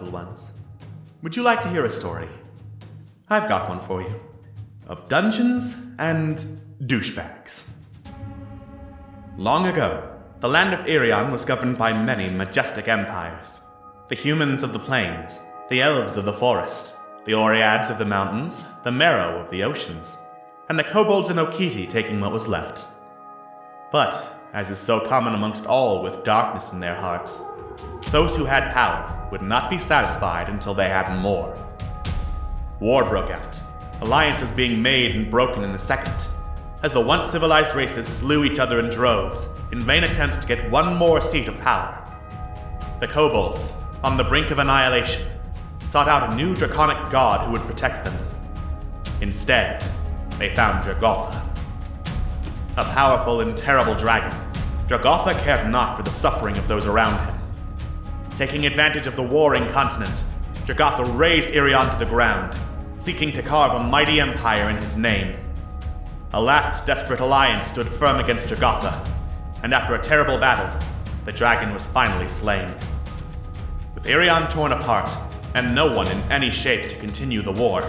little ones. Would you like to hear a story? I've got one for you. Of dungeons and douchebags. Long ago, the land of Irion was governed by many majestic empires. The humans of the plains, the elves of the forest, the Oreads of the mountains, the Merrow of the oceans, and the kobolds and Okiti taking what was left. But, as is so common amongst all with darkness in their hearts, those who had power would not be satisfied until they had more. War broke out, alliances being made and broken in a second, as the once civilized races slew each other in droves in vain attempts to get one more seat of power. The kobolds, on the brink of annihilation, sought out a new draconic god who would protect them. Instead, they found Jagotha. A powerful and terrible dragon, Jagotha cared not for the suffering of those around him. Taking advantage of the warring continent, Jagotha razed Irion to the ground, seeking to carve a mighty empire in his name. A last desperate alliance stood firm against Jagotha, and after a terrible battle, the dragon was finally slain. With Irion torn apart, and no one in any shape to continue the war,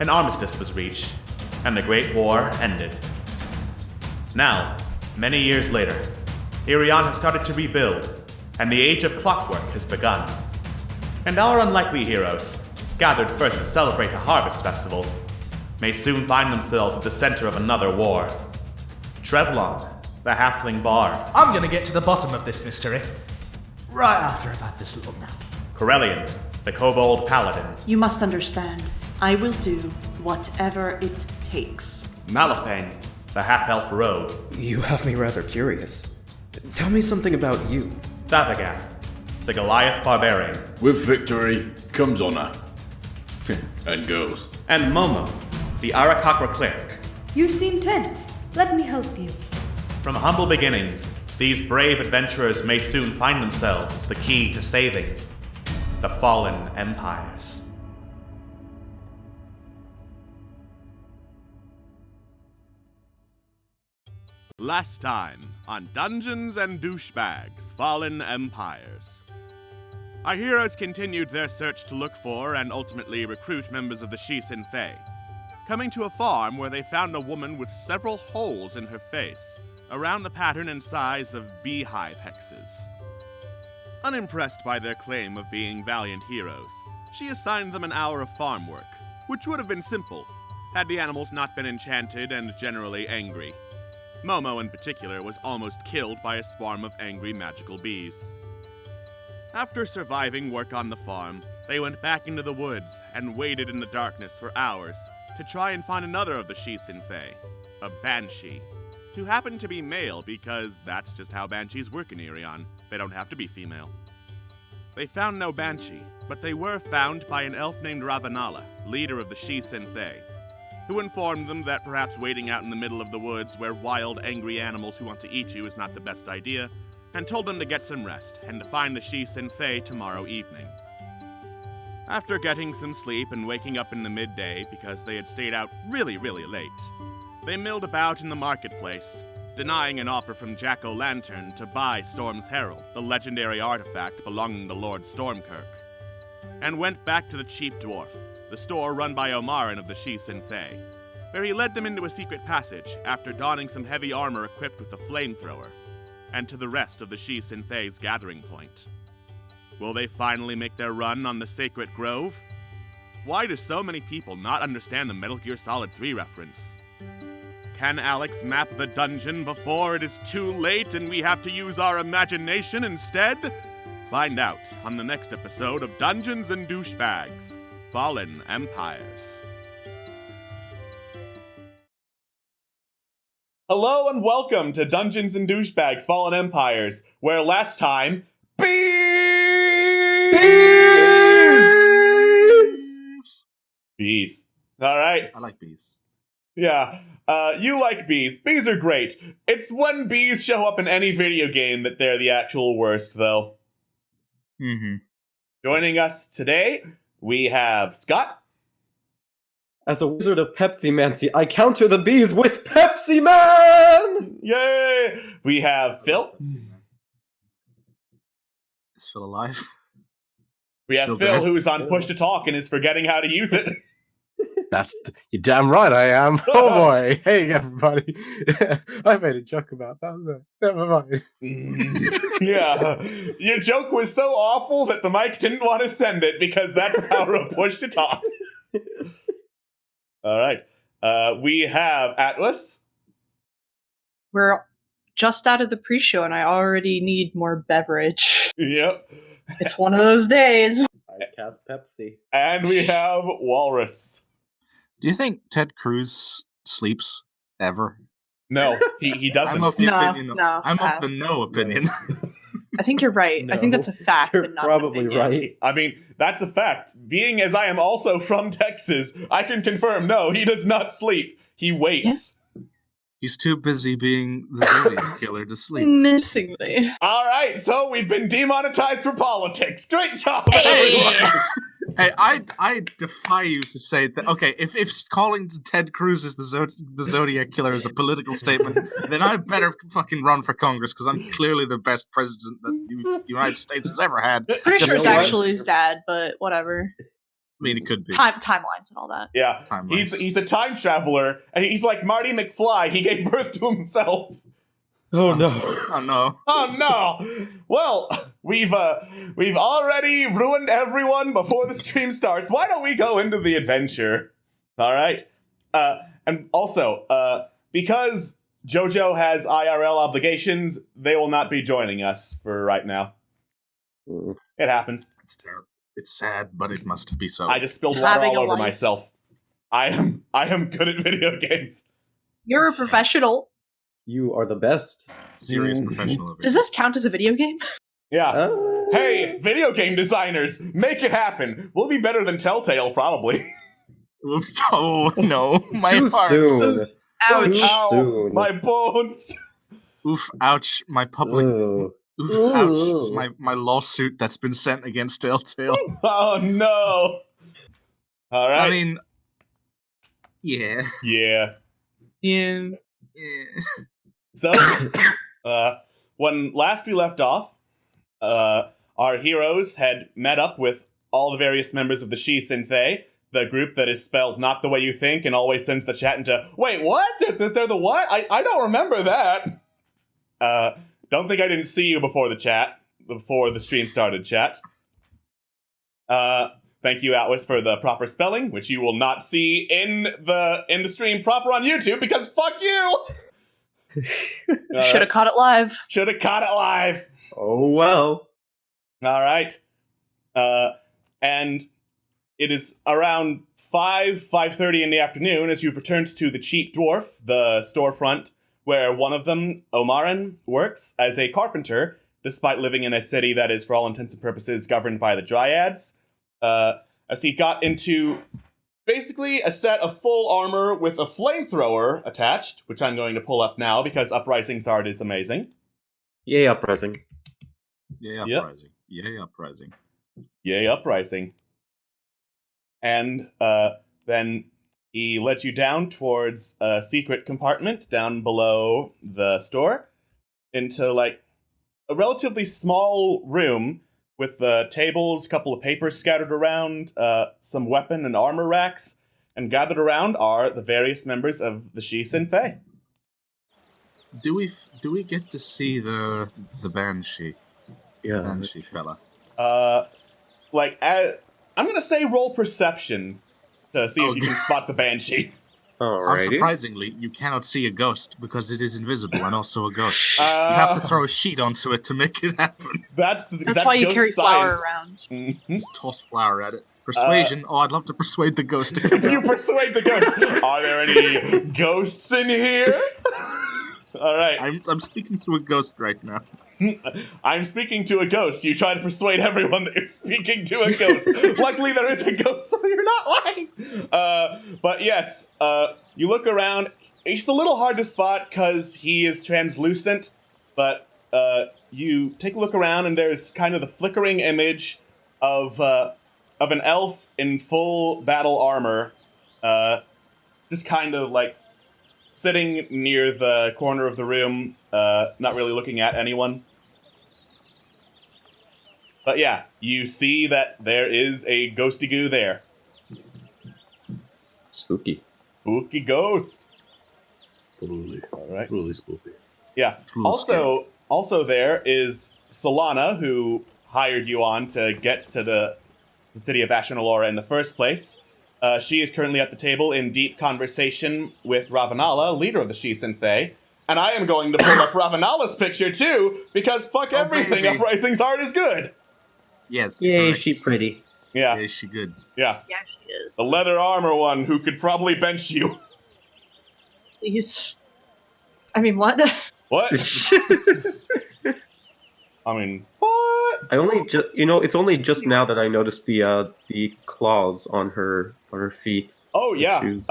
an armistice was reached, and the Great War ended. Now, many years later, Irion has started to rebuild, and the Age of Clockwork has begun. And our unlikely heroes, gathered first to celebrate a harvest festival, may soon find themselves at the center of another war. Trevlon, the halfling bard. I'm gonna get to the bottom of this mystery right after I've had this little nap. Corellian, the kobold paladin. You must understand, I will do whatever it takes. Malifang, the half-elf rogue. You have me rather curious. Tell me something about you. Thavagath, the Goliath barbarian. With victory comes honor. And goes. And Momo, the Arakakra cleric. You seem tense. Let me help you. From humble beginnings, these brave adventurers may soon find themselves the key to saving the fallen empires. Last time on Dungeons and Douchebags, Fallen Empires. Our heroes continued their search to look for and ultimately recruit members of the Shisen Fae, coming to a farm where they found a woman with several holes in her face, around the pattern and size of beehive hexes. Unimpressed by their claim of being valiant heroes, she assigned them an hour of farm work, which would have been simple had the animals not been enchanted and generally angry. Momo, in particular, was almost killed by a swarm of angry magical bees. After surviving work on the farm, they went back into the woods and waited in the darkness for hours to try and find another of the Shisen Fae, a banshee, who happened to be male because that's just how banshees work in Irion. They don't have to be female. They found no banshee, but they were found by an elf named Ravanala, leader of the Shisen Fae, who informed them that perhaps waiting out in the middle of the woods where wild, angry animals who want to eat you is not the best idea, and told them to get some rest and to find the Shisen Fae tomorrow evening. After getting some sleep and waking up in the midday because they had stayed out really late, they milled about in the marketplace, denying an offer from Jack-o'-lantern to buy Storm's Herald, the legendary artifact belonging to Lord Stormkirk, and went back to the Cheap Dwarf, the store run by Omarin of the Shisen Fae, where he led them into a secret passage after donning some heavy armor equipped with a flamethrower, and to the rest of the Shisen Fae's gathering point. Will they finally make their run on the Sacred Grove? Why do so many people not understand the Metal Gear Solid 3 reference? Can Alex map the dungeon before it is too late and we have to use our imagination instead? Find out on the next episode of Dungeons and Douchebags, Fallen Empires. Hello and welcome to Dungeons and Douchebags Fallen Empires, where last time, Bees! Alright. I like bees. Yeah, you like bees. Bees are great. It's when bees show up in any video game that they're the actual worst, though. Joining us today, we have Scott. As a wizard of Pepsi-mancy, I counter the bees with Pepsi-Man! Yay! We have Phil. Is Phil alive? We have So Phil, bad. who's on push to talk and is forgetting how to use it. You're damn right I am. Oh boy. Hey everybody. I made a joke about that, was it? Never mind. Yeah. Your joke was so awful that the mic didn't want to send it because that's the power of push to talk. All right. We have Atlas. We're just out of the pre-show, and I already need more beverage. Yep. It's one of those days. I cast Pepsi. And we have Walrus. Do you think Ted Cruz sleeps ever? No, he doesn't. I'm of the No, opinion. no, I'm pass. of the no opinion. I think you're right. I think that's a fact. You're and not an probably opinion. right. I mean, that's a fact. Being as I am also from Texas, I can confirm, no, he does not sleep. He waits. He's too busy being the Zodiac killer to sleep. Menacingly. All right, so we've been demonetized for politics. Great job, everyone. Hey, I defy you to say that. Okay, if calling Ted Cruz as the Zodiac killer is a political statement, then I better fucking run for Congress because I'm clearly the best president that the United States has ever had. Pretty Just sure it's know what? actually his dad, but whatever. I mean, it could be. Timelines and all that. Yeah, Timelines. he's a time traveler, and he's like Marty McFly. He gave birth to himself. Oh no. Oh no. Oh no! Well, we've already ruined everyone before the stream starts. Why don't we go into the adventure? All right. And also, because JoJo has IRL obligations, they will not be joining us for right now. It happens. It's terrible. It's sad, but it must be so. I just spilled water Having all a over life. myself. I am good at video games. You're a professional. You are the best. Serious professional of it. Does this count as a video game? Yeah. Hey, video game designers, make it happen. We'll be better than Telltale, probably. Oops. Oh no, my Too heart. soon. Ouch. Too Ow, soon. my bones. Oof! Ouch! My public. Ugh. Oof! Ouch! My lawsuit that's been sent against Telltale. Oh no. All right. I mean, yeah. yeah. Yeah. Yeah. So, when last we left off, our heroes had met up with all the various members of the Shi Synthé, the group that is spelled not the way you think and always sends the chat into, wait, what? They're the what? I don't remember that. Don't think I didn't see you before the stream started, chat. Thank you, Atlas, for the proper spelling, which you will not see in the stream proper on YouTube because fuck you. Should have caught it live. Should have caught it live. Oh well. All right. And it is around 5:30 in the afternoon as you've returned to the Cheap Dwarf, the storefront where one of them, Omarin, works as a carpenter, despite living in a city that is, for all intents and purposes, governed by the Dryads. As he got into basically a set of full armor with a flamethrower attached, which I'm going to pull up now because Uprising's art is amazing. Yay, uprising. Yeah, Yep. uprising. Yeah, uprising. Yay, Uprising. And then he led you down towards a secret compartment down below the store into like a relatively small room with tables, a couple of papers scattered around, some weapon and armor racks, and gathered around are the various members of the Shi Synthé. Do we get to see the Banshee? Yeah. Banshee fella. I'm gonna say roll perception to see if you can spot the Banshee. Alrighty. Unsurprisingly, you cannot see a ghost because it is invisible and also a ghost. You have to throw a sheet onto it to make it happen. That's why you ghost carry flour science. around. Mhm. Just toss flour at it. Persuasion. I'd love to persuade the ghost to come You out. persuade the ghost. Are there any ghosts in here? All right. I'm speaking to a ghost right now. I'm speaking to a ghost. You try to persuade everyone that you're speaking to a ghost. Luckily, there is a ghost, so you're not lying. But yes, you look around. It's a little hard to spot because he is translucent, but you take a look around, and there's kind of the flickering image of an elf in full battle armor, just kind of like sitting near the corner of the room, not really looking at anyone. But yeah, you see that there is a ghosty goo there. Spooky. Spooky ghost. Totally. All right. Really spooky. Yeah. Also there is Solana, who hired you on to get to the city of Ashenalora in the first place. She is currently at the table in deep conversation with Ravanala, leader of the Shi-Synthé. And I am going to pull up Ravanala's picture too, because fuck everything, baby. Uprising's art is good. Yes. Yay, correct. she pretty. Yeah, Yeah, she good. yeah. Yeah, she is. The leather armor one who could probably bench you. Please. I mean, what? What? I mean, what? I only just, it's only just now that I noticed the claws on her feet. Oh yeah. Shoes.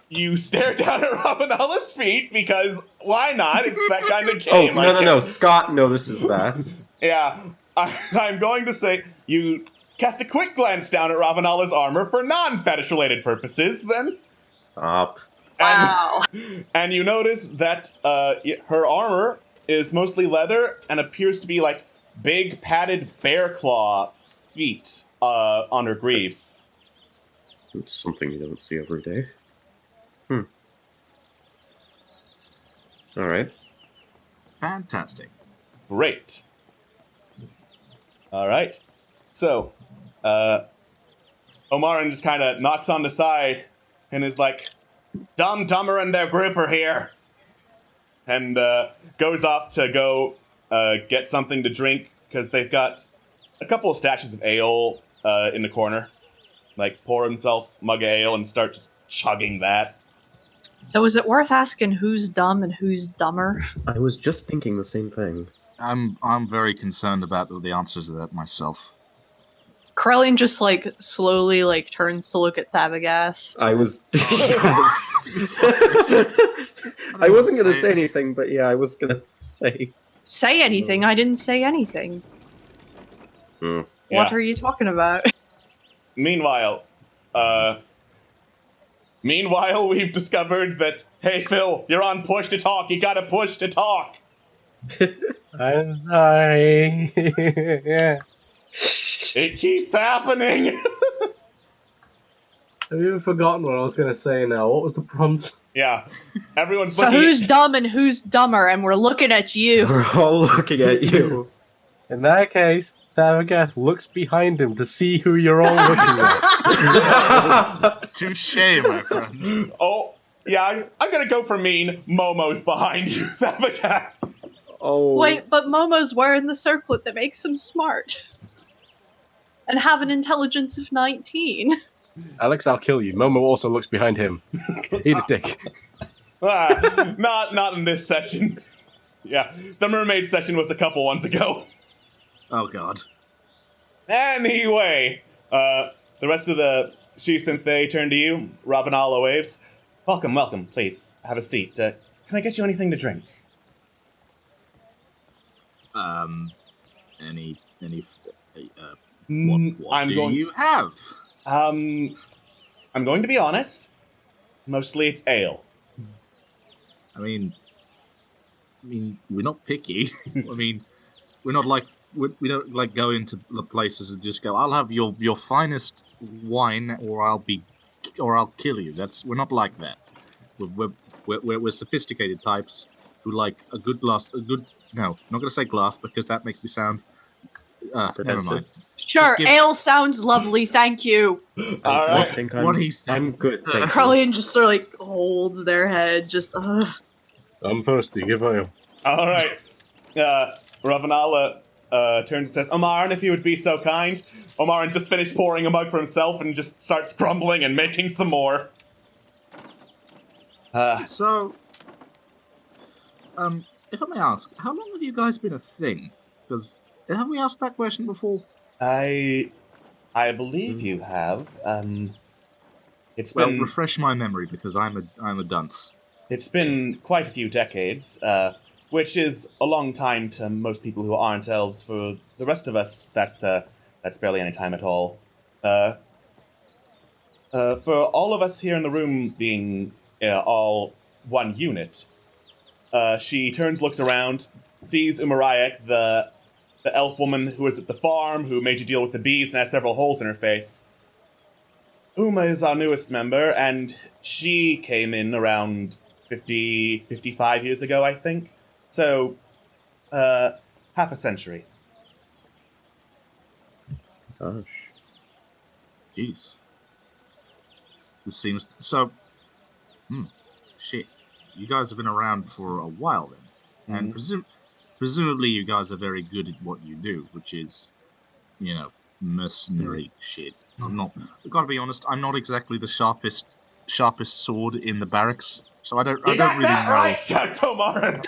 You stare down at Ravanala's feet because why not? It's that kind of Oh game. no! Scott notices that. Yeah, I'm going to say you cast a quick glance down at Ravanala's armor for non-fetish-related purposes. Then, Stop. Wow. and you notice that her armor is mostly leather and appears to be like big padded bear claw feet on her greaves. It's something you don't see every day. All right. Fantastic. Great. All right. So, Omarin just kind of knocks on the side and is like, Dumber and their group are here. And goes off to go get something to drink because they've got a couple of stashes of ale in the corner. Like, pour himself a mug of ale and start just chugging that. So is it worth asking who's dumb and who's dumber? I was just thinking the same thing. I'm very concerned about the answers to that myself. Krellin just slowly turns to look at Thabagath. I was. I wasn't gonna say anything, but yeah, I was gonna say. Say anything? I didn't say anything. Hmm. What Yeah. are you talking about? Meanwhile, we've discovered that, hey, Phil, you're on push to talk. You gotta push to talk. I'm sorry. Yeah. It keeps happening. I've even forgotten what I was going to say now. What was the prompt? Yeah. Everyone's So looking who's dumb and who's dumber? And we're looking at you. We're all looking at you. In that case, Thavagath looks behind him to see who you're all looking at. Touche, my friend. Oh, yeah, I'm gonna go for mean. Momo's behind you, Thabagath. Oh. Wait, but Momo's wearing the circlet that makes him smart. And have an intelligence of 19. Alex, I'll kill you. Momo also looks behind him. Eat a dick. Not in this session. Yeah, the mermaid session was a couple ones ago. Oh god. Anyway, the rest of the Shi-Synthé turn to you. Ravanala waves. Welcome, please. Have a seat. Can I get you anything to drink? Any Mm, what I'm do going- you have? I'm going to be honest. Mostly it's ale. I mean, we're not picky. I mean, we're not like we don't like go into the places and just go, I'll have your finest wine, or I'll kill you. We're not like that. We're sophisticated types who like a good glass. No, I'm not gonna say glass because that makes me sound. Never mind. Pretentious. Sure, give- ale sounds lovely, thank you. All I right. think What he said. I'm good. Thank you. Krellin just sort of holds their head, just I'm thirsty. Give ale. All right. Ravanala turns and says, Omarin, if you would be so kind. Omarin just finished pouring a mug for himself and just starts grumbling and making some more. So, if I may ask, how long have you guys been a thing? Because have we asked that question before? I believe you have. It's Well, been refresh my memory because I'm a dunce. it's been quite a few decades, which is a long time to most people who aren't elves. For the rest of us, that's barely any time at all. For all of us here in the room being all one unit, she turns, looks around, sees Umarayak, the the elf woman who was at the farm, who made you deal with the bees and has several holes in her face. Uma is our newest member, and she came in around 55 years ago, I think. So, half a century. Gosh. Jeez. This seems so. Shit. You guys have been around for a while then, and presumably you guys are very good at what you do, which is, mercenary shit. I'm not. I've got to be honest. I'm not exactly the sharpest sword in the barracks, so I don't really know. Right, Omarin.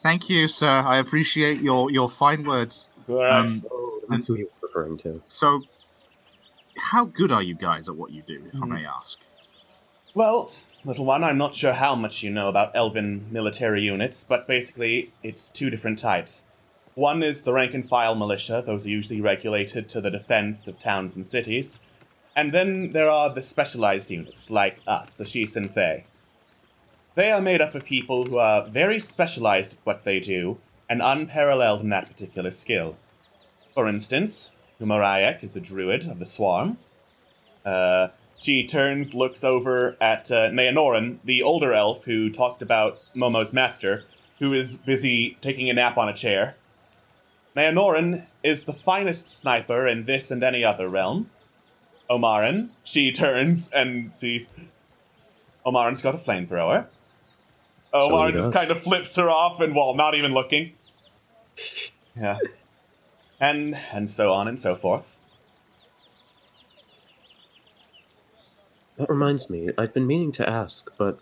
Thank you, sir. I appreciate your fine words. That's who you were referring to. So, how good are you guys at what you do, if I may ask? Well, little one, I'm not sure how much you know about elven military units, but basically, it's two different types. One is the rank-and-file militia. Those are usually regulated to the defense of towns and cities. And then there are the specialized units, like us, the Shis and Thay. They are made up of people who are very specialized at what they do, and unparalleled in that particular skill. For instance, Umarayak is a druid of the Swarm. She turns, looks over at Neonoran, the older elf who talked about Momo's master, who is busy taking a nap on a chair. Neonoran is the finest sniper in this and any other realm. Omarin, she turns and sees Omarin's got a flamethrower. Omarin just kind of flips her off and, well, not even looking. Yeah. And so on and so forth. That reminds me, I've been meaning to ask, but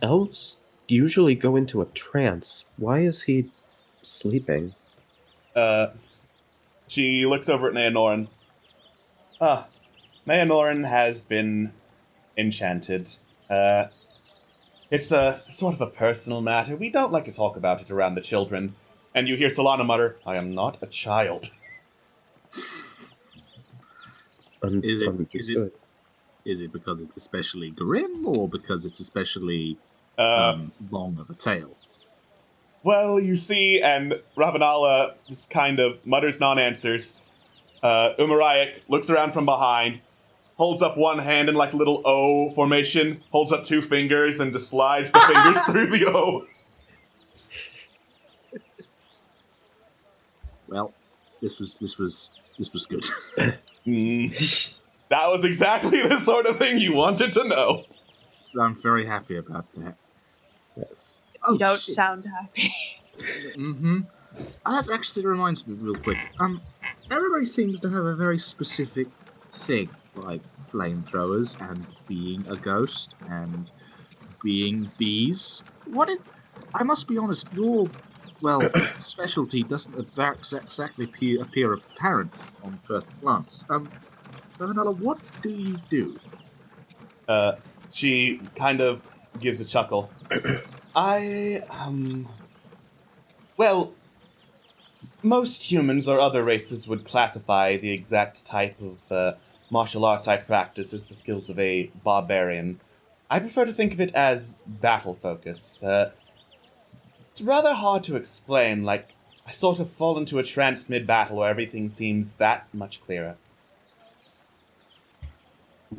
elves usually go into a trance. Why is he sleeping? She looks over at Neonoran. Neonoran has been enchanted. It's a sort of a personal matter. We don't like to talk about it around the children. And you hear Solana mutter, "I am not a child." Is it because it's especially grim, or because it's especially long of a tale? Well, you see, and Ravanala just kind of mutters non-answers. Umarayak looks around from behind, holds up one hand in like a little O formation, holds up two fingers, and just slides the fingers through the O. Well, this was good. That was exactly the sort of thing you wanted to know. I'm very happy about that. Yes. You don't sound happy. That actually reminds me real quick. Everybody seems to have a very specific thing, like flamethrowers and being a ghost and being bees. I must be honest, your specialty doesn't exactly appear apparent on first glance. Ravanala, what do you do? She kind of gives a chuckle. Well, most humans or other races would classify the exact type of martial arts I practice as the skills of a barbarian. I prefer to think of it as battle focus. It's rather hard to explain, like I sort of fall into a trance mid-battle where everything seems that much clearer.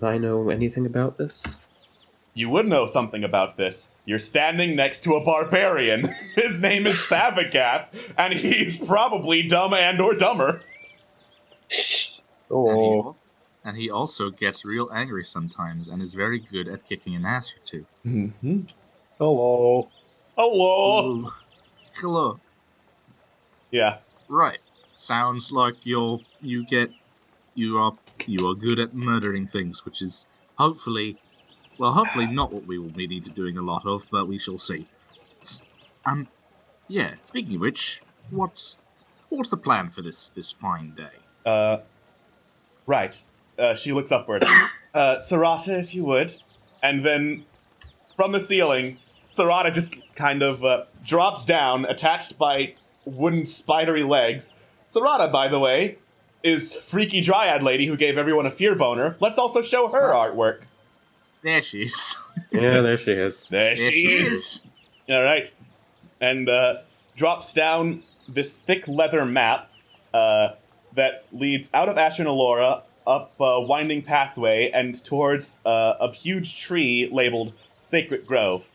Do I know anything about this? You would know something about this. You're standing next to a barbarian. His name is Thavagath, and he's probably dumb and or dumber. Oh. And he also gets real angry sometimes and is very good at kicking an ass or two. Mm-hmm. Hello. Hello. Hello. Yeah. Right. Sounds like you are good at murdering things, which is hopefully not what we will be need to doing a lot of, but we shall see. Yeah, speaking of which, what's the plan for this fine day? Right. She looks upward. Sarata, if you would. And then, from the ceiling, Sarata just kind of drops down, attached by wooden spidery legs. Sarata, by the way, is Freaky Dryad Lady who gave everyone a fear boner. Let's also show her artwork. There she is. Yeah, there she is. There she is. All right. And drops down this thick leather map that leads out of Ashen Allura, up a winding pathway, and towards a huge tree labeled Sacred Grove.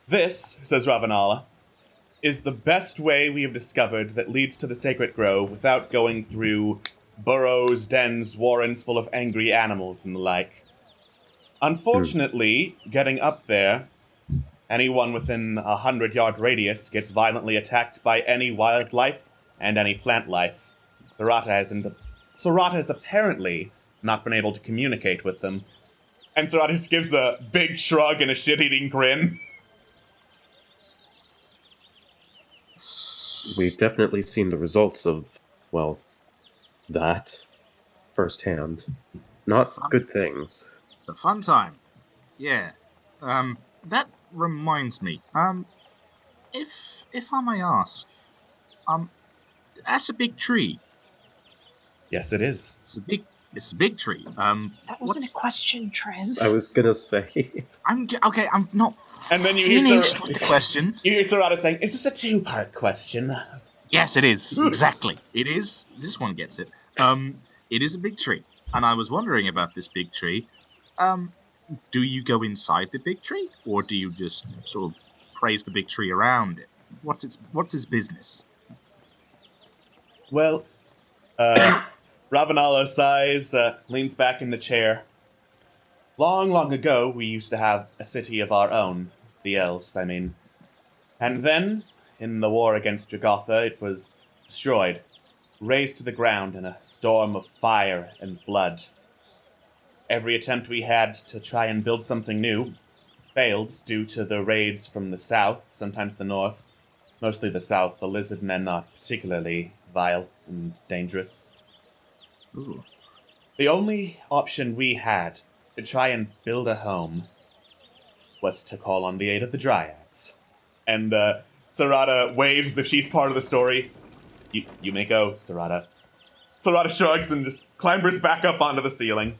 This, says Ravanala, is the best way we have discovered that leads to the Sacred Grove without going through burrows, dens, warrens full of angry animals and the like. Unfortunately, getting up there, anyone within a 100-yard radius gets violently attacked by any wildlife and any plant life. Sarata has apparently not been able to communicate with them. And Sarata just gives a big shrug and a shit-eating grin. We've definitely seen the results of, well, that firsthand. Not good things. It's a fun time. Yeah. That reminds me. If I may ask, that's a big tree. Yes, it is. It's a big tree. That wasn't a question, Trev. I was gonna say. I'm not And then you finished hear with the question. You hear Sarata saying, "Is this a two-part question?" Yes, it is. Exactly. It is. This one gets it. It is a big tree. And I was wondering about this big tree. Do you go inside the big tree? Or do you just sort of praise the big tree around it? What's its business? Well, Ravanala sighs, leans back in the chair. Long, long ago, we used to have a city of our own. The elves, I mean. And then, in the war against Jagotha, it was destroyed, razed to the ground in a storm of fire and blood. Every attempt we had to try and build something new failed due to the raids from the south, sometimes the north. Mostly the south, the lizard men not particularly vile and dangerous. Ooh. The only option we had to try and build a home was to call on the aid of the Dryads. And Sarata waves as if she's part of the story. You may go, Sarata. Sarata shrugs and just clambers back up onto the ceiling.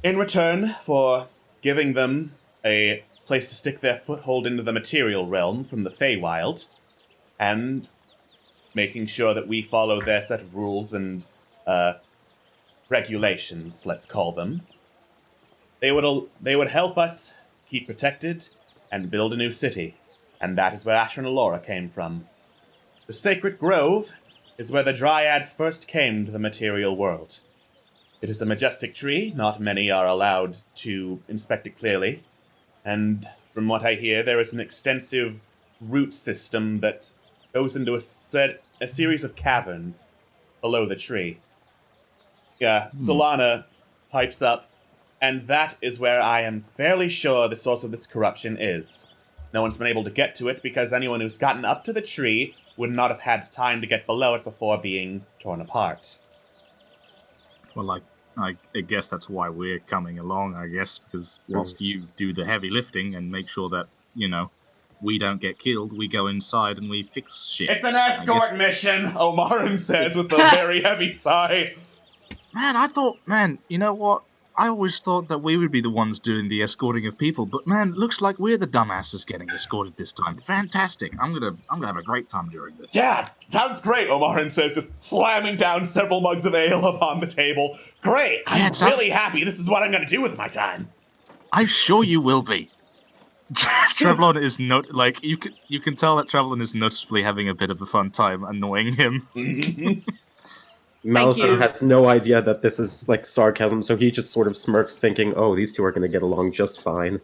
In return for giving them a place to stick their foothold into the material realm from the Feywild, and making sure that we follow their set of rules and regulations, let's call them, they would help us keep protected and build a new city, and that is where Ashen Allura came from. The Sacred Grove is where the Dryads first came to the material world. It is a majestic tree, not many are allowed to inspect it clearly, and from what I hear, there is an extensive root system that goes into a series of caverns below the tree. Yeah, Solana pipes up, and that is where I am fairly sure the source of this corruption is. No one's been able to get to it because anyone who's gotten up to the tree would not have had time to get below it before being torn apart. Well, I guess that's why we're coming along, I guess, because whilst you do the heavy lifting and make sure that, we don't get killed, we go inside and we fix shit. It's an escort mission, Omarin says with a very heavy sigh. Man, you know what? I always thought that we would be the ones doing the escorting of people, but man, looks like we're the dumbasses getting escorted this time. Fantastic. I'm gonna have a great time during this. Yeah, sounds great, Omarin says, just slamming down several mugs of ale upon the table. Great, I'm really happy. This is what I'm gonna do with my time. I'm sure you will be. Trevlon is you can tell that Trevlon is noticeably having a bit of a fun time annoying him. Malifaux has no idea that this is sarcasm, so he just sort of smirks, thinking, "Oh, these two are going to get along just fine."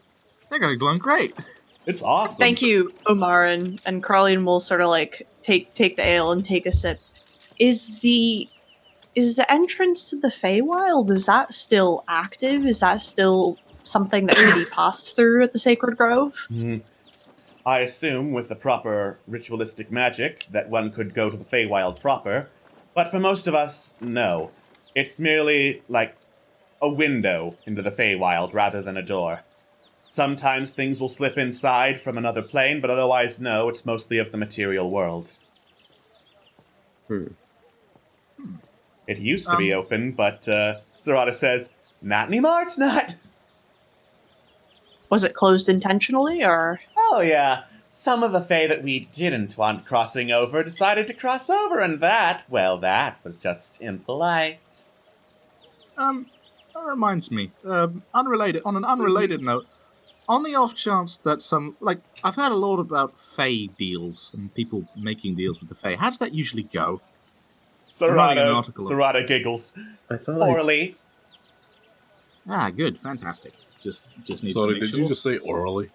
They're going to get along great. It's awesome. Thank you, Omarin. And Carlian will sort of take the ale and take a sip. Is the entrance to the Feywild, is that still active? Is that still something that can be passed through at the Sacred Grove? I assume with the proper ritualistic magic that one could go to the Feywild proper. But for most of us, no. It's merely like a window into the Feywild rather than a door. Sometimes things will slip inside from another plane, but otherwise, no, it's mostly of the material world. It used to be open, but Sarata says, not anymore, it's not. Was it closed intentionally, or? Oh, yeah. some of the Fae that we didn't want crossing over decided to cross over, and that was just impolite. That reminds me. On an unrelated note, on the off chance that I've heard a lot about Fae deals and people making deals with the Fae. How does that usually go? Serrata giggles. I thought I Poorly. Ah, good, fantastic. Just need to Sorry, make did sure. you just say orally?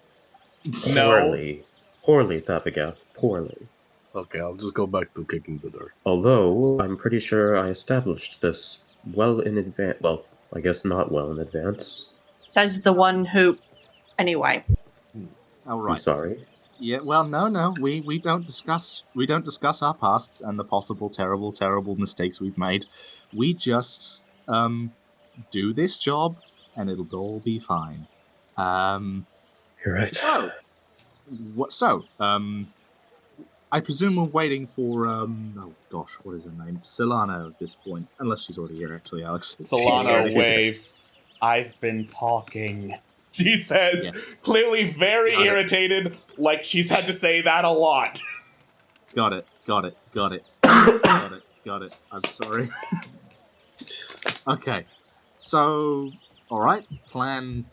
No. Poorly, Thapiga. Poorly. Okay, I'll just go back to kicking the dirt. Although, I'm pretty sure I established this well in advance. Well, I guess not well in advance. Says the one who. Anyway. All I'm right. sorry. Yeah. Well, no. We don't discuss our pasts and the possible terrible mistakes we've made. We just do this job, and it'll all be fine. You're right. So, I presume we're waiting for, oh gosh, what is her name? Solano at this point. Unless she's already here, actually, Alex. Solano waves. I've been talking. She says, Yes. clearly very Got it. irritated, like she's had to say that a lot. Got it. I'm sorry. Okay. So, alright. Plan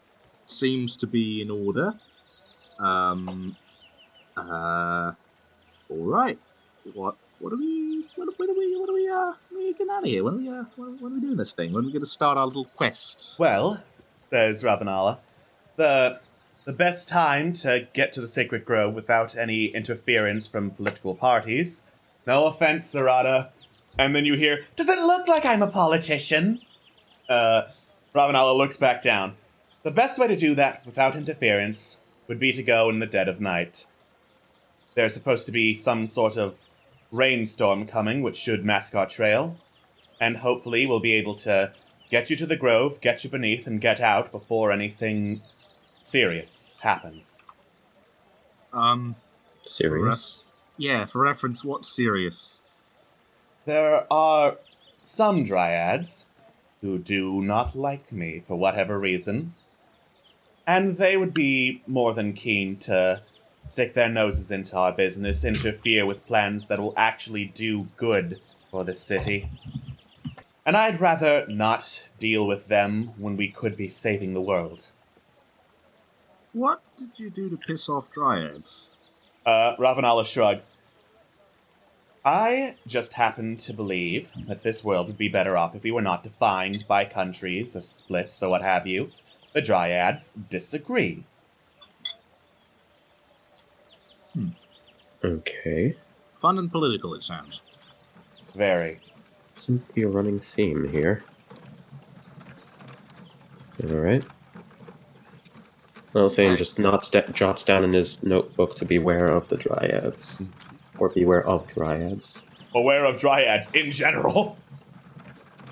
seems to be in order. Alright. What are we getting out of here? When are we doing this thing? When are we going to start our little quest? Well, says Ravenala, the best time to get to the Sacred Grove without any interference from political parties. No offense, Serrata. And then you hear, does it look like I'm a politician? Ravenala looks back down. The best way to do that without interference would be to go in the dead of night. There's supposed to be some sort of rainstorm coming, which should mask our trail, and hopefully we'll be able to get you to the grove, get you beneath, and get out before anything serious happens. Serious? Yeah, for reference, what's serious? There are some dryads who do not like me for whatever reason, and they would be more than keen to stick their noses into our business, interfere with plans that will actually do good for the city. And I'd rather not deal with them when we could be saving the world. What did you do to piss off dryads? Ravenala shrugs. I just happen to believe that this world would be better off if we were not defined by countries or splits or what have you. The dryads disagree. Okay. Fun and political, it sounds. Very. Seems to be a running theme here. Alright. Elfane just jots down in his notebook to beware of the dryads. Or beware of dryads. Aware of dryads in general.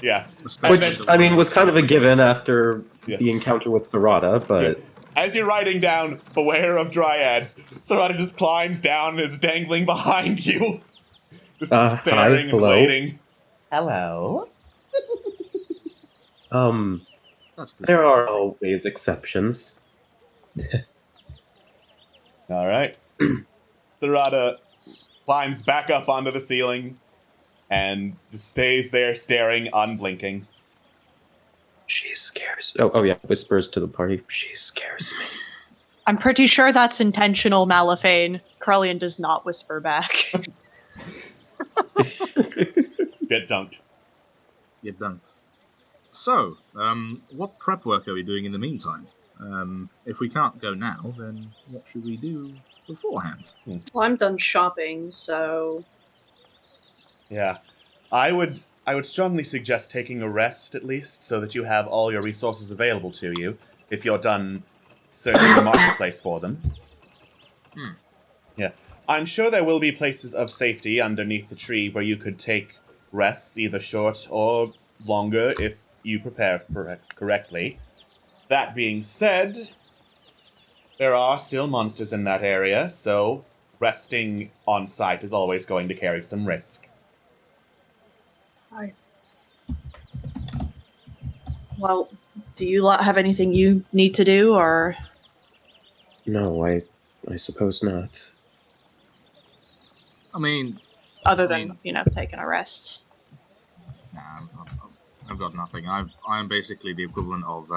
Yeah. Which, I mean, was kind of a given after the encounter with Serrata, but... As you're writing down, beware of dryads, Serrata just climbs down and is dangling behind you. Just staring and hello? waiting. Hello? There are always exceptions. Alright. Serrata climbs back up onto the ceiling and just stays there staring, unblinking. She scares... Oh yeah, whispers to the party. She scares me. I'm pretty sure that's intentional, Malifane. Carlian does not whisper back. Get dunked. Get dunked. So, what prep work are we doing in the meantime? If we can't go now, then what should we do beforehand? Well, I'm done shopping, so... Yeah. I would strongly suggest taking a rest, at least, so that you have all your resources available to you, if you're done searching the marketplace for them. Yeah. I'm sure there will be places of safety underneath the tree where you could take rests, either short or longer, if you prepare correctly. That being said, there are still monsters in that area, so resting on site is always going to carry some risk. Well, do you lot have anything you need to do, or... No, I suppose not. I mean, Other I than, mean- taking a rest. nah, I've got nothing. I'm basically the equivalent of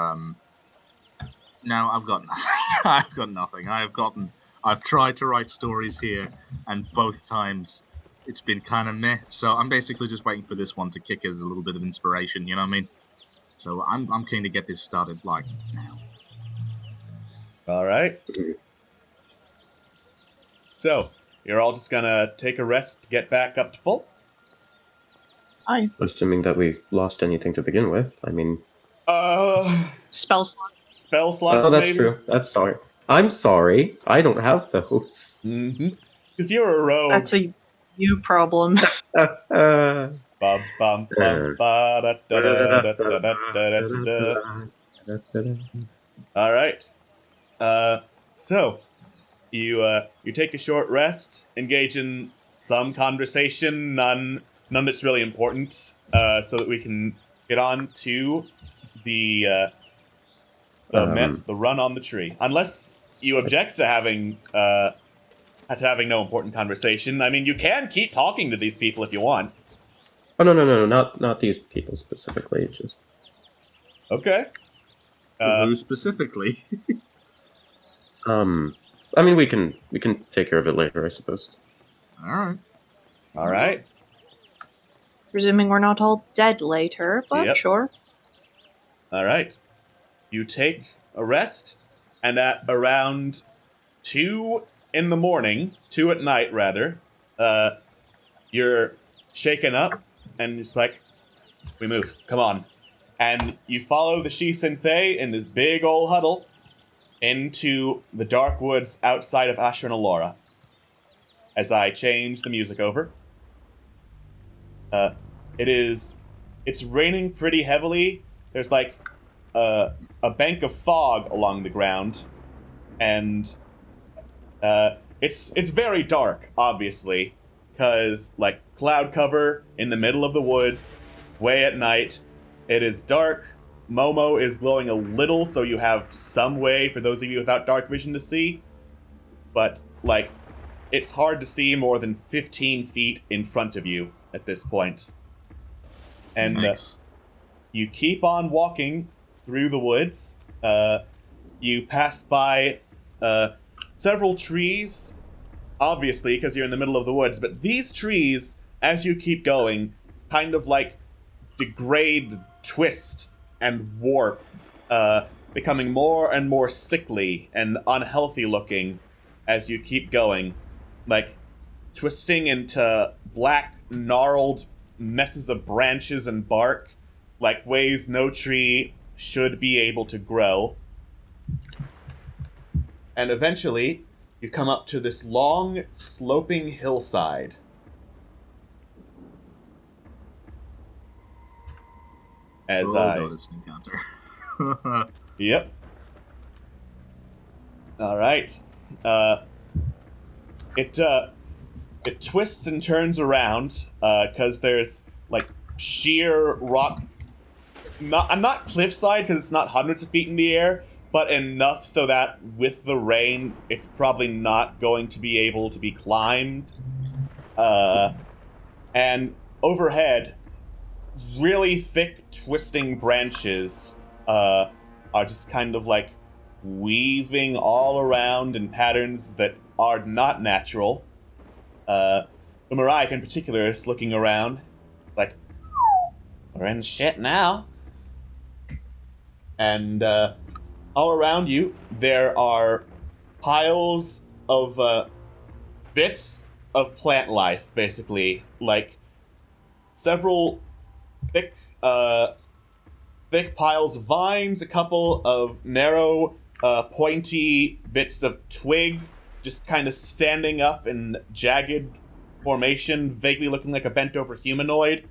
no, I've got nothing. I've got nothing. I've tried to write stories here, and both times it's been kind of meh. So I'm basically just waiting for this one to kick us a little bit of inspiration. You know what I mean? So I'm keen to get this started like now. All right. So, you're all just gonna take a rest to get back up to full? Assuming that we lost anything to begin with. I mean, Spell slot. Spell slots, oh, that's maybe? true. That's sorry. I'm sorry. I don't have those. Mm-hmm. Because you're a rogue. That's a you problem. Bum, bum, bum, ba, da, da, da, da, da, da, da, da. All right. So you take a short rest, engage in some conversation, none that's really important, so that we can get on to the run on the tree. Unless you object to having no important conversation. I mean, you can keep talking to these people if you want. Oh no, not these people specifically. Just Okay. Who specifically? I mean, we can take care of it later, I suppose. All right. Presuming we're not all dead later, but Yep. sure. All right. You take a rest, and at around 2 in the morning, 2 at night rather, you're shaken up, and it's like, we move. Come on. And you follow the Shisin Thay in this big old huddle into the dark woods outside of Ashran Alora. As I change the music over. It's raining pretty heavily. There's like a bank of fog along the ground, and it's very dark, obviously, because like cloud cover in the middle of the woods, way at night. It is dark. Momo is glowing a little, so you have some way for those of you without dark vision to see, but like it's hard to see more than 15 feet in front of you at this point. And you keep on walking through the woods. You pass by several trees, obviously, because you're in the middle of the woods. But these trees, as you keep going, kind of like degrade, twist, and warp, becoming more and more sickly and unhealthy looking as you keep going. Like, twisting into black, gnarled messes of branches and bark, like ways no tree should be able to grow. And eventually, you come up to this long, sloping hillside. As notice encounter. Yep. All right. It twists and turns around because there's like sheer rock. Not cliffside because it's not hundreds of feet in the air, but enough so that with the rain, it's probably not going to be able to be climbed. And overhead, really thick, twisting branches are just kind of like weaving all around in patterns that are not natural. Mariah in particular is looking around like, we're in shit now. And all around you, there are piles of bits of plant life, basically. Like, several thick piles of vines, a couple of narrow, pointy bits of twig, just kind of standing up in jagged formation, vaguely looking like a bent-over humanoid.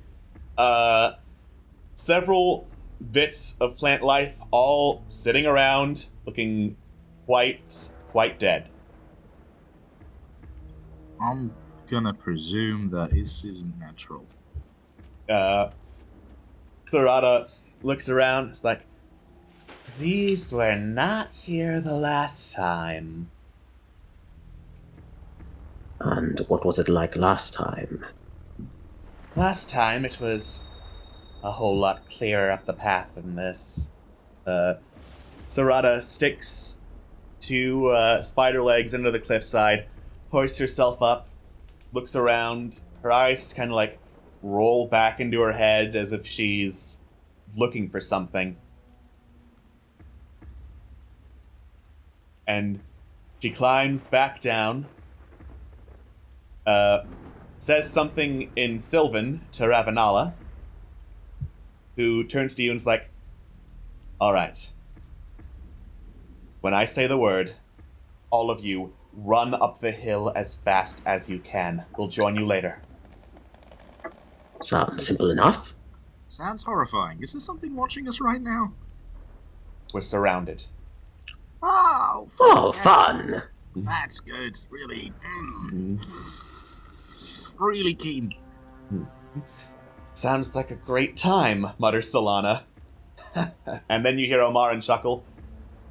Several bits of plant life, all sitting around, looking quite dead. I'm gonna presume that this isn't natural. Sarada looks around, it's like, these were not here the last time. And what was it like last time? Last time it was a whole lot clearer up the path than this. Sarada sticks two spider legs into the cliffside, hoists herself up, looks around. Her eyes just kind of like roll back into her head as if she's looking for something. And she climbs back down, says something in Sylvan to Ravenala, who turns to you and is like, all right. When I say the word, all of you run up the hill as fast as you can. We'll join you later. Sounds simple enough. Sounds horrifying. Is there something watching us right now? We're surrounded. Oh, Oh, fun! That's good. Really. Really keen. Sounds like a great time, mutters Solana. And then you hear Omarin chuckle.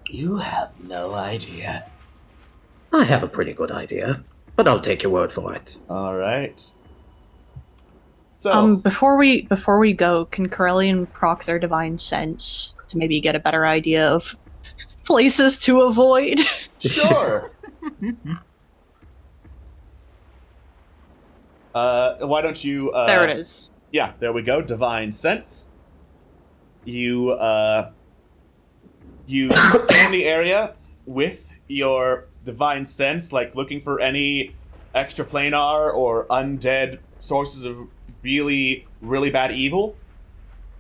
You have no idea. I have a pretty good idea, but I'll take your word for it. All right. So, Before we go, can Corellian proc their divine sense to maybe get a better idea of places to avoid? sure. Why don't you? There it is. Yeah, there we go. Divine sense. You scan the area with your divine sense, like looking for any extraplanar or undead sources of really, really bad evil.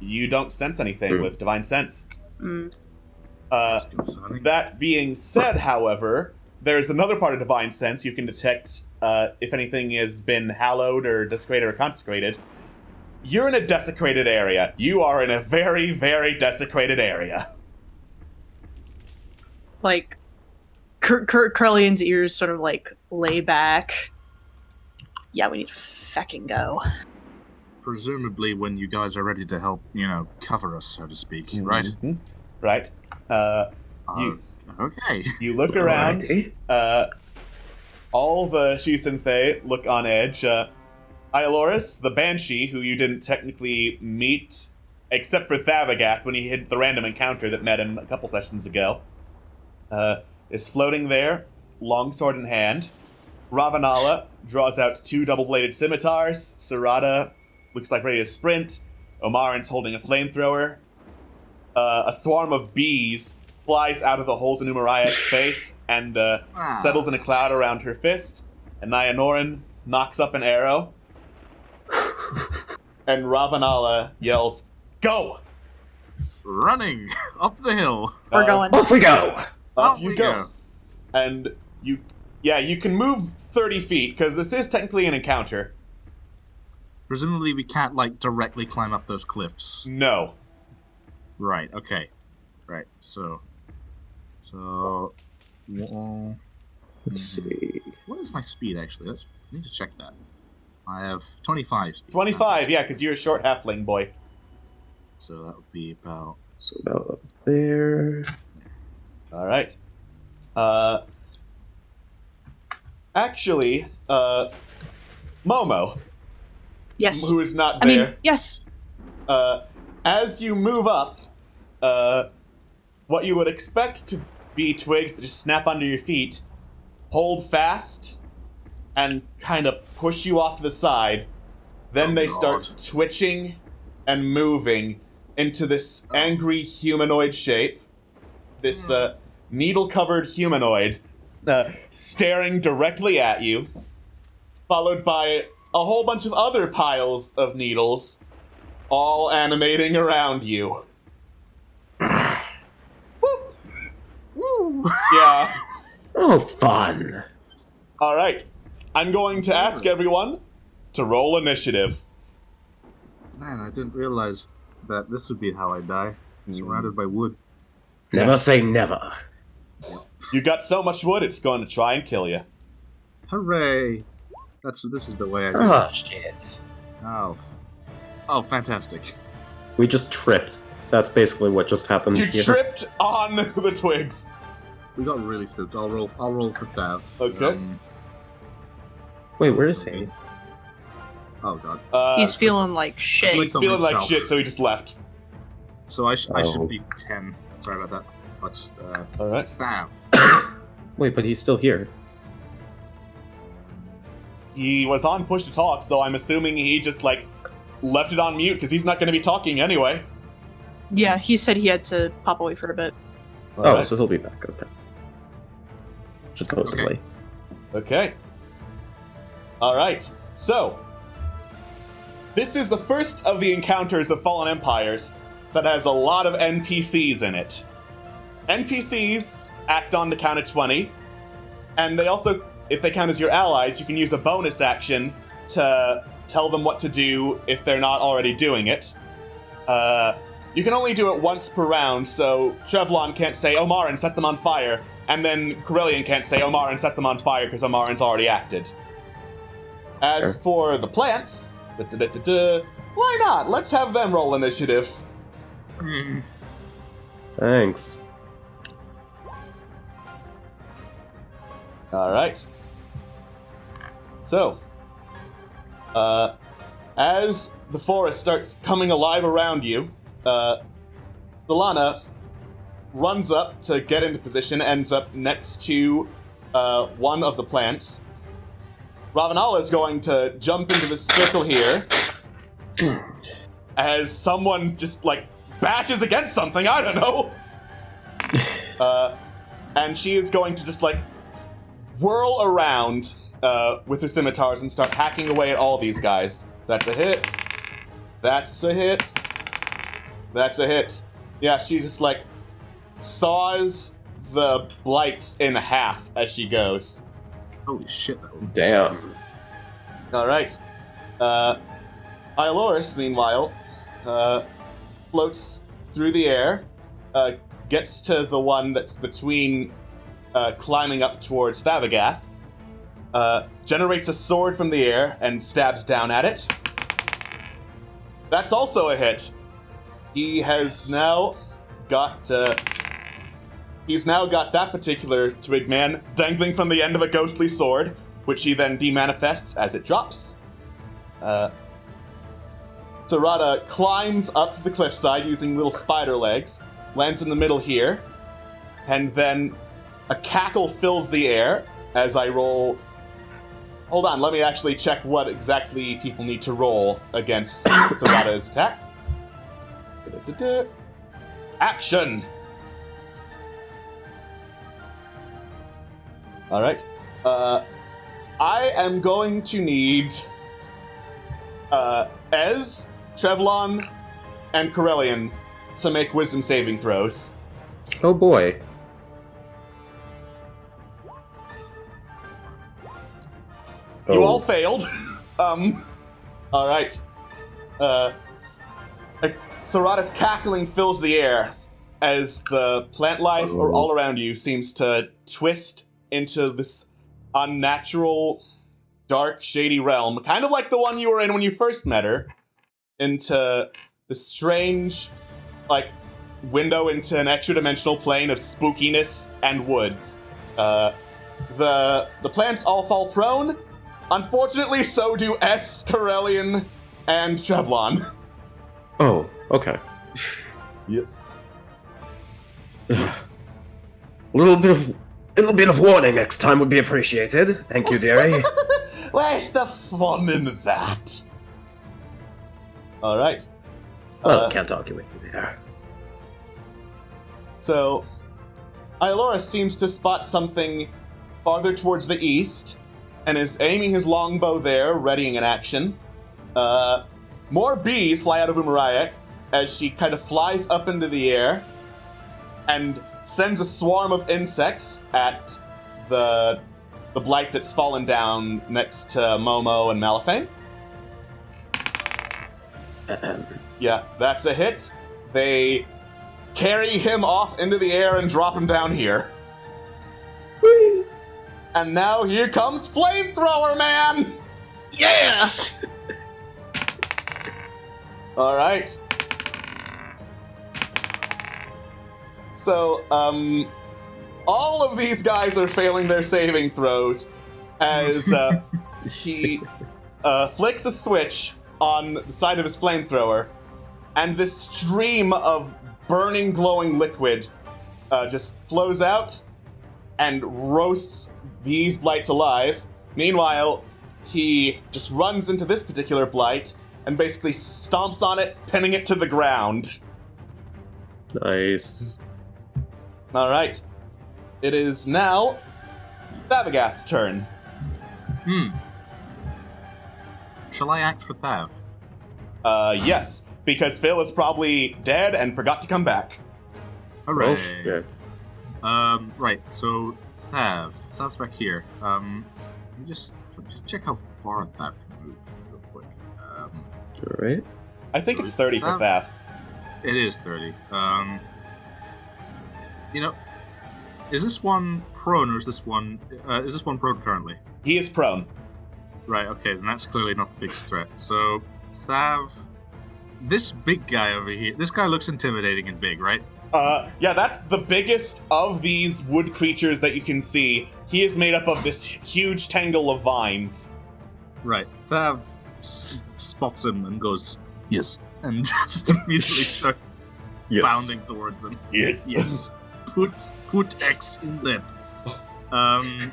You don't sense anything with divine sense. That being said, however, there's another part of divine sense you can detect if anything has been hallowed or desecrated or consecrated. You're in a desecrated area. You are in a very, very desecrated area. Like, Corellian's ears sort of like lay back. Yeah, we need to fucking go. Presumably when you guys are ready to help, cover us, so to speak, right? Mm-hmm. Right. Okay. You look around. All the Shisinthe look on edge. Ioloris, the Banshee, who you didn't technically meet, except for Thavagath when he hit the random encounter that met him a couple sessions ago, is floating there, longsword in hand. Ravenala draws out two double-bladed scimitars. Sarada looks like ready to sprint. Omarin's holding a flamethrower. A swarm of bees flies out of the holes in Umariah's face and settles in a cloud around her fist. And Nyanoran knocks up an arrow. And Ravenala yells, "Go!" Running up the hill. We're going. Off we go! Up you go. And you can move 30 feet, because this is technically an encounter. Presumably we can't, directly climb up those cliffs. No. Right, okay. Right, so... Let's see. What is my speed, actually? I need to check that. I have 25 speed. 25, yeah, because you're a short halfling boy. So that would be about... So about up there. All right. Actually, Momo, Yes. who is not I there. mean, yes. As you move up, what you would expect to be twigs that just snap under your feet, hold fast, and kind of push you off to the side. Then they start twitching and moving into this angry humanoid shape. This needle-covered humanoid staring directly at you, followed by a whole bunch of other piles of needles, all animating around you. Woo! Yeah. Oh, fun. All right. I'm going to ask everyone to roll initiative. Man, I didn't realize that this would be how I die. Surrounded by wood. Never say never. You got so much wood, it's going to try and kill you. Hooray! This is the way I do Oh, it. shit. Oh, fantastic. We just tripped. That's basically what just happened You here. tripped on the twigs. We got really spooked. I'll roll for Dav. Okay. Wait, where is he? Oh god. He's feeling like shit. Like- He's feeling like himself. shit, so he just left. So I Oh. should be 10. Sorry about that. Let's All right. Bav. Wait, but he's still here. He was on push to talk, so I'm assuming he just like left it on mute because he's not going to be talking anyway. Yeah, he said he had to pop away for a bit. All Oh, right. so he'll be back. Okay. Supposedly. Okay. All right. So, this is the first of the encounters of Fallen Empires that has a lot of NPCs in it. NPCs act on the count of 20, and they also, if they count as your allies, you can use a bonus action to tell them what to do if they're not already doing it. You can only do it once per round, so Trevlon can't say Omar and set them on fire, and then Corellian can't say Omar and set them on fire because Omarin's already acted. As Sure. for the plants, why not? Let's have them roll initiative. Hmm. Thanks. All right. So, as the forest starts coming alive around you, Delana runs up to get into position, ends up next to one of the plants. Ravanala is going to jump into this circle here as someone just, like, bashes against something, I don't know. And she is going to just, like, whirl around with her scimitars and start hacking away at all these guys. That's a hit. That's a hit. That's a hit. Yeah, she just, like, saws the blights in half as she goes. Holy shit. That was Damn. Alright. Ioloris, meanwhile, floats through the air, gets to the one that's between climbing up towards Thavagath, generates a sword from the air and stabs down at it. That's also a hit. He has now got he's now got that particular twig man dangling from the end of a ghostly sword, which he then demanifests as it drops. Sarada climbs up the cliffside using little spider legs, lands in the middle here, and then a cackle fills the air as I roll. Hold on, let me actually check what exactly people need to roll against Sarada's attack. Action! Alright. I am going to need Ez, Trevlon, and Corellian to make wisdom saving throws. Oh boy. You all failed. Alright. Sarada's cackling fills the air as the plant life all around you seems to twist into this unnatural, dark, shady realm, kind of like the one you were in when you first met her, into this strange, like, window into an extra-dimensional plane of spookiness and woods. The plants all fall prone. Unfortunately, so do S, Corellian, and Trevlon. Oh, okay. Yep. A little bit of warning next time would be appreciated. Thank you, dearie. Where's the fun in that? Alright. Well, can't argue with you there. So, Iolora seems to spot something farther towards the east, and is aiming his longbow there, readying an action. More bees fly out of Umarayak as she kind of flies up into the air and sends a swarm of insects at the blight that's fallen down next to Momo and Malifane. Yeah, that's a hit. They carry him off into the air and drop him down here. Whee! And now here comes Flamethrower Man! Yeah! Alright. So, all of these guys are failing their saving throws as he flicks a switch on the side of his flamethrower, and this stream of burning, glowing liquid just flows out and roasts these blights alive. Meanwhile, he just runs into this particular blight and basically stomps on it, pinning it to the ground. Nice. All right. It is now Thavagas's turn. Shall I act for Thav? Yes, because Phil is probably dead and forgot to come back. Hooray. Oh, shit. Right, so Thav's back here. Let me just check how far Thav can move real quick. Alright. I think it's 30 for Thav. It is 30. Is this one prone or is this one prone currently? He is prone. Right, okay, then that's clearly not the biggest threat. So, Thav, this big guy over here, this guy looks intimidating and big, right? Yeah, that's the biggest of these wood creatures that you can see. He is made up of this huge tangle of vines. Right. Thav spots him and goes, yes. And just immediately starts Yes. bounding towards him. Yes. Yes. Put X in there. And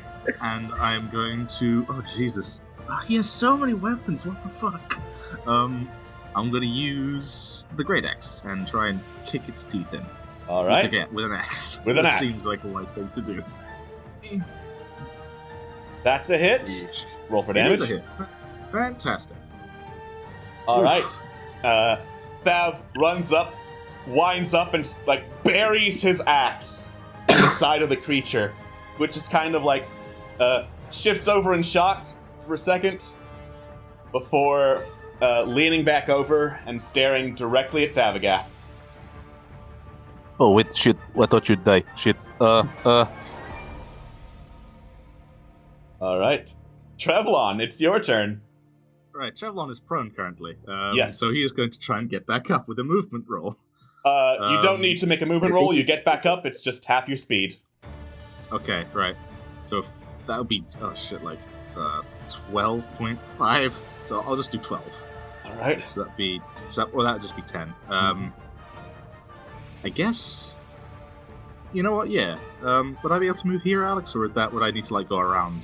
I'm going to... Oh, Jesus. He has so many weapons, what the fuck? I'm going to use the Great Axe and try and kick its teeth in. All right. Again, with an axe. With an That axe. seems like a wise thing to do. That's a hit. Roll for It damage. is a hit. Fantastic. All right. Oof. Thav runs up, winds up, and just, buries his axe in the side of the creature, which is kind of shifts over in shock for a second before leaning back over and staring directly at Thavagas. Oh wait, shit! I thought you'd die. Shit. All right, Trevlon, it's your turn. Right, Trevlon is prone currently. Yes. So he is going to try and get back up with a movement roll. You don't need to make a movement roll. You get back up. It's just half your speed. Okay, right. So that would be 12.5. So I'll just do 12. All right. So that would just be 10. I guess. You know what? Yeah. Would I be able to move here, Alex, or would I need to go around?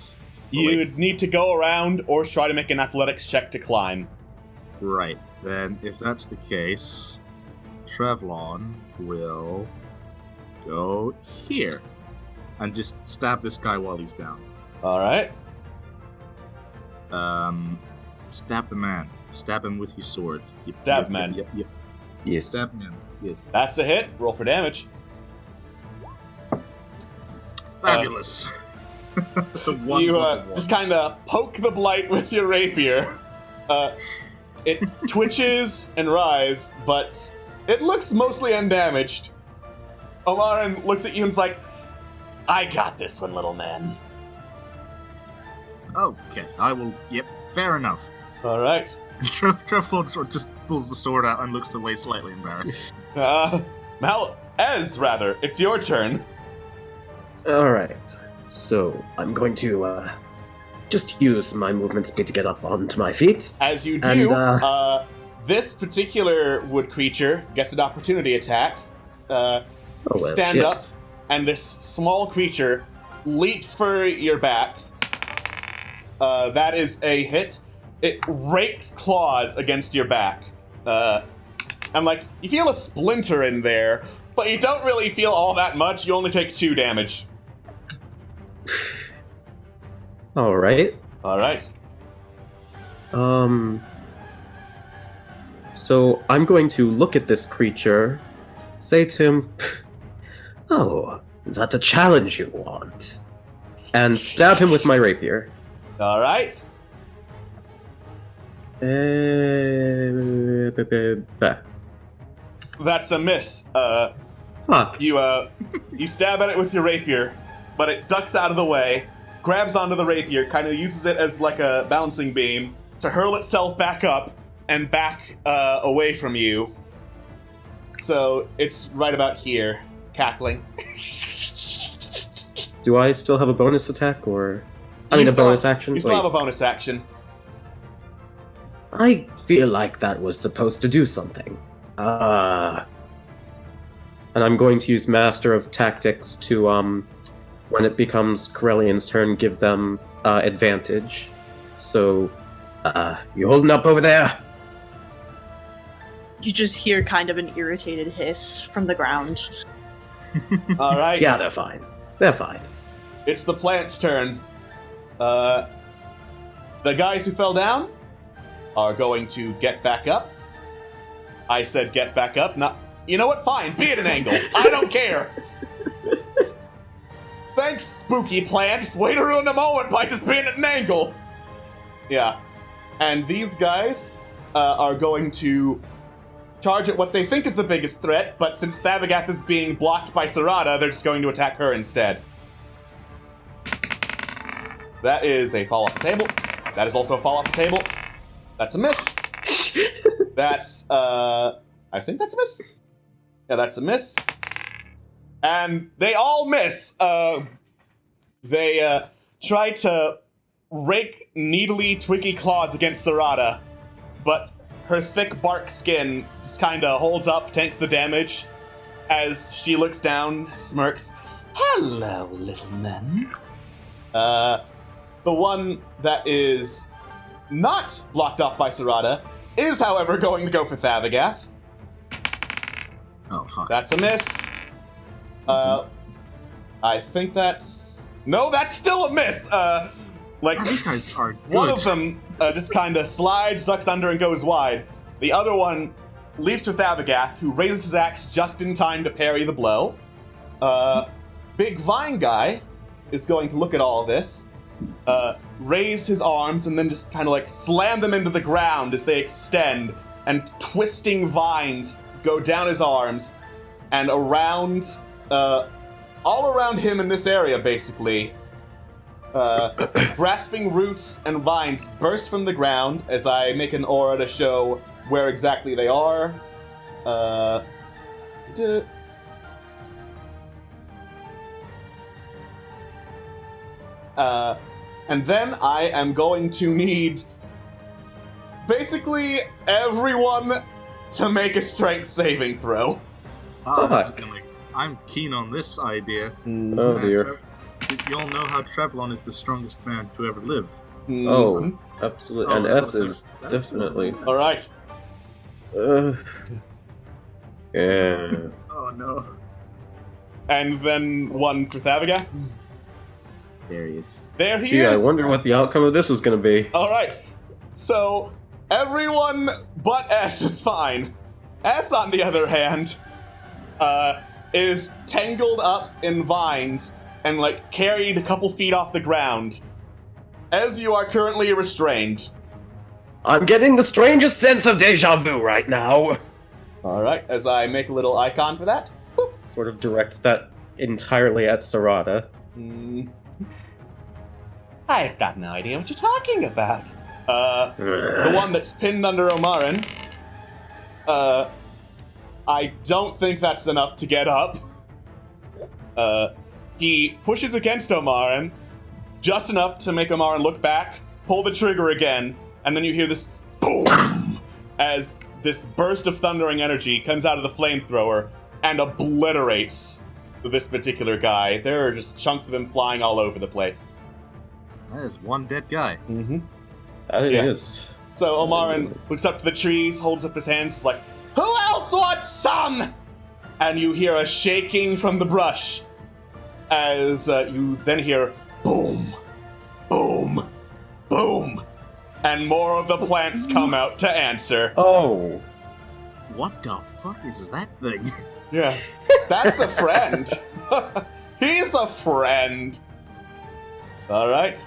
You would need to go around or try to make an athletics check to climb. Right. Then, if that's the case, Trevlon will go here and just stab this guy while he's down. All right. Stab the man. Stab him with your sword. Stab man. Yep. Yes. Stab man. Yes. That's a hit. Roll for damage. Fabulous. That's a 1 You plus a 1. just kind of poke the blight with your rapier. It twitches and writhes, but it looks mostly undamaged. Omarin looks at you and's like, I got this one, little man. Okay, I will. Yep, fair enough. All right. Trevlon sort of just pulls the sword out and looks away slightly embarrassed. Ez, rather, it's your turn. Alright. So, I'm going to just use my movement speed to get up onto my feet. As you do, And, this particular wood creature gets an opportunity attack. well, Stand shit. up, and this small creature leaps for your back. That is a hit. It rakes claws against your back. And you feel a splinter in there, but you don't really feel all that much. You only take 2 damage. Alright. All right. So I'm going to look at this creature, say to him, "Oh, is that a challenge you want?" And stab him with my rapier. All right. That's a miss. Fuck. You stab at it with your rapier, but it ducks out of the way, grabs onto the rapier, kind of uses it as a bouncing beam to hurl itself back up and back away from you. So it's right about here, cackling. Do I still have a bonus attack, or...? I mean, You a still bonus have- action? You still Wait. have a bonus action. I feel like that was supposed to do something. And I'm going to use Master of Tactics to, when it becomes Corellian's turn, give them advantage. So, you holding up over there? You just hear kind of an irritated hiss from the ground. All right. Yeah, they're fine. They're fine. It's the plant's turn. The guys who fell down are going to get back up. I said get back up, not... You know what? Fine, be at an angle. I don't care. Thanks, spooky plants. Way to ruin the moment by just being at an angle. Yeah. And these guys are going to charge at what they think is the biggest threat, but since Thavagath is being blocked by Sarada, they're just going to attack her instead. That is a fall off the table. That is also a fall off the table. That's a miss. That's, I think that's a miss. Yeah, that's a miss. And they all miss. They try to rake needly, twiggy claws against Sarada, but her thick bark skin just kind of holds up, tanks the damage, as she looks down, smirks. Hello, little men. The one that is not blocked off by Sarada is, however, going to go for Thavagath. Oh, fuck. That's a miss. I think that's... No, that's still a miss! These guys are good. One of them just kind of slides, ducks under, and goes wide. The other one leaps for Thavagath, who raises his axe just in time to parry the blow. Big Vine Guy is going to look at all of this, raise his arms, and then just kind of like slam them into the ground as they extend, and twisting vines go down his arms and around, all around him in this area, basically. Grasping roots and vines burst from the ground as I make an aura to show where exactly they are. And then I am going to need basically everyone to make a strength saving throw. This is I'm keen on this idea. Oh dear. You all know how Trevlon is the strongest man to ever live. Oh, absolutely. And S that's- is definitely. All right. Yeah. Oh no. And then one for Thavagath. There he is. There he Gee, I is. wonder what the outcome of this is going to be. All right. So everyone but S is fine. S, on the other hand, is tangled up in vines and like carried a couple feet off the ground. As you are currently restrained. I'm getting the strangest sense of deja vu right now. All right. As I make a little icon for that. Sort of directs that entirely at Sarada. I've got no idea what you're talking about. The one that's pinned under Omarin. I don't think that's enough to get up. He pushes against Omarin, just enough to make Omarin look back, pull the trigger again, and then you hear this boom as this burst of thundering energy comes out of the flamethrower and obliterates this particular guy. There are just chunks of him flying all over the place. That is one dead guy. Mm-hmm. That Yeah. is. So Omarin looks up to the trees, holds up his hands, is like, "Who else wants some?" And you hear a shaking from the brush as you then hear boom, boom, boom, and more of the plants come out to answer. Oh. What the fuck is that thing? Yeah, that's a friend. He's a friend. All right.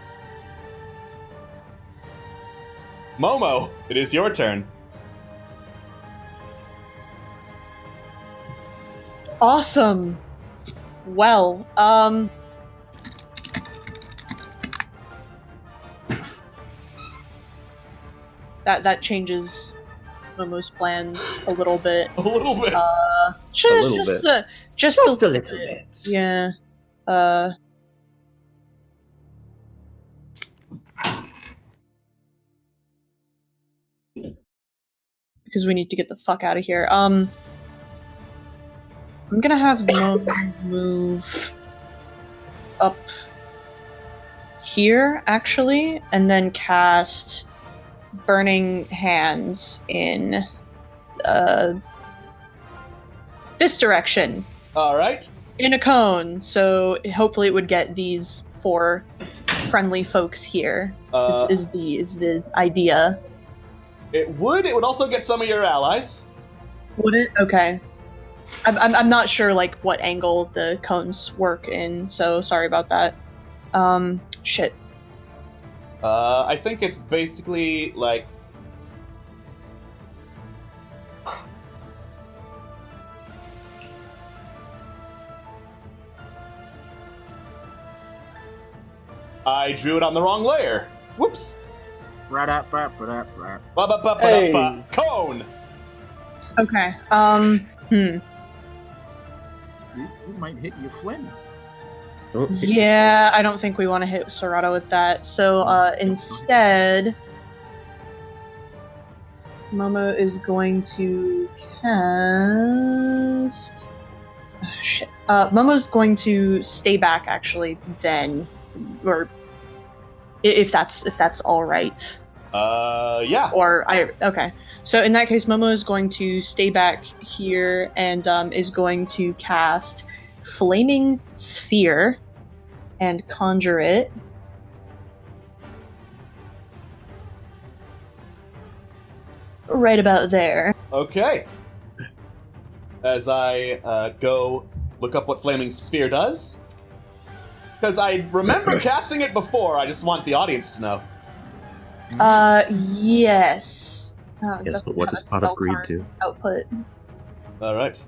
Momo, it is your turn. Awesome. Well, that changes Momo's plans a little bit. A little bit. Just A little just bit. just Just a a little bit. Yeah. because we need to get the fuck out of here. I'm gonna have Momo move up here, actually, and then cast Burning Hands in this direction. All right. In a cone, so hopefully it would get these 4 friendly folks here. Is the idea. It would. It would also get some of your allies. Would it? Okay. I'm not sure like what angle the cones work in, so sorry about that. Shit. I think it's basically like. I drew it on the wrong layer. Whoops. Hey. Cone. Okay. You might hit your Flynn. Yeah, I don't think we want to hit Serato with that. So instead, Momo is going to cast. Oh, shit. Momo's going to stay back. Actually, then, or if that's all right. Yeah. Okay. So in that case, Momo is going to stay back here and is going to cast Flaming Sphere and conjure it. Right about there. Okay. As I go look up what Flaming Sphere does. Because I remember casting it before, I just want the audience to know. Yes. Yes, but what does Pot of Greed do? Output. Alright.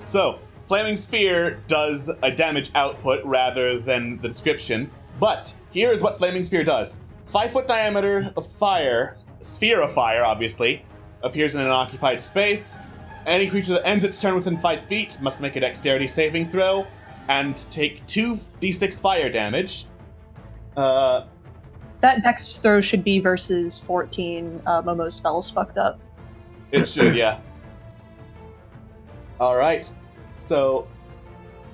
So, Flaming Sphere does a damage output rather than the description, but here's what Flaming Sphere does. 5-foot diameter of fire, sphere of fire, obviously, appears in an occupied space. Any creature that ends its turn within 5 feet must make a dexterity saving throw and take 2d6 fire damage. That dex throw should be versus 14. Momo's spell's fucked up. It should, yeah. Alright. So,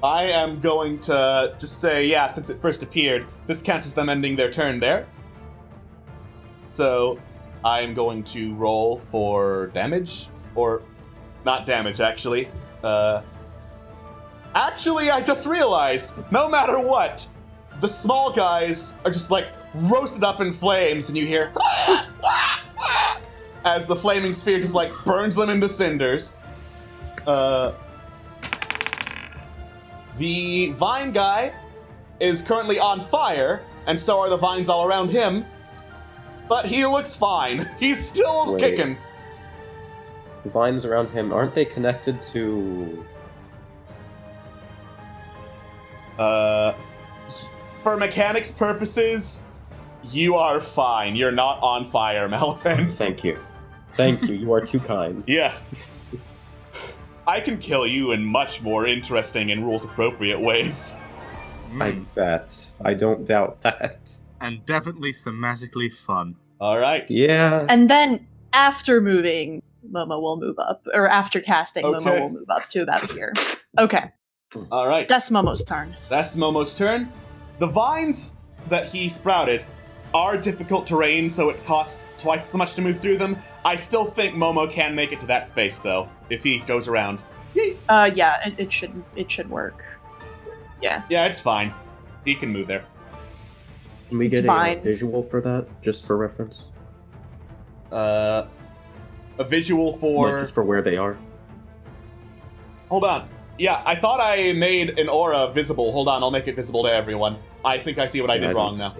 I am going to just say, yeah, since it first appeared, this counts as them ending their turn there. So, I am going to roll for damage. Or, not damage, actually. Actually, I just realized, no matter what, the small guys are just like roasted up in flames, and you hear as the flaming sphere just like burns them into cinders. The vine guy is currently on fire, and so are the vines all around him. But he looks fine. He's still kicking. The vines around him, aren't they connected to... For mechanics purposes, you are fine. You're not on fire, Malefin. Thank you. Thank you. You are too kind. Yes. I can kill you in much more interesting and rules-appropriate ways. I bet. I don't doubt that. And definitely thematically fun. Alright. Yeah. And then, after moving, Momo will move up. Or after casting, Momo will move up to about here. Okay. Alright. That's Momo's turn. That's Momo's turn. The vines that he sprouted are difficult terrain, so it costs twice as much to move through them. I still think Momo can make it to that space, though, if he goes around. Yeah, it should work. Yeah. Yeah, it's fine. He can move there. Can we It's get a fine. visual for that, just for reference? A visual for... Like, just for where they are. Hold on. Yeah, I thought I made an aura visible. Hold on, I'll make it visible to everyone. I think I see what I did wrong now.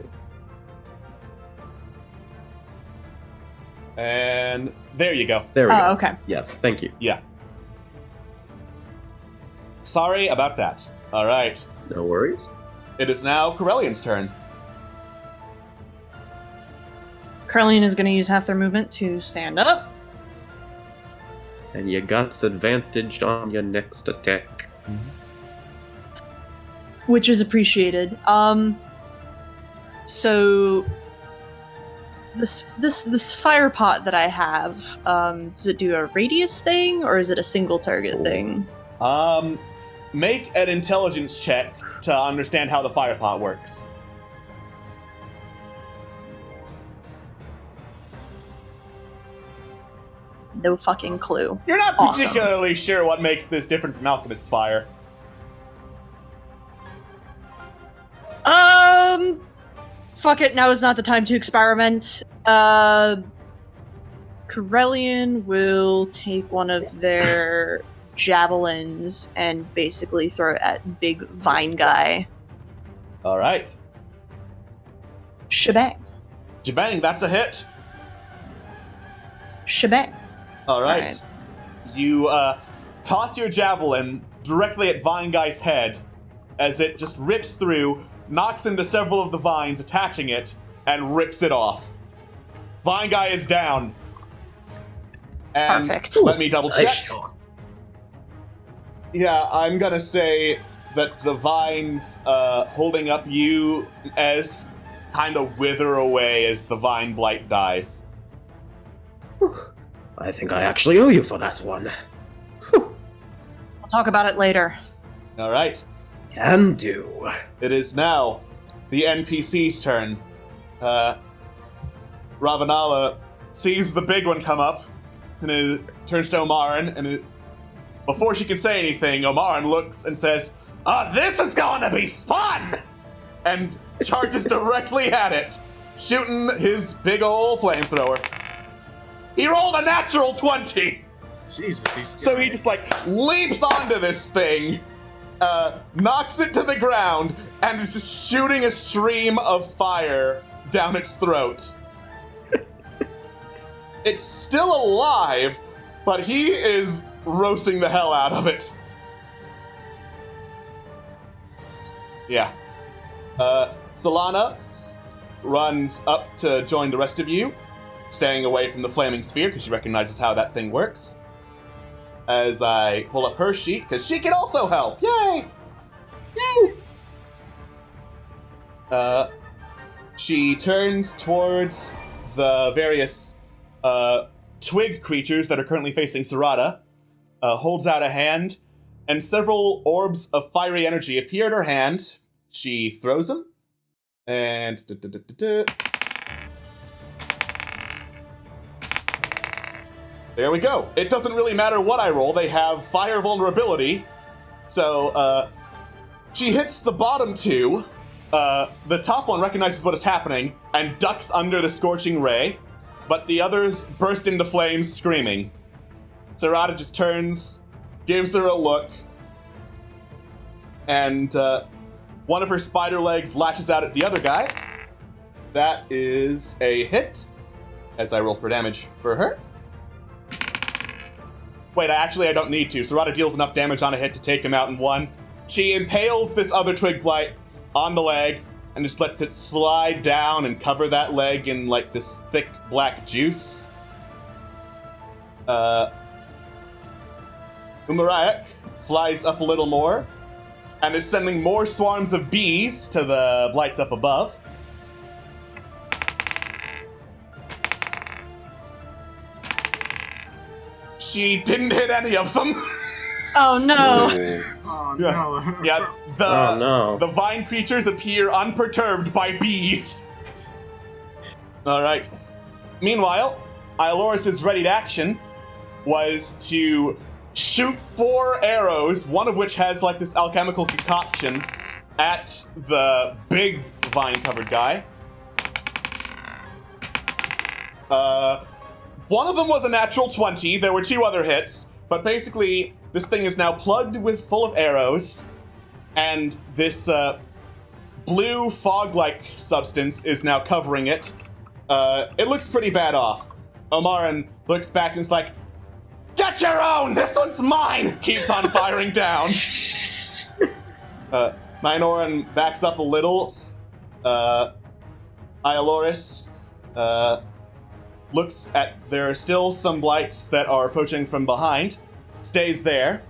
And there you go. There we go. Okay. Yes, thank you. Yeah. Sorry about that. Alright. No worries. It is now Corellian's turn. Corellian is going to use half their movement to stand up. And you got advantage on your next attack. Which is appreciated. So this fire pot that I have, does it do a radius thing or is it a single target thing? Make an intelligence check to understand how the fire pot works. No fucking clue. You're not Awesome. particularly sure what makes this different from Alchemist's fire. Fuck it, now is not the time to experiment. Corellian will take one of their javelins and basically throw it at big vine guy. Alright. Shebang. Jabang, that's a hit. Shebang. Alright. You toss your javelin directly at Vine Guy's head as it just rips through, knocks into several of the vines attaching it, and rips it off. Vine Guy is down. And Perfect. Let me double check. Nice shot. Yeah, I'm gonna say that the vines holding up you as kind of wither away as the vine blight dies. I think I actually owe you for that one. We'll talk about it later. Alright. Can do. It is now the NPC's turn. Ravanala sees the big one come up and it turns to Omarin, and before she can say anything, Omarin looks and says, this is going to be fun! And charges directly at it, shooting his big ol' flamethrower. He rolled a natural 20! Jesus, So he just leaps onto this thing, knocks it to the ground, and is just shooting a stream of fire down its throat. It's still alive, but he is roasting the hell out of it. Yeah. Solana runs up to join the rest of you, staying away from the flaming sphere because she recognizes how that thing works. As I pull up her sheet, because she can also help. Yay! Yay! She turns towards the various twig creatures that are currently facing Sarada, holds out a hand, and several orbs of fiery energy appear in her hand. She throws them, and there we go. It doesn't really matter what I roll, they have fire vulnerability. So, she hits the bottom two. The top one recognizes what is happening and ducks under the scorching ray, but the others burst into flames, screaming. Sarada just turns, gives her a look, and one of her spider legs lashes out at the other guy. That is a hit, as I roll for damage for her. Wait, I don't need to. Sarada deals enough damage on a hit to take him out in one. She impales this other twig blight on the leg and just lets it slide down and cover that leg in this thick black juice. Umarayak flies up a little more and is sending more swarms of bees to the blights up above. She didn't hit any of them. Oh no. Oh no. Yeah, the vine creatures appear unperturbed by bees. Alright. Meanwhile, Iloris' ready to action was to shoot 4 arrows, one of which has this alchemical concoction, at the big vine-covered guy. One of them was a natural 20. There were 2 other hits, but basically this thing is now plugged full of arrows, and this blue fog-like substance is now covering it. It looks pretty bad off. Omarin looks back and is like, "Get your own! This one's mine!" Keeps on firing down. Minoran backs up a little. Iloris looks at, there are still some blights that are approaching from behind, stays there,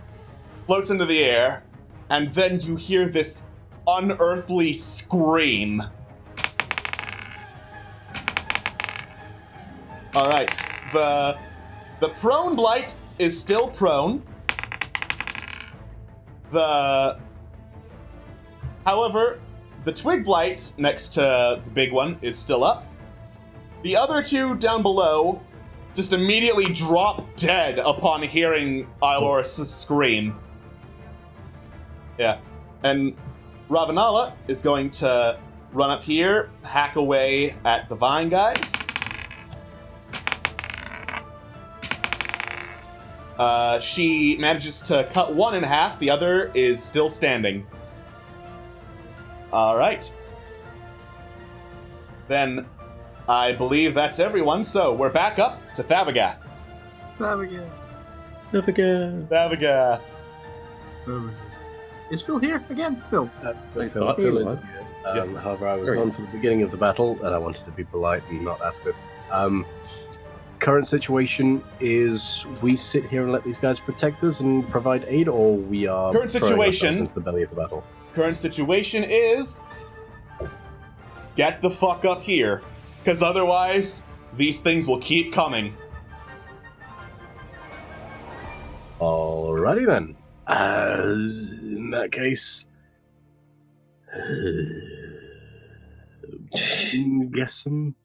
floats into the air, and then you hear this unearthly scream. All right. The prone blight is still prone. However, the twig blight next to the big one is still up. The other two down below just immediately drop dead upon hearing Iloris' scream. Yeah. And Ravanala is going to run up here, hack away at the vine guys. She manages to cut one in half, the other is still standing. Alright. Then I believe that's everyone, so we're back up to Thavagath. Thavagath. Is Phil here again? Phil. Phil is. However, I was on for the beginning of the battle, and I wanted to be polite and not ask this. Current situation is we sit here and let these guys protect us and provide aid, or we are Current throwing situation ourselves into the belly of the battle. Current situation is get the fuck up here, because otherwise these things will keep coming. Alrighty then. In that case, guess I'm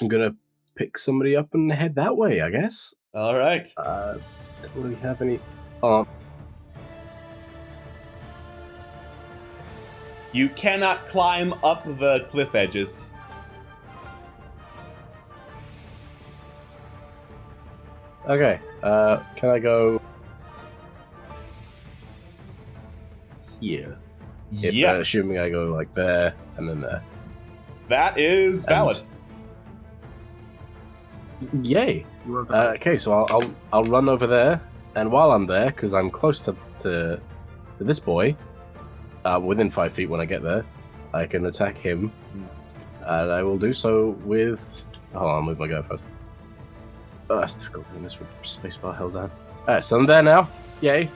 gonna pick somebody up and head that way, I guess. All right. Don't really have any. You cannot climb up the cliff edges. Okay. Can I go here? Yes. Assuming I go like there and then there. That is valid. Yay. Okay, so I'll run over there, and while I'm there, because I'm close to this boy, within 5 feet when I get there, I can attack him, and I will do so with. Hold on, I'll move my guy first. Oh, that's difficult doing this with spacebar held down. Alright, so I'm there now. Yay.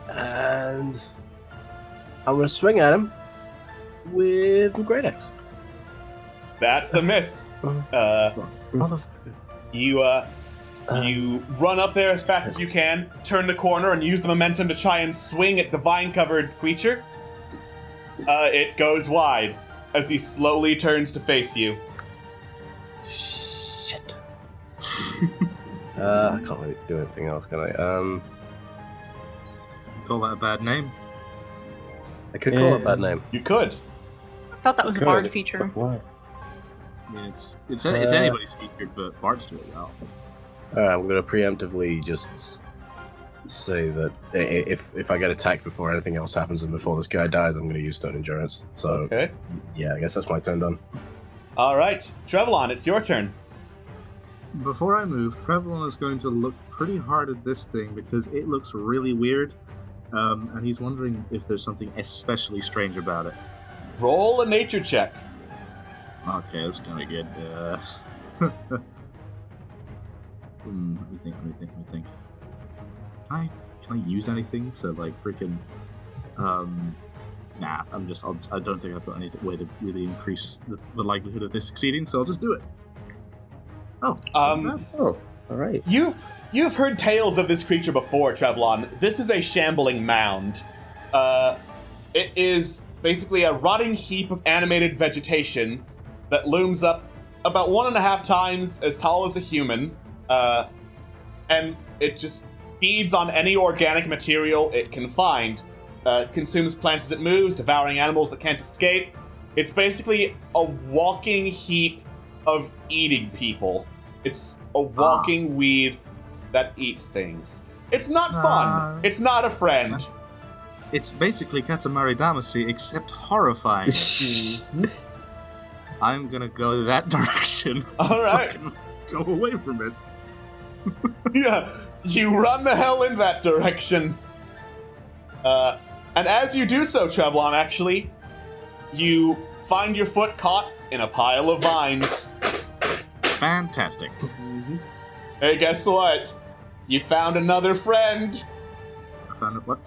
And I'm gonna swing at him with my Great Axe. That's a miss. You run up there as fast as you can, turn the corner, and use the momentum to try and swing at the vine-covered creature. It goes wide as he slowly turns to face you. Shit. I can't really do anything else, can I? Call that a bad name? I could call it a bad name. You could. I thought that was a bard feature. Why? Yeah, it's anybody's featured, but Bards do it well. I'm going to preemptively just say that if I get attacked before anything else happens and before this guy dies, I'm going to use Stone Endurance. So, okay. Yeah, I guess that's my turn done. All right, Trevelyan, it's your turn. Before I move, Trevelyan is going to look pretty hard at this thing because it looks really weird, and he's wondering if there's something especially strange about it. Roll a nature check. Okay, that's gonna be good. Let me think. Can I use anything to like freaking? Nah, I don't think I've got any way to really increase the likelihood of this succeeding, so I'll just do it. Oh, all right. You've heard tales of this creature before, Trevelyan. This is a shambling mound. It is basically a rotting heap of animated vegetation that looms up about 1.5 times as tall as a human, and it just feeds on any organic material it can find. Consumes plants as it moves, devouring animals that can't escape. It's basically a walking heap of eating people. It's a walking weed that eats things. It's not fun. It's not a friend. It's basically Katamari Damacy, except horrifying. I'm gonna go that direction. All right. Go away from it. Yeah, you run the hell in that direction. And as you do so, Trevelyan, actually, you find your foot caught in a pile of vines. Fantastic. Hey, guess what? You found another friend. I found what?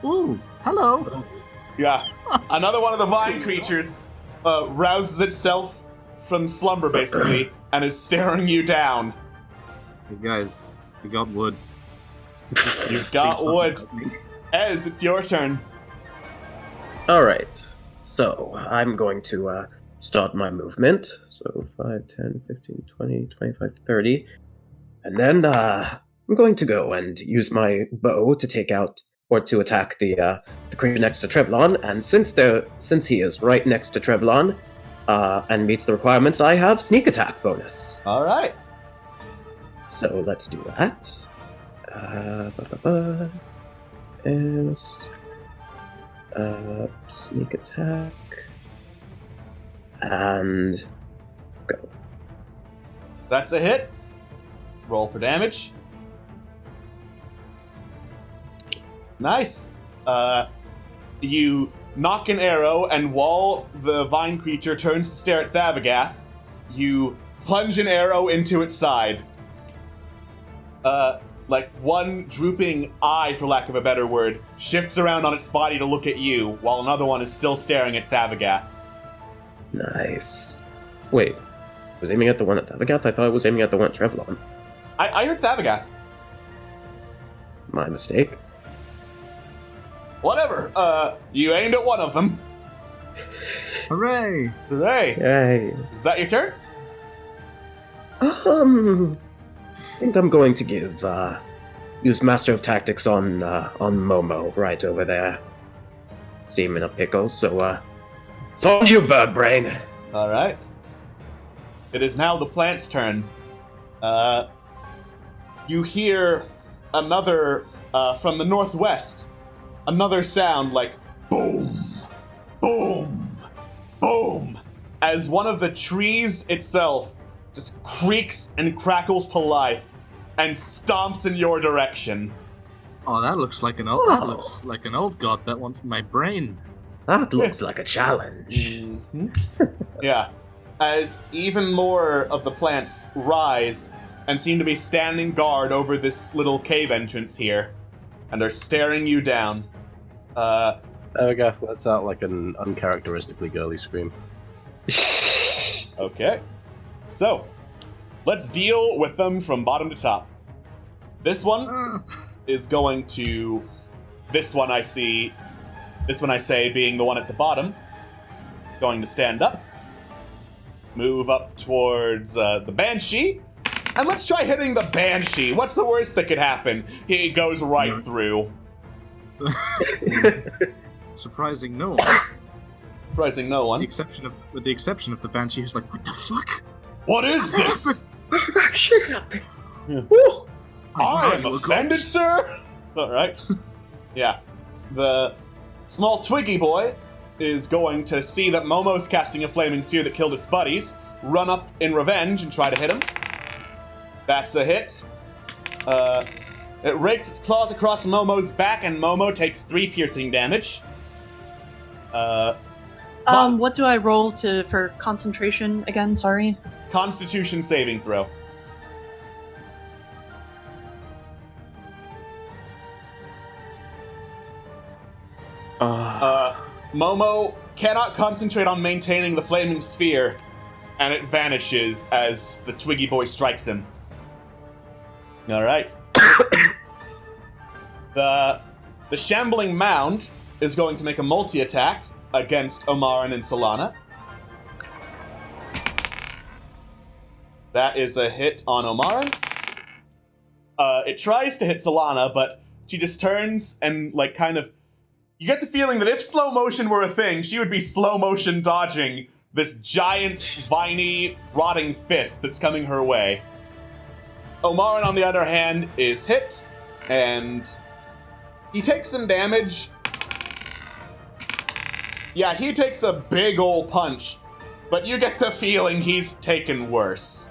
Ooh, hello. Yeah, another one of the vine creatures rouses itself from slumber, basically, and is staring you down. Hey guys, we got wood. You've got Please wood. fucking help me. Ez, it's your turn. Alright, so I'm going to start my movement. So 5, 10, 15, 20, 25, 30. And then I'm going to go and use my bow to take out or to attack the creature next to Trevlon. And since he is right next to Trevlon and meets the requirements, I have sneak attack bonus. All right. So let's do that. Is sneak attack and go. That's a hit. Roll for damage. Nice. You knock an arrow, and while the vine creature turns to stare at Thavagoth, you plunge an arrow into its side. Like one drooping eye, for lack of a better word, shifts around on its body to look at you, while another one is still staring at Thavagoth. Nice. Wait, I was aiming at the one at Thavagoth? I thought I was aiming at the one at Trevlon. I heard Thavagoth. My mistake. Whatever. You aimed at one of them. Hooray! Hooray! Yay. Is that your turn? I think I'm going to give use Master of Tactics on Momo right over there. See him in a pickle, so it's on you, Bird Brain. All right. It is now the plant's turn. You hear another from the northwest. Another sound like boom, boom, boom, as one of the trees itself just creaks and crackles to life and stomps in your direction. Oh, that looks like an old. That looks like an old god that wants my brain. That looks like a challenge. Mm-hmm. Yeah, as even more of the plants rise and seem to be standing guard over this little cave entrance here, and are staring you down. Thavagoth lets out like an uncharacteristically girly scream. Okay. So, let's deal with them from bottom to top. This one is going to... This one I see... This one I say being the one at the bottom. Going to stand up. Move up towards the Banshee. And let's try hitting the Banshee. What's the worst that could happen? He goes right through. Surprising no one. Surprising no one. With the exception of the Banshee, who's like, what the fuck? What is this? That shit happened. Yeah. I am offended, sir. All right. Yeah. The small Twiggy boy is going to see that Momo's casting a flaming sphere that killed its buddies, run up in revenge and try to hit him. That's a hit. It rakes its claws across Momo's back, and Momo takes 3 piercing damage. What do I roll for concentration again? Sorry. Constitution saving throw. Momo cannot concentrate on maintaining the flaming sphere, and it vanishes as the Twiggy boy strikes him. All right. The shambling mound is going to make a multi-attack against Omarin and Solana. That is a hit on Omarin. It tries to hit Solana, but she just turns and, like, kind of... You get the feeling that if slow motion were a thing, she would be slow motion dodging this giant, viney, rotting fist that's coming her way. Omarin, on the other hand, is hit, and he takes some damage. Yeah, he takes a big ol' punch, but you get the feeling he's taken worse.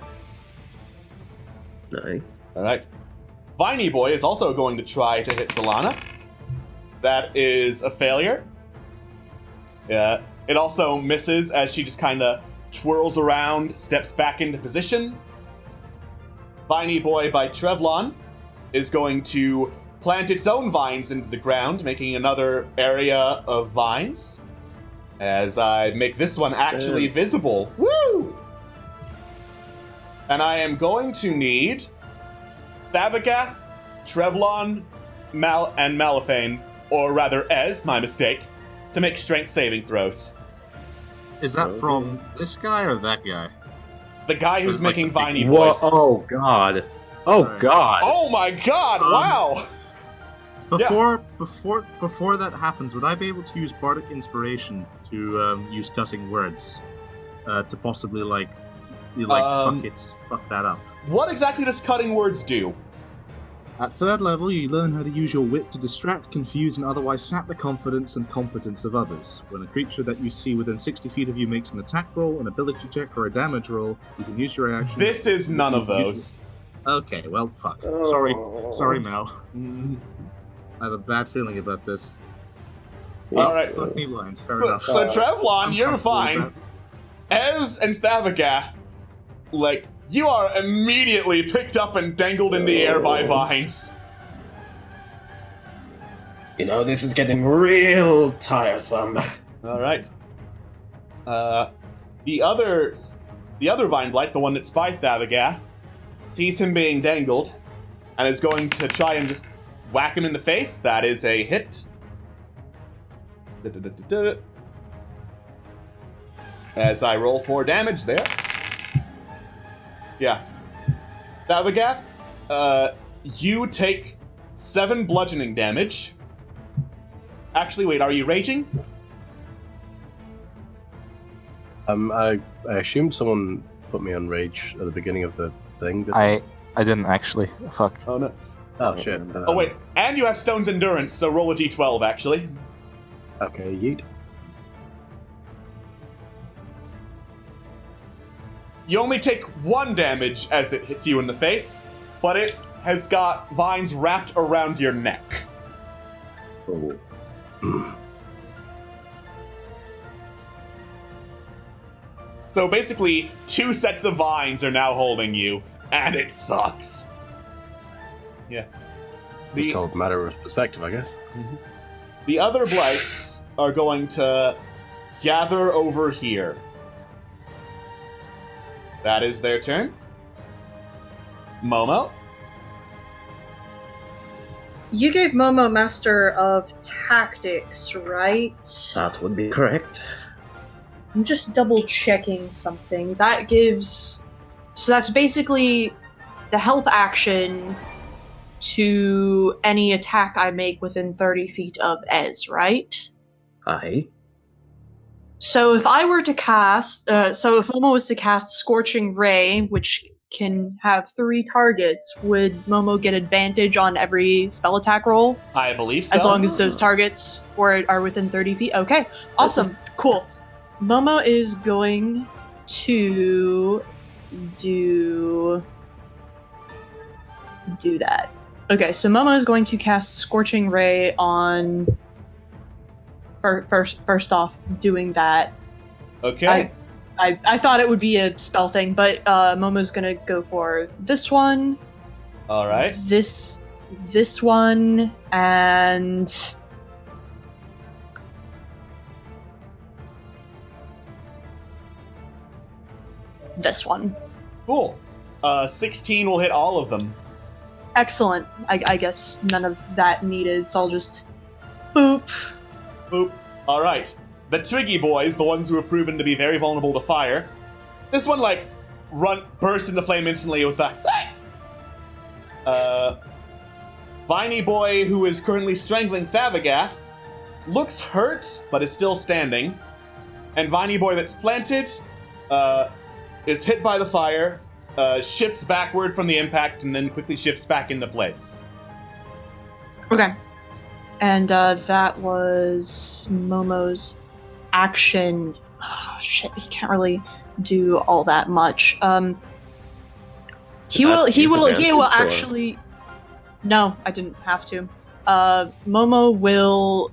Nice. Alright. Viney Boy is also going to try to hit Solana. That is a failure. Yeah, it also misses as she just kind of twirls around, steps back into position. Viney Boy by Trevlon is going to plant its own vines into the ground, making another area of vines. As I make this one actually visible. Woo! And I am going to need Thavagath, Trevlon, and Malifane, or rather Ez, my mistake, to make strength saving throws. Is that from this guy or that guy? The guy who's Like making the big- Viney Whoa, voice. oh god. Oh Right. god. Oh my god, wow! Before that happens, would I be able to use bardic inspiration to use cutting words to possibly fuck that up? What exactly does cutting words do? At third level, you learn how to use your wit to distract, confuse, and otherwise sap the confidence and competence of others. When a creature that you see within 60 feet of you makes an attack roll, an ability check, or a damage roll, you can use your reaction. This is none of those. Okay, well, fuck. Oh. Sorry, Mel. I have a bad feeling about this. Alright. Fuck me lines, fair So, enough. so Trevlon, I'm you're comfortable with fine. Ez and Thavagath, you are immediately picked up and dangled in the air by vines. You know, this is getting real tiresome. Alright. The other Vine Blight, the one that's by Thavagath, sees him being dangled, and is going to try and just whack him in the face. That is a hit. As I roll 4 damage there. Yeah. Thavagath, you take 7 bludgeoning damage. Actually, wait, are you raging? I assumed someone put me on rage at the beginning of the thing. I didn't actually. Fuck. Oh no. Oh shit. Oh wait, and you have Stone's Endurance, so roll a d12 actually. Okay, yeet. You only take 1 damage as it hits you in the face, but it has got vines wrapped around your neck. Oh. So basically, 2 sets of vines are now holding you, and it sucks. Yeah. It's all a matter of perspective, I guess. The other blights are going to gather over here. That is their turn. Momo? You gave Momo Master of Tactics, right? That would be correct. I'm just double checking something. That gives. So that's basically the help action to any attack I make within 30 feet of Ez, right? Aye. So if I were to cast. So if Momo was to cast Scorching Ray, which can have 3 targets, would Momo get advantage on every spell attack roll? I believe so. As long as those targets are within 30 feet? Okay, awesome, cool. Momo is going to do that. Okay, so Momo is going to cast Scorching Ray on. First off, doing that. Okay. I thought it would be a spell thing, but Momo's gonna go for this one. All right. This one, and this one. Cool. 16 will hit all of them. Excellent. I guess none of that needed, so I'll just boop. Boop. All right. The Twiggy boys, the ones who have proven to be very vulnerable to fire. This one, bursts into flame instantly with the... Viney boy, who is currently strangling Thavagath, looks hurt, but is still standing. And Viney boy that's planted, is hit by the fire, shifts backward from the impact, and then quickly shifts back into place. Okay. And that was Momo's action. Oh, shit, he can't really do all that much. He will actually. No, I didn't have to. Momo will.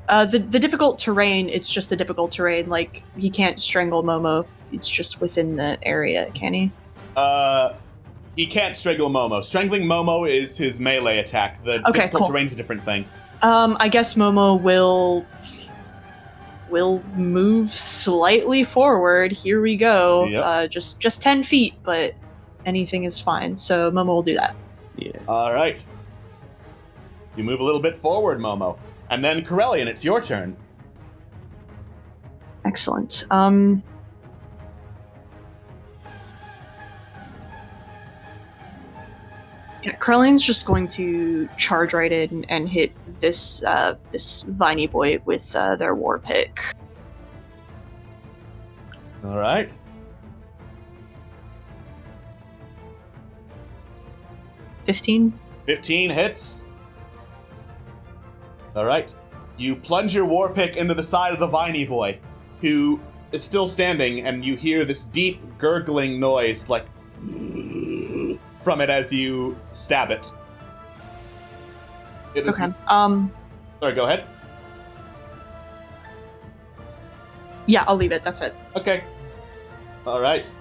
The difficult terrain. It's just the difficult terrain. Like, he can't strangle Momo. It's just within the area. Can he? He can't strangle Momo. Strangling Momo is his melee attack. The difficult terrain's a different thing. I guess Momo will will move slightly forward. Here we go. Yep. Just 10 feet, but anything is fine. So Momo will do that. Yeah. All right. You move a little bit forward, Momo. And then Corellian, it's your turn. Excellent. Yeah, Corellian's just going to charge right in and hit this this Viney boy with their war pick. All right. $15. 15 hits. All right. You plunge your war pick into the side of the Viney boy, who is still standing, and you hear this deep gurgling noise, like from it as you stab it. It is- Okay. Sorry, go ahead. Yeah, I'll leave it. That's it. Okay. All right.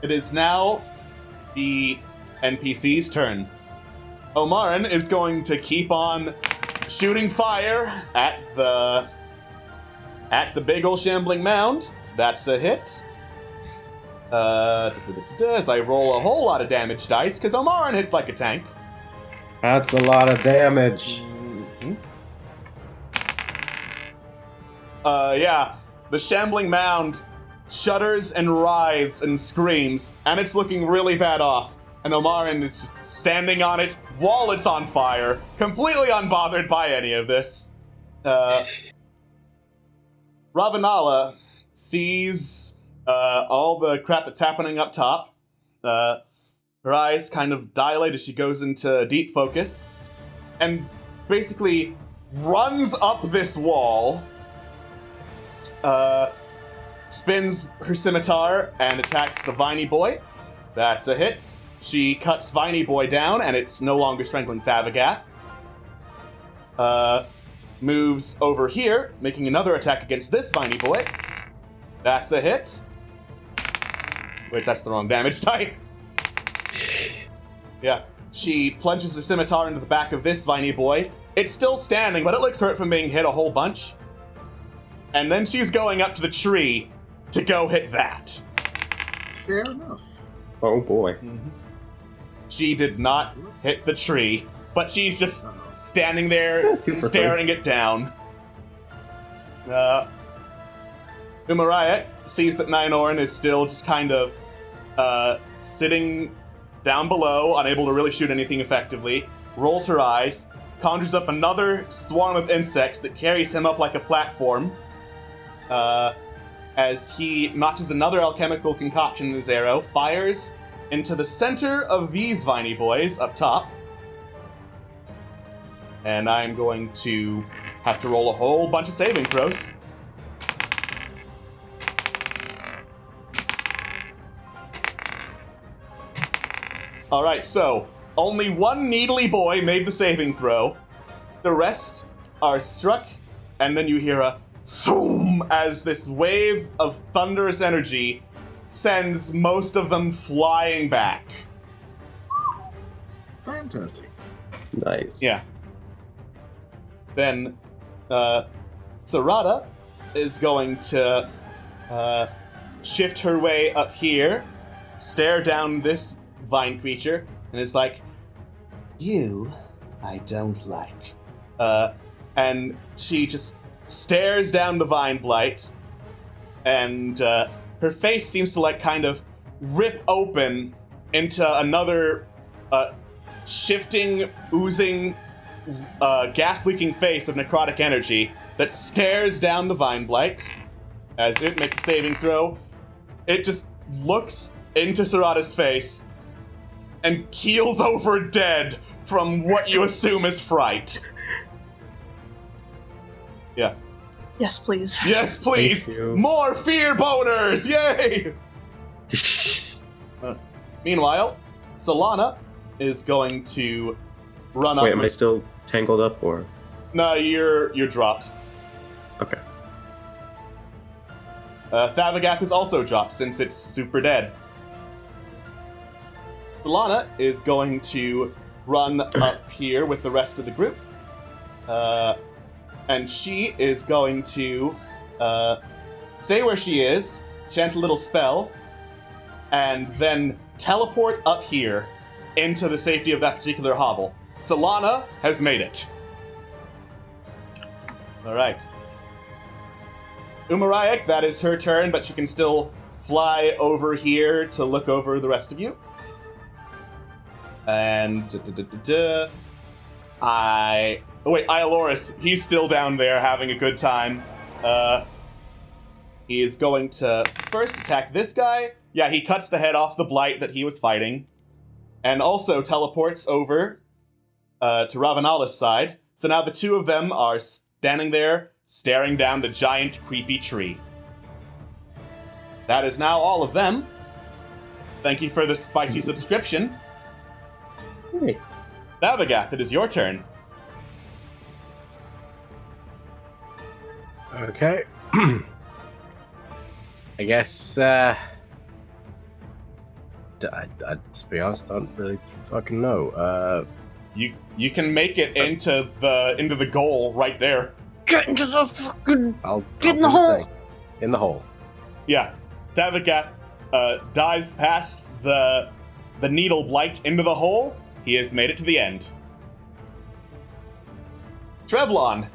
It is now the NPC's turn. Omarin is going to keep on shooting fire at the big ol' shambling mound. That's a hit. As I roll a whole lot of damage dice, because Omarin hits like a tank. That's a lot of damage. Yeah. The shambling mound shudders and writhes and screams, and it's looking really bad off. And Omarin is just standing on it while it's on fire, completely unbothered by any of this. Ravanala sees all the crap that's happening up top. Her eyes kind of dilate as she goes into deep focus, and basically runs up this wall, spins her scimitar and attacks the Viney boy. That's a hit. She cuts Viney boy down, and it's no longer strangling Thavagoth. Moves over here, making another attack against this Viney boy. That's a hit. Wait, that's the wrong damage type. Yeah. She plunges her scimitar into the back of this Viney boy. It's still standing, but it looks hurt from being hit a whole bunch. And then she's going up to the tree to go hit that. Fair enough. Oh boy. She did not hit the tree, but she's just standing there, staring it down. Umariah sees that Nynoran is still just kind of sitting down below, unable to really shoot anything effectively, rolls her eyes, conjures up another swarm of insects that carries him up like a platform, as he notches another alchemical concoction in his arrow, fires into the center of these Viney boys up top. And I'm going to have to roll a whole bunch of saving throws. Alright, so only one needly boy made the saving throw. The rest are struck, and then you hear a thoom as this wave of thunderous energy sends most of them flying back. Fantastic. Nice. Yeah. Then, Sarada is going to shift her way up here, stare down this vine creature, and is like, "You, I don't like." And she just stares down the vine blight, and her face seems to like kind of rip open into another shifting, oozing, gas-leaking face of necrotic energy that stares down the vine blight as it makes a saving throw. It just looks into Sarada's face and keels over dead from what you assume is fright. Yeah. Yes, please. Yes, please! Thank you. More fear boners! Yay! Meanwhile, Solana is going to run up. Wait, am I still tangled up or? No, you're dropped. Okay. Thavagoth is also dropped since it's super dead. Solana is going to run up here with the rest of the group. and she is going to stay where she is, chant a little spell, and then teleport up here into the safety of that particular hovel. Solana has made it. All right. Umarayak, that is her turn, but she can still fly over here to look over the rest of you. And Ioloris, he's still down there having a good time. He is going to first attack this guy. Yeah, he cuts the head off the blight that he was fighting. And also teleports over to Ravanala's side. So now the two of them are standing there, staring down the giant, creepy tree. That is now all of them. Thank you for the spicy subscription. Hey. Navagath, it is your turn. Okay. I guess, to be honest, I don't really fucking know. You can make it into the goal right there. Get into the fucking... I'll Get in do the hole! thing. In the hole. Yeah. Navagath dives past the needle blight into the hole. He has made it to the end. Trevlon.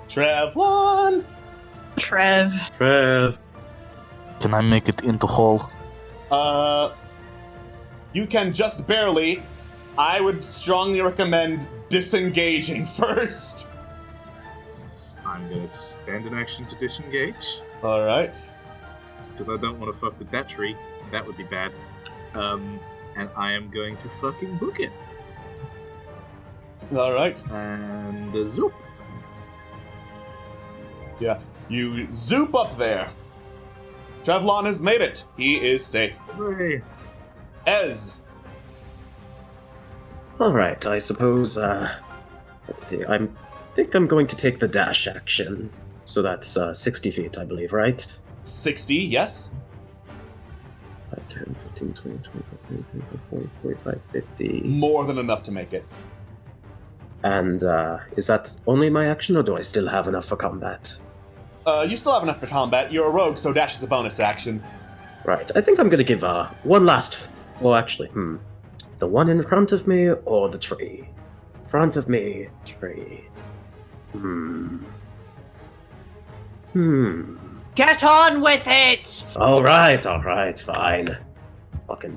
Trevlon. Trev. Can I make it into hole? You can just barely. I would strongly recommend disengaging first. I'm going to spend an action to disengage. All right. Because I don't want to fuck with that tree. That would be bad. And I am going to fucking book it. All right. And zoop. Yeah, you zoop up there. Trevlon has made it. He is safe. Hooray. Ez. Alright, I suppose, let's see, I think I'm going to take the dash action. So that's 60 feet, I believe, right? 60, yes. 5, 10, 15, 20, 25, 30, 35, 40, 45, 50. More than enough to make it. And is that only my action, or do I still have enough for combat? You still have enough for combat. You're a rogue, so dash is a bonus action. Right, I think I'm going to give one last... Well, actually, the one in front of me or the tree? Front of me, tree. Get on with it! Alright, fine. Fucking...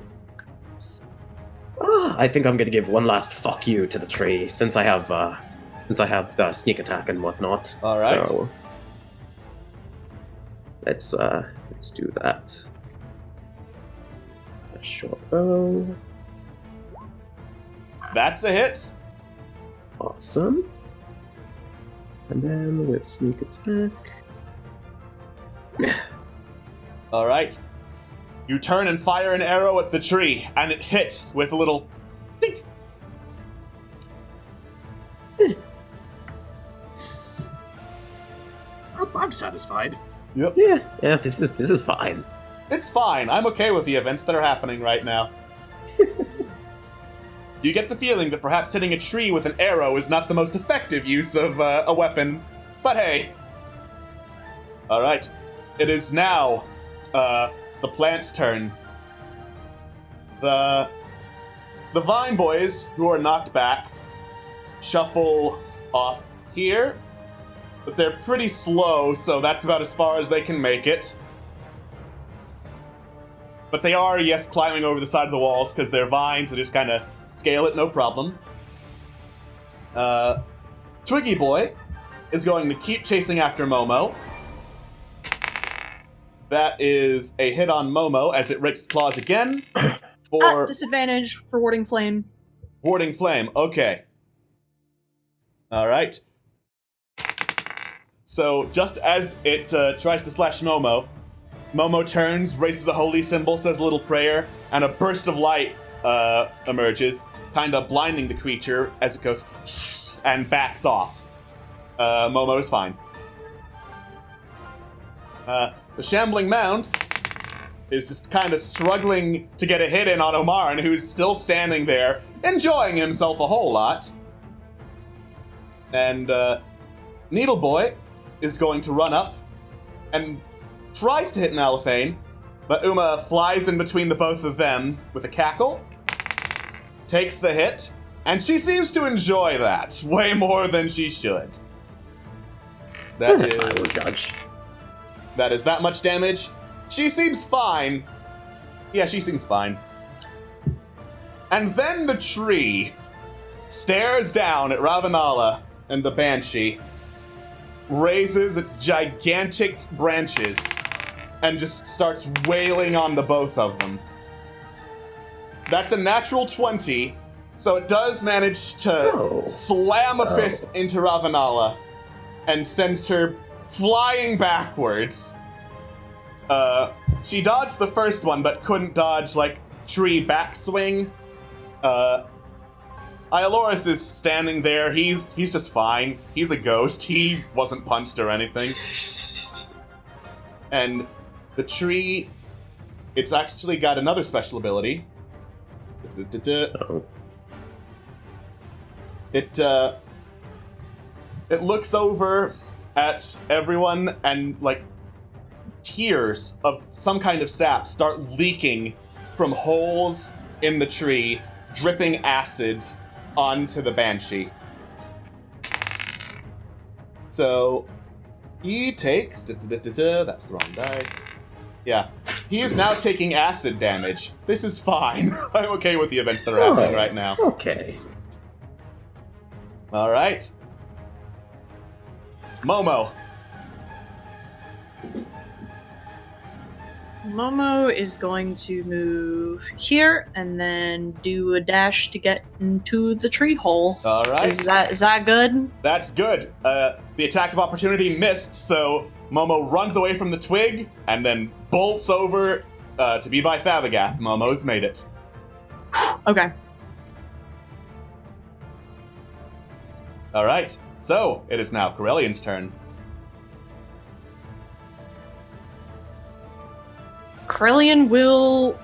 I think I'm gonna give one last fuck you to the tree, since I have the sneak attack and whatnot. Alright. So... Let's do that. A short bow. That's a hit. Awesome. And then with sneak attack. All right. You turn and fire an arrow at the tree, and it hits with a little dink. I'm satisfied. Yep. Yeah, this is fine. It's fine. I'm okay with the events that are happening right now. You get the feeling that perhaps hitting a tree with an arrow is not the most effective use of a weapon, but hey. All right. It is now the plant's turn. The Vine Boys, who are knocked back, shuffle off here, but they're pretty slow, so that's about as far as they can make it. But they are, yes, climbing over the side of the walls because they're vines. They just kind of scale it, no problem. Twiggy Boy is going to keep chasing after Momo. That is a hit on Momo as it rakes its claws again. For Disadvantage for Warding Flame. Warding Flame, okay. Alright. So, just as it tries to slash Momo, Momo turns, raises a holy symbol, says a little prayer, and a burst of light emerges, kind of blinding the creature as it goes and backs off. Momo is fine. The Shambling Mound is just kind of struggling to get a hit in on Omarin, who's still standing there, enjoying himself a whole lot. And Needle Boy is going to run up and tries to hit Malifane, but Uma flies in between the both of them with a cackle, takes the hit, and she seems to enjoy that way more than she should. That is, I will judge. That is that much damage. She seems fine. Yeah, she seems fine. And then the tree stares down at Ravenala and the Banshee, raises its gigantic branches, and just starts wailing on the both of them. That's a natural 20, so it does manage to slam a fist into Ravenala and sends her flying backwards. She dodged the first one, but couldn't dodge, like, tree backswing. Iolorus is standing there. He's just fine. He's a ghost. He wasn't punched or anything. And the tree, it's actually got another special ability. It looks over at everyone and, like, tears of some kind of sap start leaking from holes in the tree, dripping acid onto the Banshee. So he takes that's the wrong dice. Yeah, he is now taking acid damage. This is fine. I'm okay with the events that are happening right now. Okay. All right. Momo. Momo is going to move here and then do a dash to get into the tree hole. All right. Is that good? That's good. The attack of opportunity missed, so Momo runs away from the twig and then bolts over to be by Thavagoth. Momo's made it. Okay. All right. So it is now Corellian's turn. Corellian will...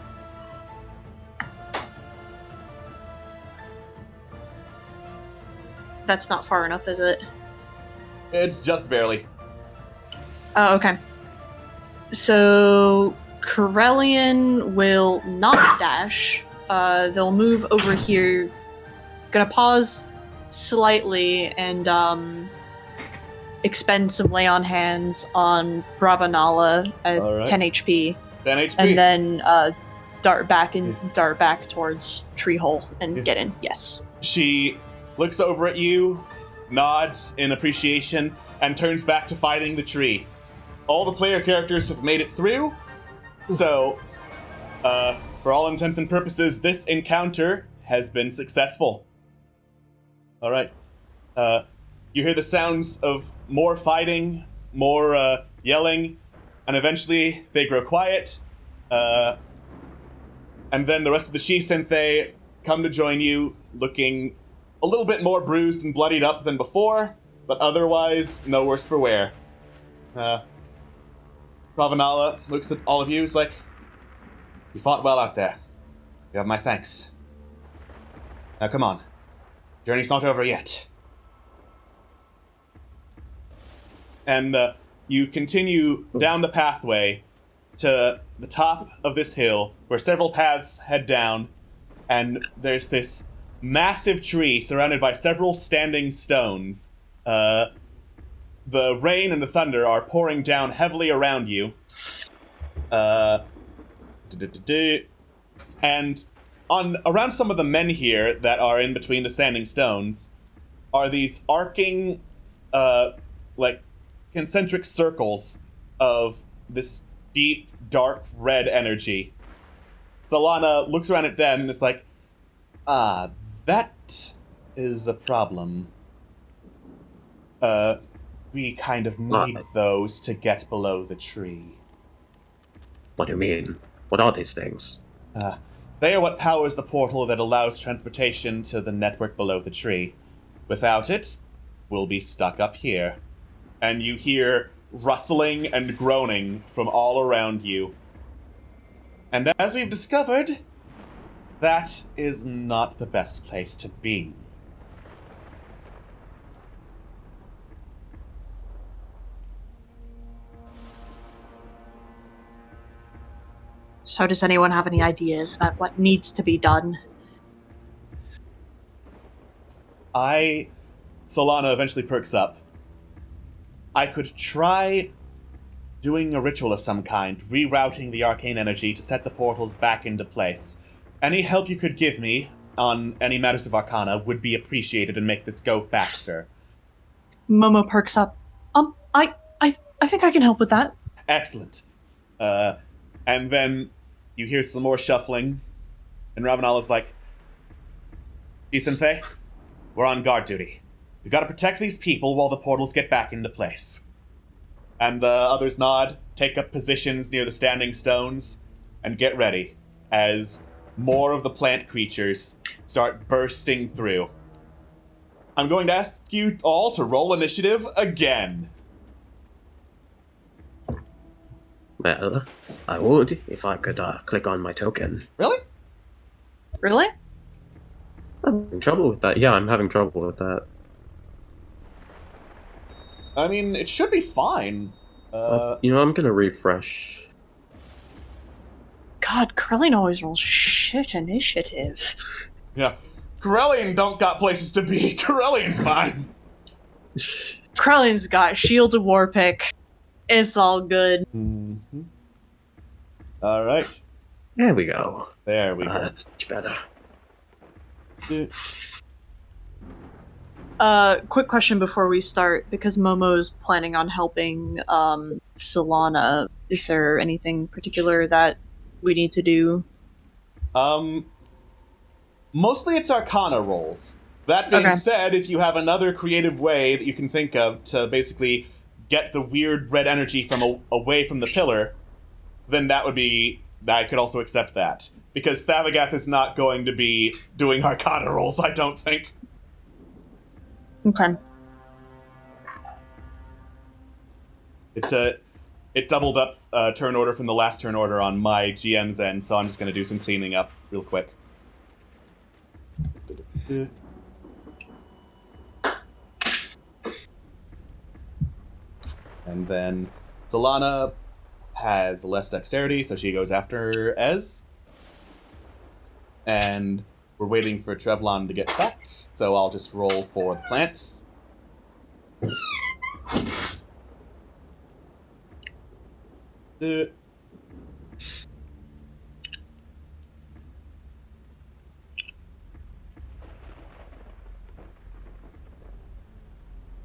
That's not far enough, is it? It's just barely. Oh, okay. So Corellian will not dash. They'll move over here. Gonna pause slightly and expend some lay on hands on Ravenala at All right. 10 HP. 10 HP. And then dart back towards tree hole and get in. Yes. She looks over at you, nods in appreciation, and turns back to fighting the tree. All the player characters have made it through, so for all intents and purposes, this encounter has been successful. All right. You hear the sounds of more fighting, more yelling, and eventually they grow quiet. And then the rest of the She-Synthé come to join you, looking a little bit more bruised and bloodied up than before, but otherwise no worse for wear. Ravenala looks at all of you, is like, "You fought well out there. You have my thanks. Now come on. Journey's not over yet." And you continue down the pathway to the top of this hill, where several paths head down, and there's this massive tree surrounded by several standing stones. The rain and the thunder are pouring down heavily around you. And around some of the men here that are in between the standing stones are these arcing, like, concentric circles of this deep, dark red energy. Solana looks around at them and is like, that is a problem. We kind of need those to get below the tree. What do you mean? What are these things? They are what powers the portal that allows transportation to the network below the tree. Without it, we'll be stuck up here. And you hear rustling and groaning from all around you. And as we've discovered, that is not the best place to be. So does anyone have any ideas about what needs to be done? Solana eventually perks up. I could try doing a ritual of some kind, rerouting the arcane energy to set the portals back into place. Any help you could give me on any matters of Arcana would be appreciated and make this go faster. Momo perks up. I think I can help with that. Excellent. And then you hear some more shuffling, and Ravenal is like, Isanthe, we're on guard duty. We've got to protect these people while the portals get back into place. And the others nod, take up positions near the standing stones, and get ready as more of the plant creatures start bursting through. I'm going to ask you all to roll initiative again. Well, I would if I could click on my token. Really? Really? I'm having trouble with that. Yeah, I'm having trouble with that. I mean, it should be fine. I'm gonna refresh. God, Krillin always rolls shit initiative. Yeah. Corellian don't got places to be. Corellian's fine. Krellin's got Shield of War pick. It's all good. Mm-hmm. All right. There we go. There we go. That's much better. Quick question before we start, because Momo's planning on helping Solana. Is there anything particular that we need to do? Mostly it's Arcana rolls. That being said, if you have another creative way that you can think of to basically get the weird red energy from away from the pillar, then I could also accept that. Because Thavagath is not going to be doing Arcana rolls, I don't think. Okay. It doubled up turn order from the last turn order on my GM's end, so I'm just going to do some cleaning up real quick. And then Solana has less dexterity, so she goes after Ez. And we're waiting for Trevlon to get back, so I'll just roll for the plants.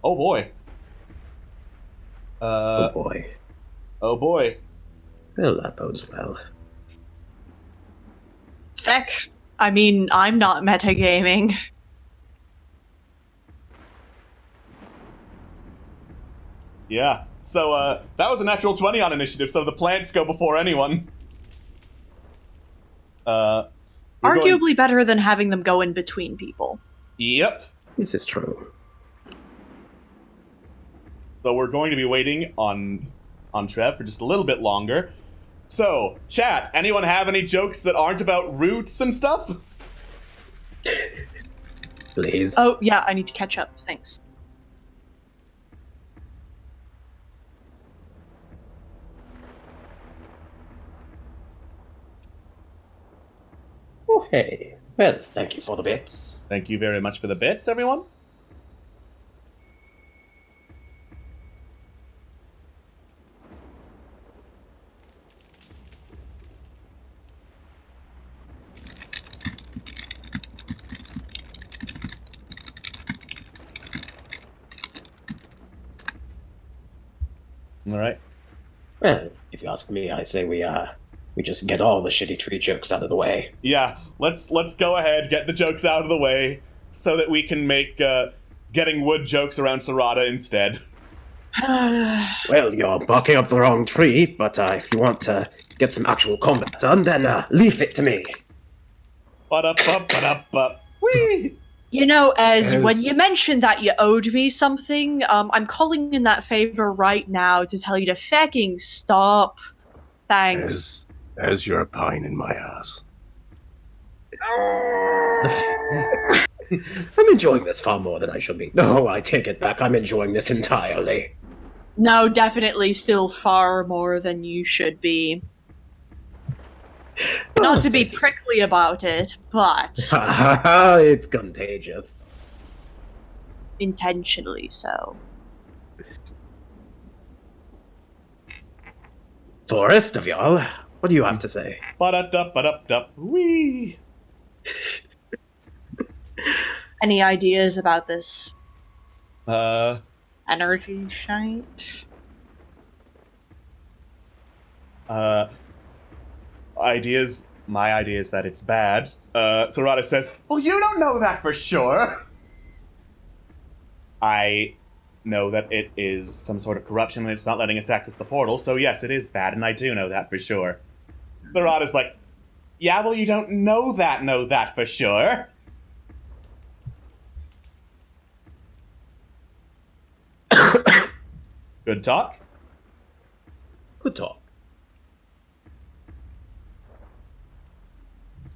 Oh boy. Oh boy. Oh boy. Well, that bodes well. Feck. I mean, I'm not metagaming. Yeah. So, that was a natural 20 on initiative, so the plants go before anyone. Arguably better than having them go in between people. Yep. This is true. So we're going to be waiting on Trev for just a little bit longer. So, chat, anyone have any jokes that aren't about roots and stuff? Please. Oh, yeah, I need to catch up. Thanks. Oh, hey. Well, thank you for the bits. Thank you very much for the bits, everyone. All right. Well, if you ask me, I say we just get all the shitty tree jokes out of the way. Yeah, let's go ahead, get the jokes out of the way, so that we can make getting wood jokes around Sarada instead. Well, you're barking up the wrong tree, but if you want to get some actual combat done, then leave it to me. Whee! You know, Ez, when you mentioned that you owed me something, I'm calling in that favor right now to tell you to fucking stop. Thanks. As you're a pine in my ass. I'm enjoying this far more than I should be. No, I take it back. I'm enjoying this entirely. No, definitely still far more than you should be. Not to be prickly about it, but It's contagious. intentionally so. Forest of y'all, what do you have to say? Ba-da-dup, wee. Any ideas about this Uh, energy shite? ideas. My idea is that it's bad. Sarada says, well, you don't know that for sure. I know that it is some sort of corruption and it's not letting us access the portal, so yes, it is bad, and I do know that for sure. Sarada's like, yeah, well, you don't know that for sure. Good talk? Good talk.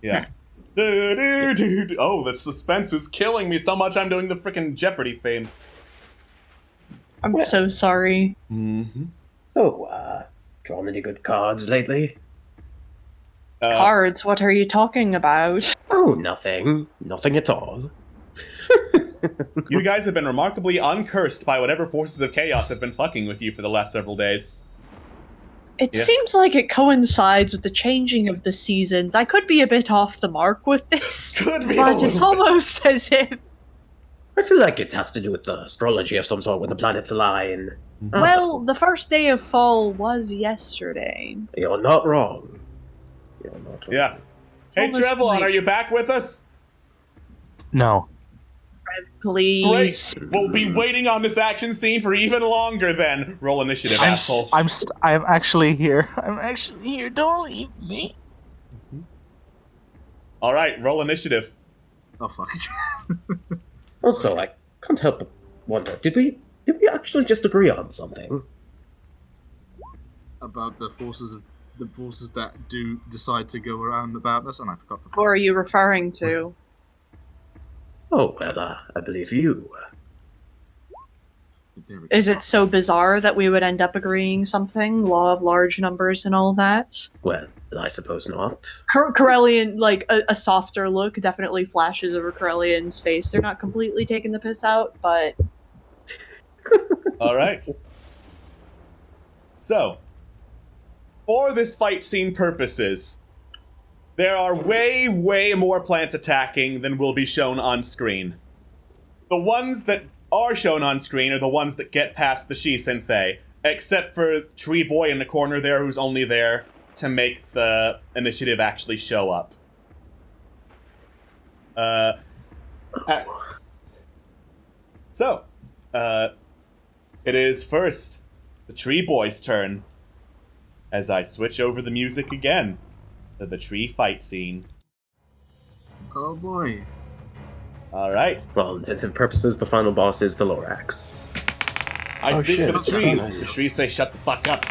Yeah. Oh, the suspense is killing me so much I'm doing the frickin' Jeopardy theme. I'm so sorry. Mm-hmm. So, drawn any good cards lately? Cards? What are you talking about? Oh, nothing. Nothing at all. You guys have been remarkably uncursed by whatever forces of chaos have been fucking with you for the last several days. It Yeah. seems like it coincides with the changing of the seasons. I could be a bit off the mark with this, Could be a but it's little bit. almost as if. I feel like it has to do with the astrology of some sort when the planets align. Well, the first day of fall was yesterday. You're not wrong. You're not wrong. Yeah. Hey, almost Trevelyan, like- are you back with us? No. Please. Great. We'll be waiting on this action scene for even longer then. Roll initiative, I'm asshole. actually here. I'm actually here. Don't leave me. All right, roll initiative. Oh fuck. Also, I can't help but wonder, did we actually just agree on something? About the forces that do decide to go around about us, and I forgot the. Who are you referring to? Oh, well, I believe you. There we go. Is it so bizarre that we would end up agreeing something? Law of large numbers and all that? Well, I suppose not. Corellian, like, a softer look definitely flashes over Corellian's face. They're not completely taking the piss out, but... All right. So, for this fight scene purposes, there are way, way more plants attacking than will be shown on screen. The ones that are shown on screen are the ones that get past the Shi-Synthei, except for Tree Boy in the corner there, who's only there to make the initiative actually show up. So, it is first the Tree Boy's turn, as I switch over the music again to the tree fight scene. Oh boy. Alright, For all intensive purposes, the final boss is the Lorax. I Oh, speak shit. for the trees. The trees say shut the fuck up.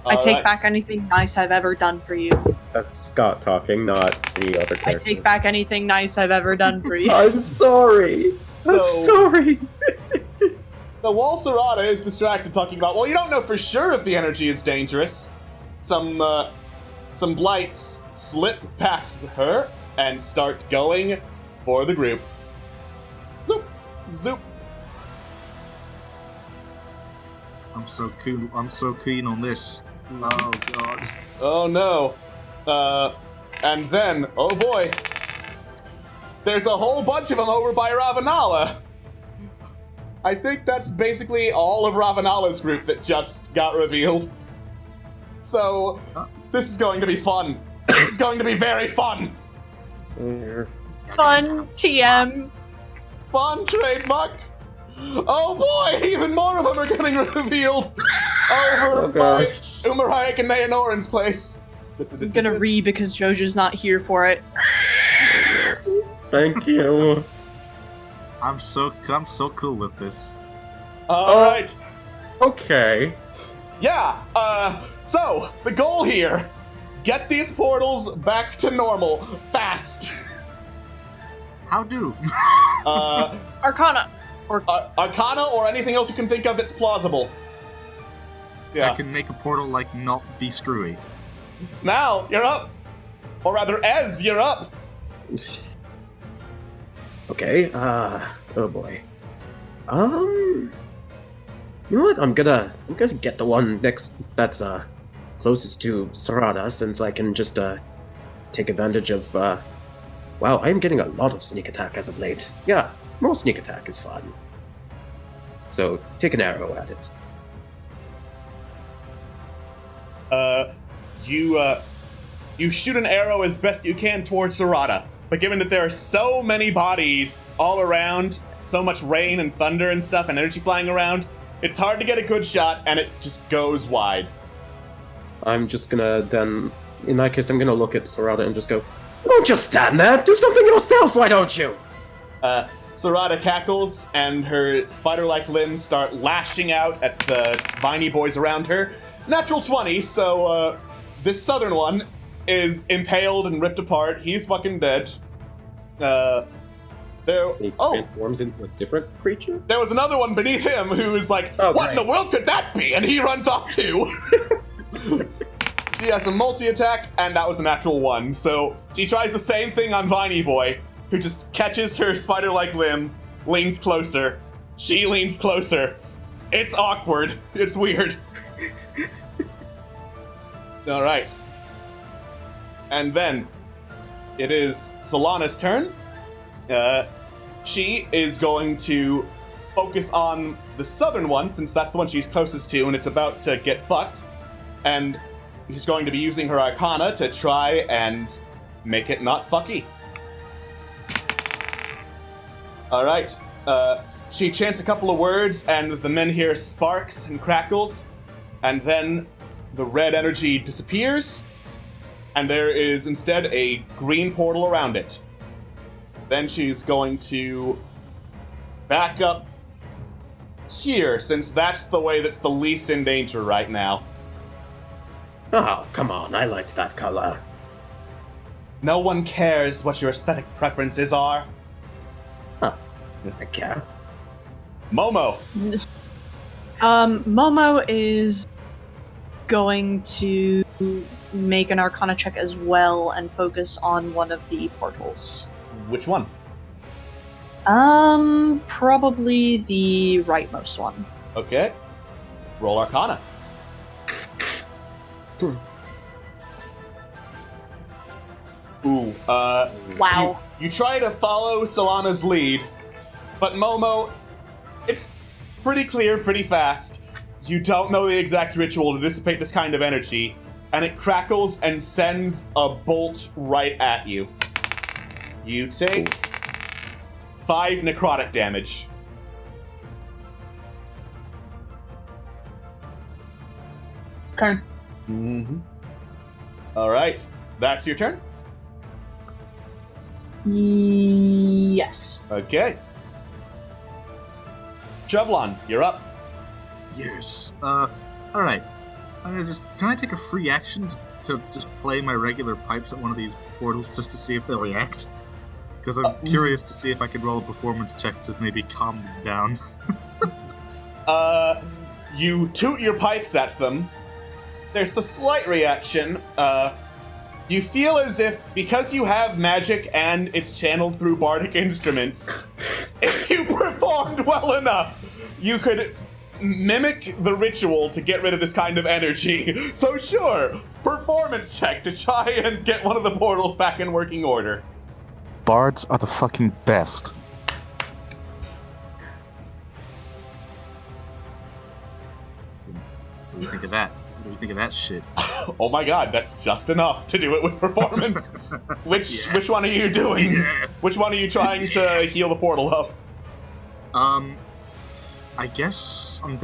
I take Alright. back anything nice I've ever done for you. That's Scott talking, not any other I character. take back anything nice I've ever done for you. I'm sorry. So- I'm sorry. The Wall Serata is distracted talking about, well, you don't know for sure if the energy is dangerous. Some blights slip past her and start going for the group. Zoop, zoop. I'm so cool. I'm so keen on this. Oh god. Oh no. And then, oh boy. There's a whole bunch of them over by Ravanala. I think that's basically all of Ravanala's group that just got revealed. So, this is going to be fun. This is going to be very fun. Fun TM. Fun, trademark. Oh boy, even more of them are getting revealed over Oh, by gosh. Umarayak and Naenoran's place. I'm gonna re because Jojo's not here for it. Thank you. I'm so cool with this. All right. Okay. Yeah, so, the goal here get these portals back to normal fast. How do? Arcana. Arcana or anything else you can think of that's plausible. Yeah. I can make a portal like not be screwy. Now, you're up. Or rather, Ez, you're up. Okay, oh boy. You know what? I'm gonna get the one next that's closest to Sarada, since I can just take advantage of wow, I'm getting a lot of sneak attack as of late. Yeah, more sneak attack is fun. So take an arrow at it. You shoot an arrow as best you can towards Sarada, but given that there are so many bodies all around, so much rain and thunder and stuff and energy flying around, it's hard to get a good shot, and it just goes wide. I'm just gonna then, in that case, I'm gonna look at Sarada and just go, don't just stand there, do something yourself, why don't you? Sarada cackles, and her spider-like limbs start lashing out at the viney boys around her. Natural 20, so this southern one is impaled and ripped apart. He's fucking dead. He transforms into a different creature? There was another one beneath him who's like, what in the world could that be? And he runs off too. She has a multi-attack, and that was a natural 1. So she tries the same thing on Viney Boy, who just catches her spider-like limb, leans closer. She leans closer. It's awkward. It's weird. All right. And then it is Solana's turn. She is going to focus on the southern one, since that's the one she's closest to, and it's about to get fucked. And she's going to be using her Arcana to try and make it not fucky. All right. She chants a couple of words, and the men hear sparks and crackles, and then the red energy disappears, and there is instead a green portal around it. Then she's going to back up here, since that's the way that's the least in danger right now. Oh, come on, I liked that color. No one cares what your aesthetic preferences are. Huh, I care. Momo. Momo is going to make an Arcana check as well and focus on one of the portals. Which one? Probably the rightmost one. Okay. Roll Arcana. Ooh, Wow. You try to follow Solana's lead, but Momo, it's pretty clear pretty fast. You don't know the exact ritual to dissipate this kind of energy, and it crackles and sends a bolt right at you. You take 5 necrotic damage. Okay. Mm-hmm. All right, that's your turn. Yes. Okay. Chevlon, you're up. Yes. Alright. Can I take a free action to just play my regular pipes at one of these portals just to see if they'll react? Because I'm curious to see if I could roll a performance check to maybe calm them down. You toot your pipes at them. There's a slight reaction. You feel as if, because you have magic and it's channeled through bardic instruments, if you performed well enough, you could mimic the ritual to get rid of this kind of energy. So sure, performance check to try and get one of the portals back in working order. Bards are the fucking best. What do you think of that? What do you think of that shit? Oh my god, that's just enough to do it with performance. Which one are you doing? Yes. Which one are you trying to heal the portal of? I guess I'm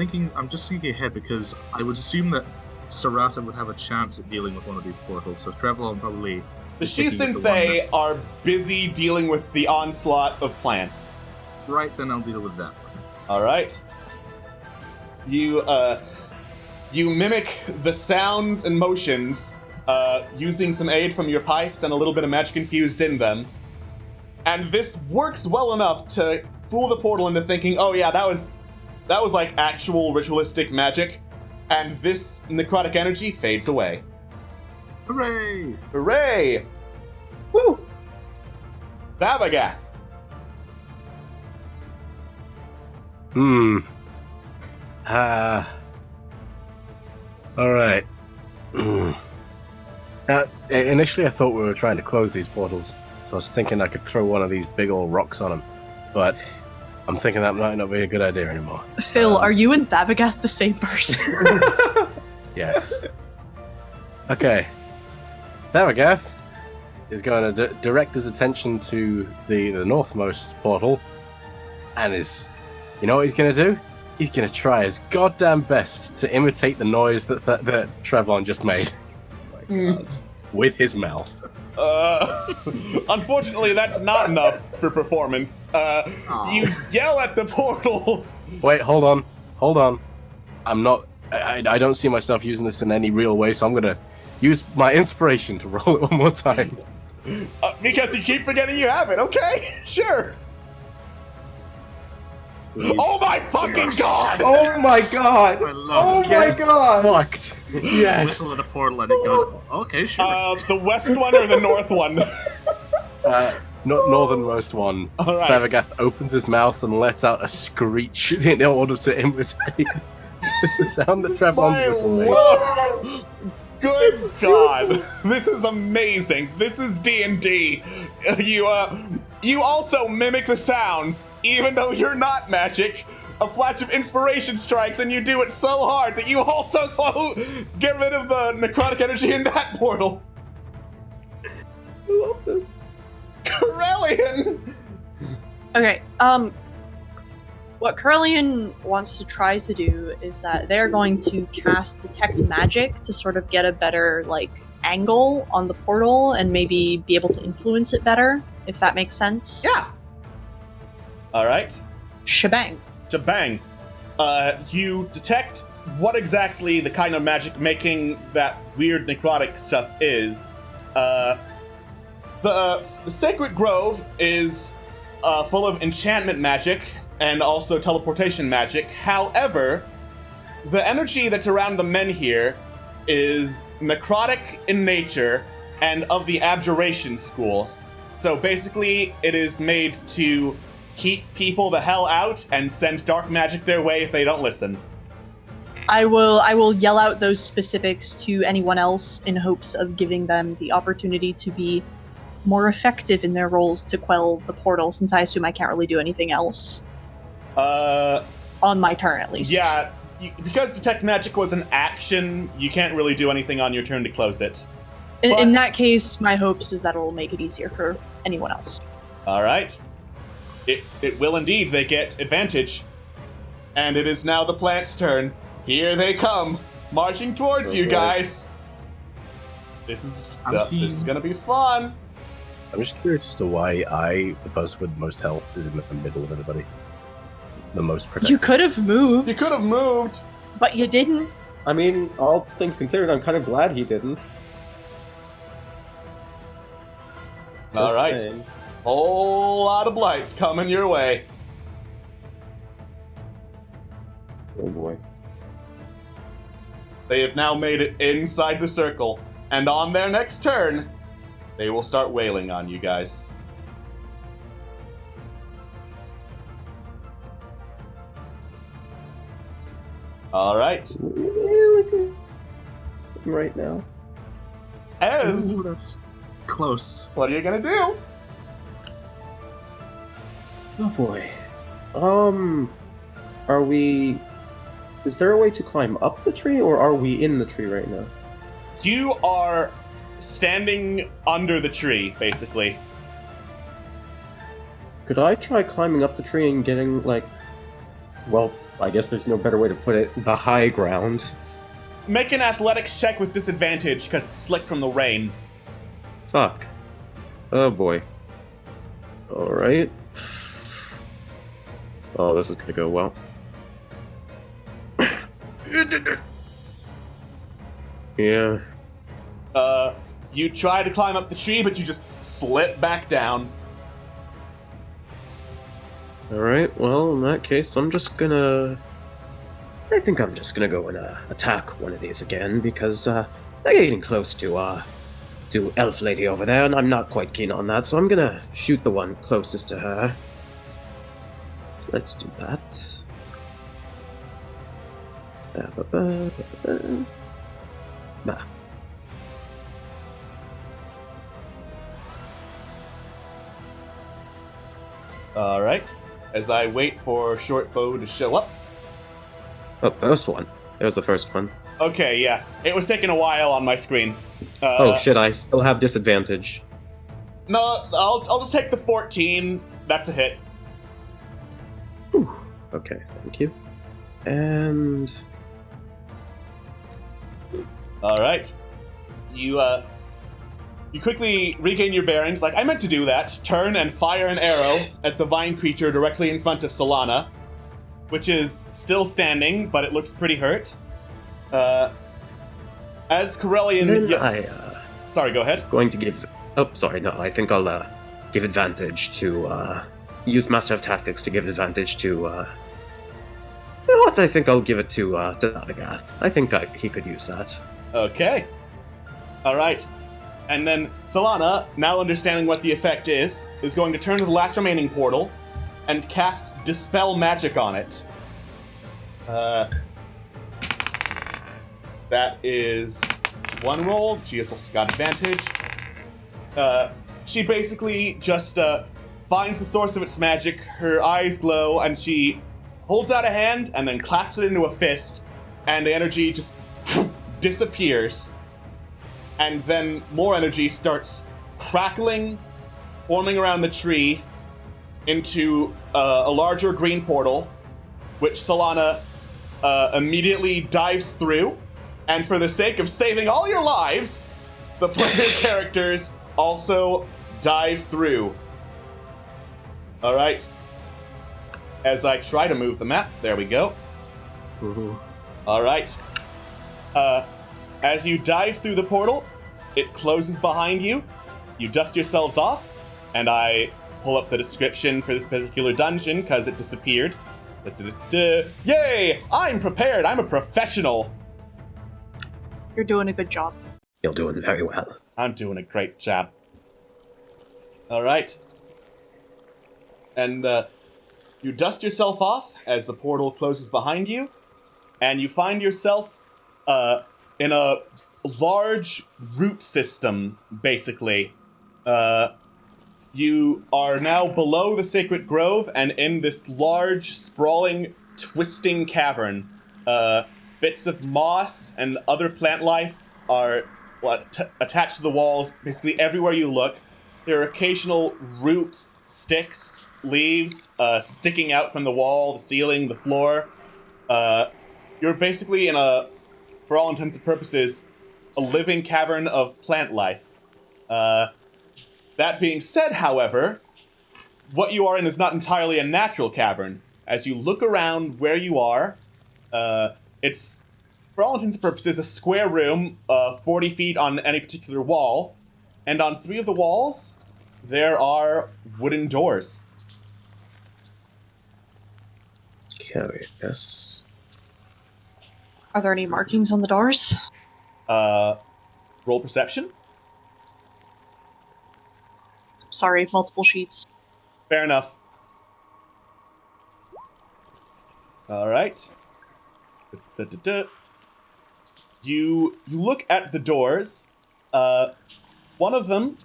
just thinking ahead, because I would assume that Sarata would have a chance at dealing with one of these portals, so Trevlon probably... The Shi-Synthei are busy dealing with the onslaught of plants. Right, then I'll deal with that one. Alright. You mimic the sounds and motions, using some aid from your pipes and a little bit of magic infused in them. And this works well enough to fool the portal into thinking, oh yeah, that was like actual ritualistic magic. And this necrotic energy fades away. Hooray! Hooray! Woo! Babagath. Alright. Initially I thought we were trying to close these portals, so I was thinking I could throw one of these big old rocks on them. But I'm thinking that might not be a good idea anymore. Phil, are you and Babagath the same person? Yes. Okay. Babagath is going to direct his attention to the northmost portal, and you know what he's going to do? He's going to try his goddamn best to imitate the noise that Trevlon just made. Oh my God. With his mouth. Unfortunately, that's not enough for performance. You yell at the portal. Wait, hold on. I'm not. I don't see myself using this in any real way, so I'm gonna use my inspiration to roll it one more time. Because you keep forgetting you have it. Okay, sure. Please. Oh my fucking God! Oh my God! Oh my God! Fucked. Yes. Whistle at the portal and it goes, okay, sure. The west one or the north one? Northernmost one. All right. Babagath opens his mouth and lets out a screech in order to imitate the sound that Trevlon's whistle made. Good God! This is amazing. This is D&D. You also mimic the sounds, even though you're not magic. A flash of inspiration strikes, and you do it so hard that you also get rid of the necrotic energy in that portal. I love this. Corellian! Okay, what Corellian wants to try to do is that they're going to cast Detect Magic to sort of get a better, angle on the portal and maybe be able to influence it better, if that makes sense. Yeah! Alright. Shebang. Shebang. You detect what exactly the kind of magic making that weird necrotic stuff is. The Sacred Grove is full of enchantment magic and also teleportation magic. However, the energy that's around the men here is necrotic in nature and of the abjuration school. So basically, it is made to keep people the hell out and send dark magic their way if they don't listen. I will yell out those specifics to anyone else in hopes of giving them the opportunity to be more effective in their roles to quell the portal, since I assume I can't really do anything else. On my turn, at least. Yeah, because Detect Magic was an action, you can't really do anything on your turn to close it. In that case, my hopes is that it'll make it easier for anyone else. Alright. It will indeed. They get advantage. And it is now the plant's turn. Here they come, marching towards you guys. This is gonna be fun. I'm just curious as to why the person with the most health is in the middle of everybody. The most protected. You could have moved. You could have moved. But you didn't. I mean, all things considered, I'm kind of glad he didn't. All right. Whole lot of blights coming your way. Oh boy. They have now made it inside the circle, and on their next turn, they will start wailing on you guys. All right. Right now. Ez. Ooh, that's close. What are you gonna do? Oh boy. Are we... Is there a way to climb up the tree, or are we in the tree right now? You are standing under the tree, basically. Could I try climbing up the tree and getting, well, I guess there's no better way to put it, the high ground. Make an athletics check with disadvantage, because it's slick from the rain. Fuck. Oh boy. Alright. Oh, this is gonna go well. Yeah. You try to climb up the tree, but you just slip back down. Alright, well, in that case, I think I'm just gonna go and attack one of these again, because they're getting close to Elf Lady over there, and I'm not quite keen on that, so I'm gonna shoot the one closest to her. So let's do that. Bah. Alright. As I wait for Shortbow to show up. Oh, first one. There's the first one. Okay, yeah. It was taking a while on my screen. Oh shit, I still have disadvantage. No, I'll just take the 14. That's a hit. Whew. Okay, thank you. And... Alright. You quickly regain your bearings, like I meant to do that. Turn and fire an arrow at the vine creature directly in front of Solana, which is still standing, but it looks pretty hurt. As Corellian... Sorry, go ahead. Going to give... Oh, sorry, no, I think I'll give advantage to... use Master of Tactics to give advantage to... You know what? I think I'll give it to Nagath. I think he could use that. Okay. Alright. And then Solana, now understanding what the effect is going to turn to the last remaining portal and cast Dispel Magic on it. That is one roll. She has also got advantage. She basically just finds the source of its magic, her eyes glow, and she holds out a hand and then clasps it into a fist, and the energy just disappears. And then more energy starts crackling, forming around the tree into a larger green portal, which Solana immediately dives through. And for the sake of saving all your lives, the player characters also dive through. Alright. As I try to move the map, there we go. Alright. As you dive through the portal, it closes behind you. You dust yourselves off, and I pull up the description for this particular dungeon because it disappeared. Yay! I'm prepared! I'm a professional! You're doing a good job. You're doing very well. I'm doing a great job. Alright. And you dust yourself off as the portal closes behind you, and you find yourself in a large root system, basically. You are now below the Sacred Grove and in this large, sprawling, twisting cavern. Bits of moss and other plant life are attached to the walls, basically everywhere you look. There are occasional roots, sticks, leaves sticking out from the wall, the ceiling, the floor. You're basically in a, for all intents and purposes, a living cavern of plant life. That being said, however, what you are in is not entirely a natural cavern. As you look around where you are, it's, for all intents and purposes, a square room, 40 feet on any particular wall, and on 3 of the walls, there are wooden doors. Curious. Are there any markings on the doors? Roll perception. Sorry, multiple sheets. Fair enough. All right. You look at the doors. One of them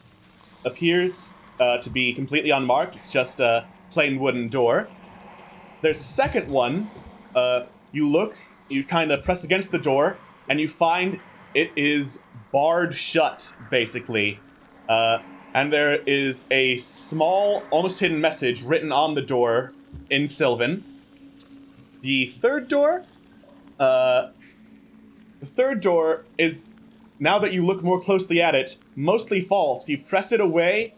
appears to be completely unmarked. It's just a plain wooden door. There's a second one. You look, you kind of press against the door, and you find it is barred shut, basically. And there is a small, almost hidden message written on the door in Sylvan. The third door is, now that you look more closely at it, mostly false. You press it away,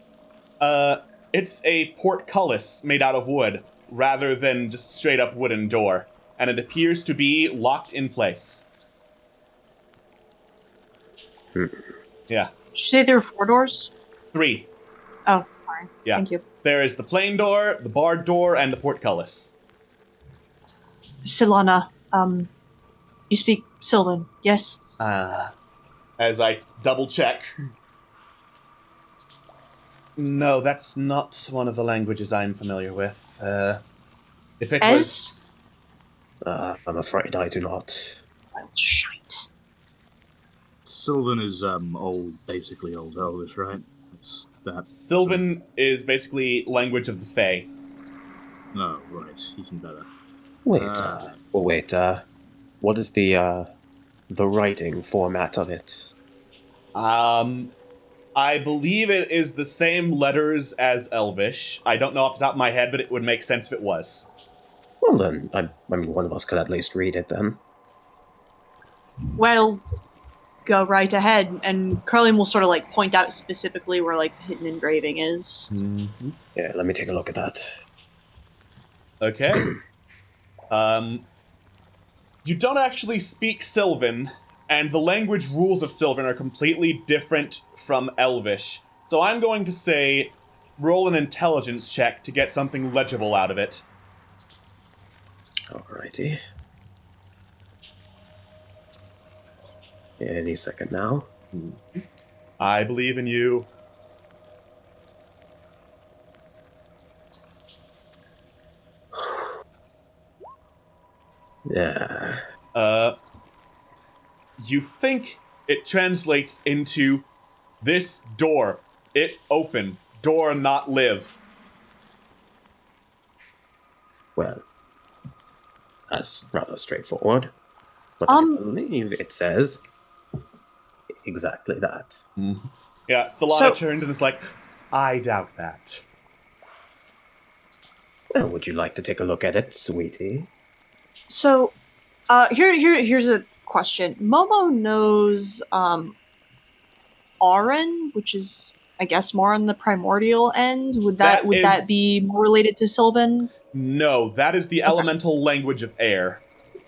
it's a portcullis made out of wood, rather than just straight up wooden door. And it appears to be locked in place. Yeah. Did you say there were 4 doors? 3. Oh, sorry. Yeah. Thank you. There is the plain door, the barred door, and the portcullis. Silana, you speak Sylvan, yes? As I double check. No, that's not one of the languages I'm familiar with. If it was... I'm afraid I do not. Well, shite. Sylvan is basically Old Elvish, right? It's that. Sylvan is basically language of the Fae. No, right, even better. Wait, what is the writing format of it? I believe it is the same letters as Elvish. I don't know off the top of my head, but it would make sense if it was. Well then, I mean, one of us could at least read it then. Well, go right ahead, and Carlin will sort of like point out specifically where like the hidden engraving is. Mm-hmm. Yeah, let me take a look at that. Okay. You don't actually speak Sylvan, and the language rules of Sylvan are completely different from Elvish. So I'm going to say roll an intelligence check to get something legible out of it. Alrighty. Any second now. I believe in you. Yeah. You think it translates into this door. It open. Door not live. Well, that's rather straightforward. But I believe it says exactly that. Mm-hmm. Yeah, Solana turned and is like, I doubt that. Well, would you like to take a look at it, sweetie? So, here's a question. Momo knows Auron, which is, I guess, more on the primordial end. Would that be more related to Sylvan? No, that is the elemental language of air.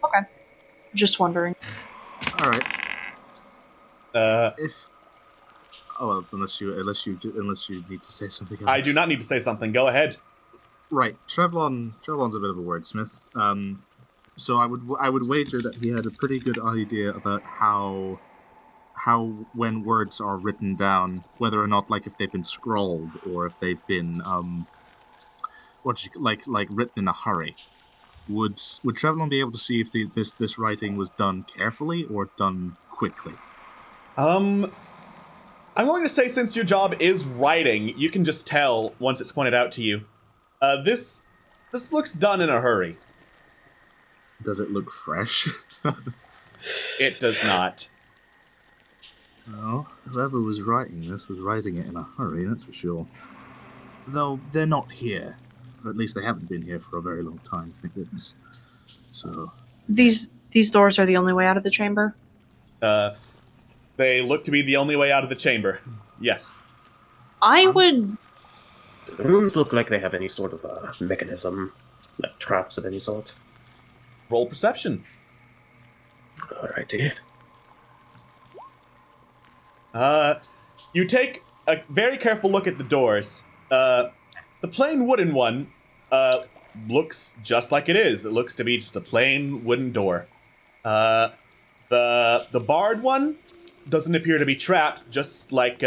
Okay, just wondering. All right. Unless you need to say something else. I do not need to say something. Go ahead. Right, Trevlon's a bit of a wordsmith. So I would wager that he had a pretty good idea about how when words are written down, whether or not like if they've been scrolled or if they've been written in a hurry. Would Trevlon be able to see if this writing was done carefully or done quickly? I'm going to say since your job is writing, you can just tell once it's pointed out to you. This looks done in a hurry. Does it look fresh? It does not. Well, whoever was writing this was writing it in a hurry, that's for sure. Though they're not here. Or at least they haven't been here for a very long time, thank goodness. So These doors are the only way out of the chamber? They look to be the only way out of the chamber. Yes. I would... The rooms look like they have any sort of mechanism, like traps of any sort. Roll perception. Alrighty. You take a very careful look at the doors. The plain wooden one looks just like it is. It looks to be just a plain wooden door. The barred one doesn't appear to be trapped, just like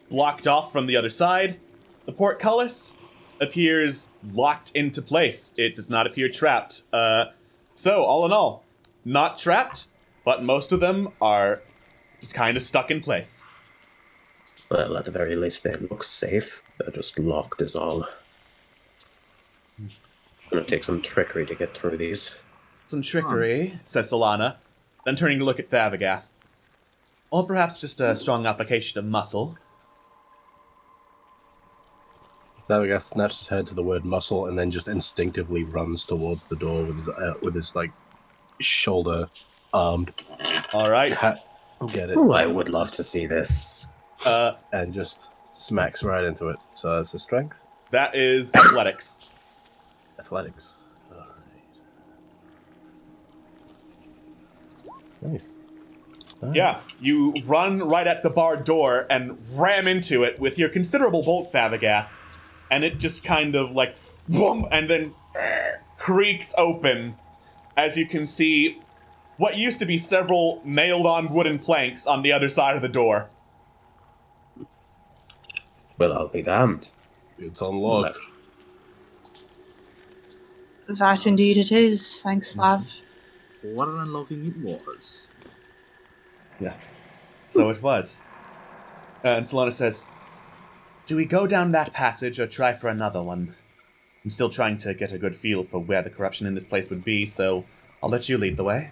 blocked off from the other side. The portcullis appears locked into place. It does not appear trapped. So, all in all, not trapped, but most of them are just kind of stuck in place. Well, at the very least, they look safe. They're just locked is all. It's gonna take some trickery to get through these. Some trickery, says Solana, then turning to look at Thavagoth. Or perhaps just a strong application of muscle. Thavagoth snaps his head to the word muscle and then just instinctively runs towards the door with his like shoulder armed. All right. Get it? Ooh, I would love to see this. And just smacks right into it. So that's the strength. That is athletics. Athletics. Alright. Nice. Yeah, you run right at the barred door and ram into it with your considerable bulk, Thavagath, and it just kind of like, boom, and then creaks open as you can see what used to be several nailed-on wooden planks on the other side of the door. Well, I'll be damned. It's unlocked. That indeed it is. Thanks, Slav. What an unlocking it was. Yeah. So it was. And Solana says, do we go down that passage or try for another one? I'm still trying to get a good feel for where the corruption in this place would be, so I'll let you lead the way.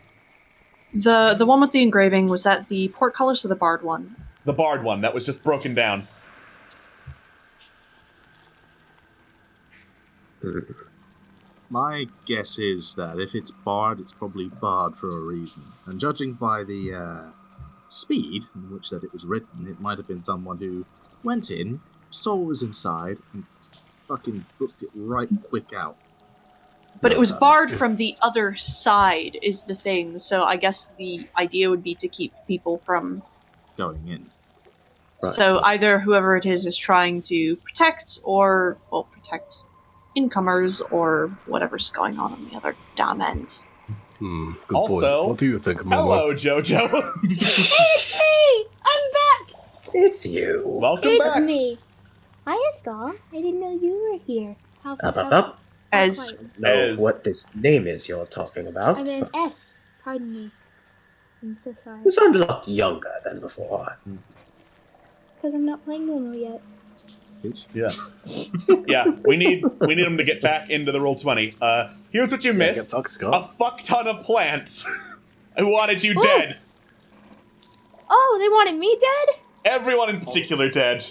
The one with the engraving, was that the portcullis or the barred one? The barred one that was just broken down. My guess is that if it's barred, it's probably barred for a reason. And judging by the speed in which that it was written, it might have been someone who went in, saw what was inside, and fucking booked it right quick out. But it was barred from the other side, is the thing. So I guess the idea would be to keep people from going in. Right. So either whoever it is trying to protect, or protect incomers, or whatever's going on the other damn end. Good Also, point. What do you think, Mama? Hello, Jojo. It's me! I'm back! It's you. Welcome It's back. me. Hi, Scar. I didn't know you were here. Up. As Know As- what this name is you're talking about. I'm an S. Pardon me. I'm so sorry. You sound a lot younger than before. Because I'm not playing normal yet. Yeah. Yeah, we need him to get back into the Roll20. Here's what you missed. A fuck ton of plants. I wanted you Ooh. dead. Oh, they wanted me dead? Everyone in particular dead.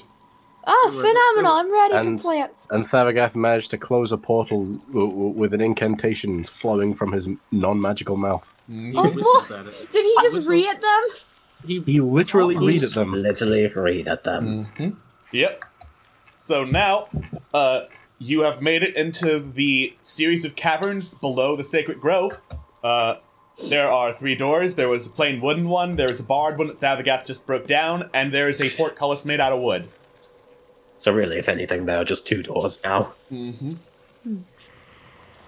Oh, phenomenal. I'm ready And, for plants. and Thavagath managed to close a portal with an incantation flowing from his non-magical mouth. Oh, boy. Did he just read at them? He literally read at them. Literally read at them. Yep. So now, you have made it into the series of caverns below the Sacred Grove. There are 3 doors. There was a plain wooden one, there is a barred one that Thavagath just broke down, and there is a portcullis made out of wood. So really, if anything, there are just 2 doors now. Mm-hmm.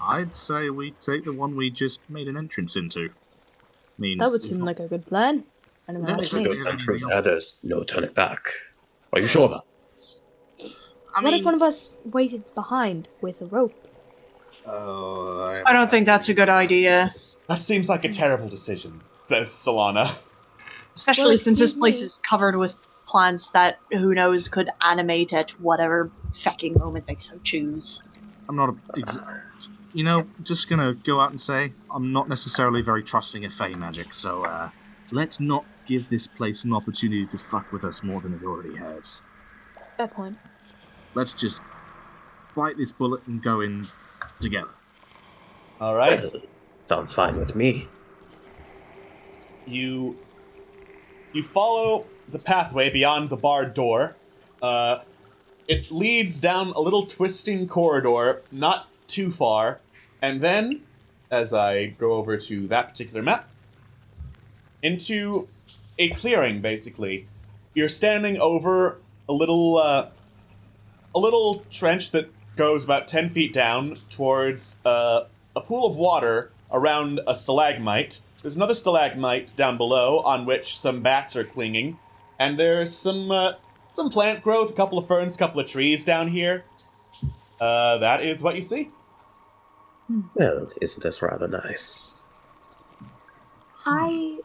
I'd say we take the one we just made an entrance into. I mean, That would seem like a good plan. I don't know how to Let's change. go country. There's no turning back. Are you sure about this? What if one of us waited behind with a rope? I don't think that's a good idea. That seems like a terrible decision, says Solana. Especially Well, since this excuse place me. is covered with plants that, who knows, could animate at whatever fecking moment they so choose. I'm not just gonna go out and say I'm not necessarily very trusting of Fey magic, so let's not give this place an opportunity to fuck with us more than it already has. Fair point. Let's just bite this bullet and go in together. All right. Sounds fine with me. You follow the pathway beyond the barred door. It leads down a little twisting corridor, not too far, and then, as I go over to that particular map, into a clearing, basically. You're standing over a little trench that goes about 10 feet down towards a pool of water around a stalagmite. There's another stalagmite down below on which some bats are clinging, and there's some plant growth, a couple of ferns, a couple of trees down here. That is what you see. Well, isn't this rather nice? I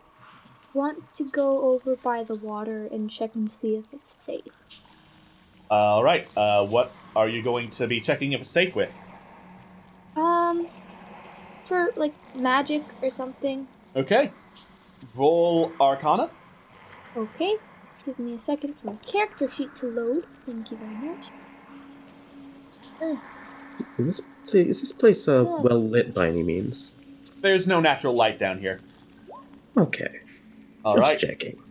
want to go over by the water and check and see if it's safe. All right. What are you going to be checking if it's safe with? For like magic or something. Okay. Roll Arcana. Okay. Give me a second for my character sheet to load. Thank you very much. Is this place well lit by any means? There's no natural light down here. Okay. All Just right. checking.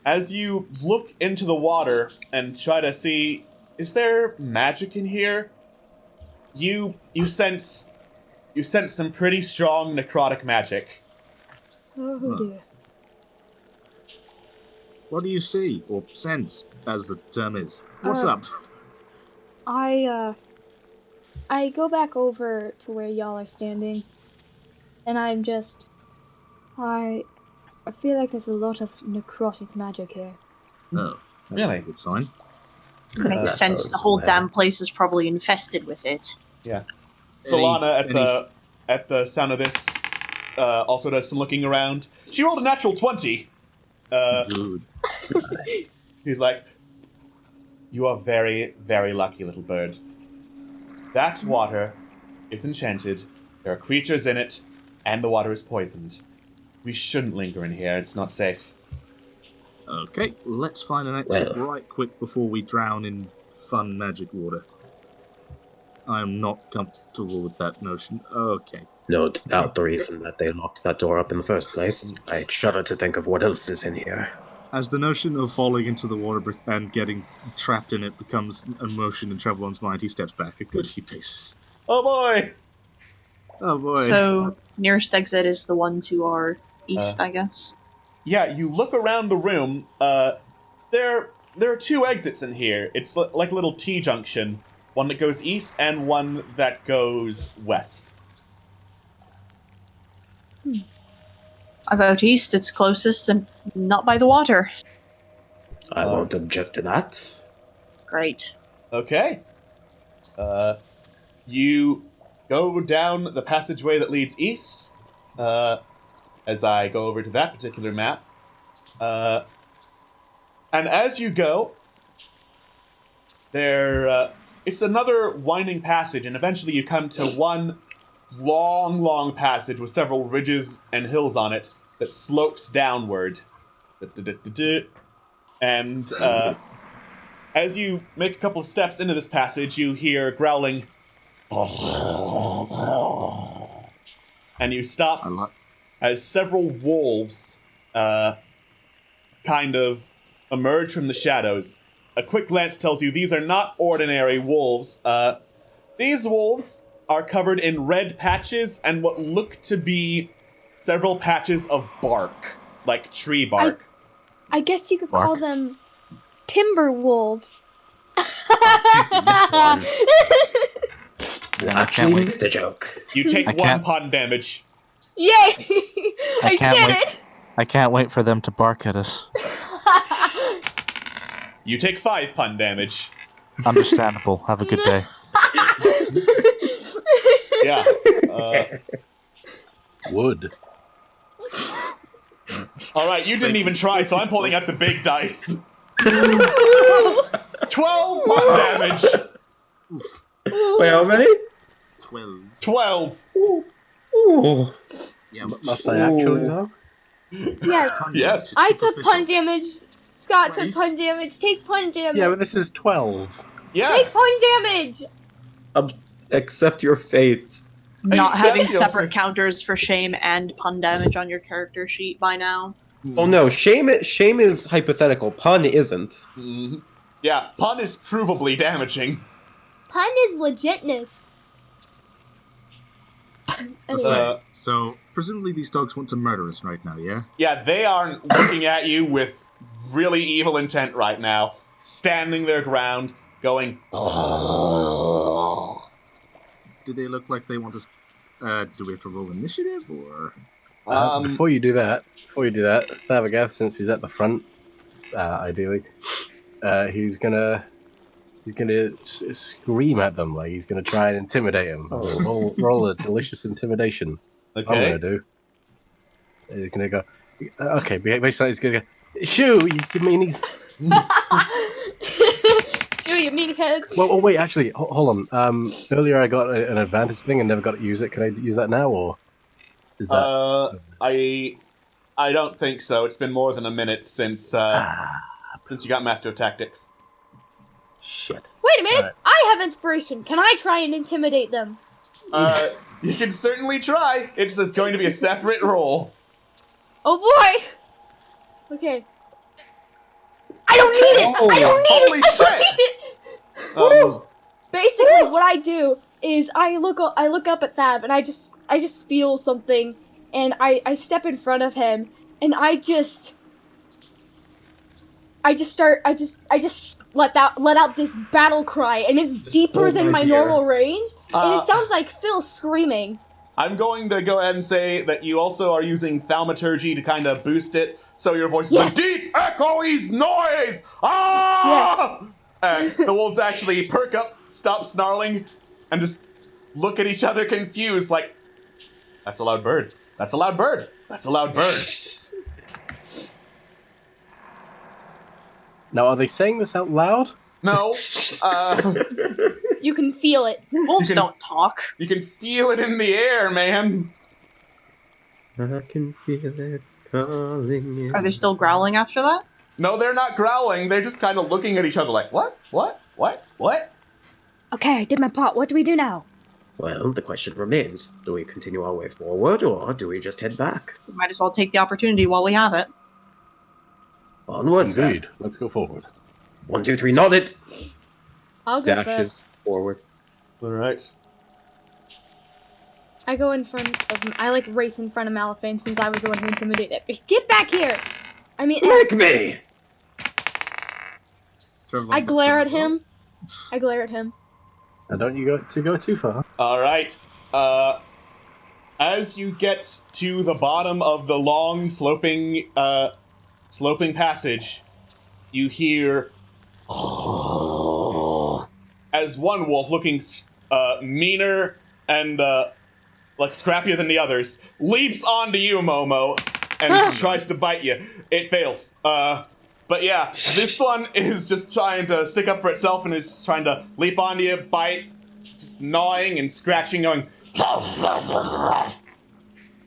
As you look into the water and try to see, is there magic in here? You sense some pretty strong necrotic magic. Oh dear. What do you see, or sense, as the term is? What's up? I go back over to where y'all are standing, and I'm just, I feel like there's a lot of necrotic magic here. Oh, that's Really? a good sign. Makes sense. The whole damn place is probably infested with it. Yeah. Solana any- at the sound of this also does some looking around. She rolled a natural 20. Good. He's like, "You are very, very lucky, little bird. That water is enchanted. There are creatures in it, and the water is poisoned. We shouldn't linger in here. It's not safe." Okay, let's find an exit Well. right quick before we drown in fun magic water. I am not comfortable with that notion. Okay. No doubt the reason that they locked that door up in the first place. I shudder to think of what else is in here. As the notion of falling into the water and getting trapped in it becomes a motion in Treblin's mind, he steps back a good few paces. Oh boy! Oh boy. So nearest exit is the one to our east, I guess. Yeah, you look around the room. There are two exits in here. It's like a little T-junction. One that goes east and one that goes west. I vote east. It's closest and not by the water. I won't object to that. Great. Okay. You go down the passageway that leads east. As I go over to that particular map. And as you go, it's another winding passage, and eventually you come to one long, long passage with several ridges and hills on it that slopes downward. And as you make a couple of steps into this passage, you hear growling. And you stop as several wolves kind of emerge from the shadows. A quick glance tells you these are not ordinary wolves. These wolves are covered in red patches and what look to be several patches of bark, like tree bark. I guess you could call them timber wolves. Actually, missed a joke. You take I one can't- pun damage. Yay! I can't did wait. it! I can't wait for them to bark at us. You take 5 pun damage. Understandable. Have a good day. Yeah. Wood. Alright, you didn't even try, so I'm pulling out the big dice. 12 pun damage! Wait, how many? 12. 12! Ooh. Yeah, Must I actually though? Yes. Yes. I took pun damage. Scott took pun damage. Take pun damage. Yeah, but this is 12. Take Yes! pun damage. Accept your fate. Not having Accept your separate counters for shame and pun damage on your character sheet by now. Oh no, shame is hypothetical. Pun isn't. Mm-hmm. Yeah, pun is provably damaging. Pun is legitness. Anyway. So, presumably these dogs want to murder us right now, yeah? Yeah, they are looking at you with really evil intent right now, standing their ground, going, Do they look like they want us? Do we have to roll initiative or? Before you do that, Thavagath, since he's at the front, ideally, he's gonna scream at them, like he's gonna try and intimidate them. Roll a delicious intimidation. Okay. I'm gonna do. He's gonna go. Okay, basically he's gonna go. Shoo! You mean he's? Shoo, you mean heads? Well, wait. Actually, hold on. Earlier I got an advantage thing and never got to use it. Can I use that now, or is that? I don't think so. It's been more than a minute since you got Master of Tactics. Shit. Wait a minute. Alright. I have inspiration. Can I try and intimidate them? You can certainly try. It's just going to be a separate roll. Oh boy. Okay. I don't need it. I don't need Holy it. I don't need it. Basically, what I do is I look up at Thab and I just feel something and I step in front of him, and I just let out this battle cry, and it's deeper oh than my my dear. normal range, and it sounds like Phil screaming. I'm going to go ahead and say that you also are using thaumaturgy to kind of boost it, so your voice is Yes. a deep, echoey noise! Ah! And the wolves actually perk up, stop snarling, and just look at each other confused, like, that's a loud bird. That's a loud bird. That's a loud bird. Now, are they saying this out loud? No. You can feel it. Wolves can- don't talk. You can feel it in the air, man. I can feel it calling in. Are they still growling after that? No, they're not growling. They're just kind of looking at each other like, what? What? What? What? Okay, I did my part. What do we do now? Well, the question remains, do we continue our way forward, or do we just head back? We might as well take the opportunity while we have it. Onwards, Indeed. Let's go forward. 1, 2, 3, nod it! I'll go Dashes first. forward. All right. I go in front of him. I race in front of Malifane since I was the one who intimidated it. Get back here! I mean, Lick me! I glare at him. I glare at him. Now, don't you go too far. All right. As you get to the bottom of the long sloping passage, you hear as one wolf, looking meaner and scrappier than the others, leaps onto you, Momo, and tries to bite you. It fails. But yeah, this one is just trying to stick up for itself and is just trying to leap onto you, bite, just gnawing and scratching, going.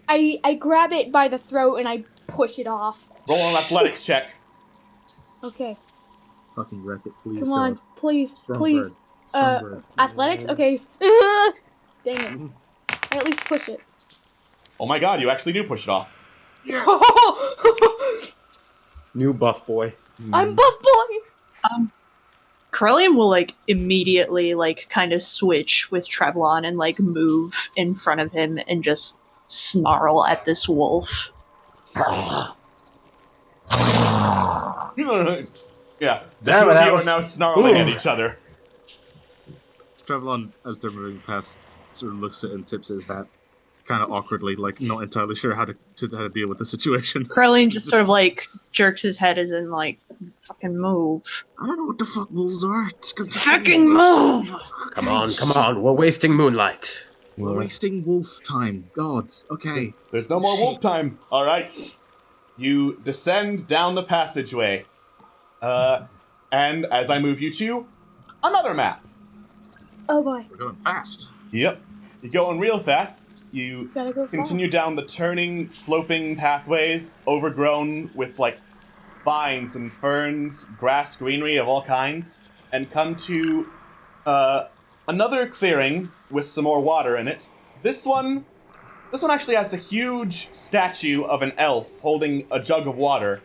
I grab it by the throat and I push it off. Roll an athletics check. Okay. Fucking wreck it, please. Come on, please, Strong please. bird. Strong bird. Athletics? Okay. Dang it. I at least push it. Oh my god, you actually do push it off. New buff boy. I'm buff boy! Corellian will immediately kind of switch with Trevlon and move in front of him and just snarl at this wolf. Yeah, the Damn two it, of you are Alice. now snarling at Ooh. each other. Trevlon, as they're moving past, sort of looks at it and tips his hat, kind of awkwardly, not entirely sure how to deal with the situation. Corellian just sort of jerks his head as in fucking move. I don't know what the fuck wolves are. Fucking move! Come on, we're wasting moonlight. We're wasting wolf time. God. Okay. There's no more wolf time. All right. You descend down the passageway. And as I move you to another map. Oh boy. We're going fast. Yep. You're going real fast. You Gotta go continue down the turning, sloping pathways, overgrown with vines and ferns, grass, greenery of all kinds, and come to another clearing with some more water in it. This one actually has a huge statue of an elf holding a jug of water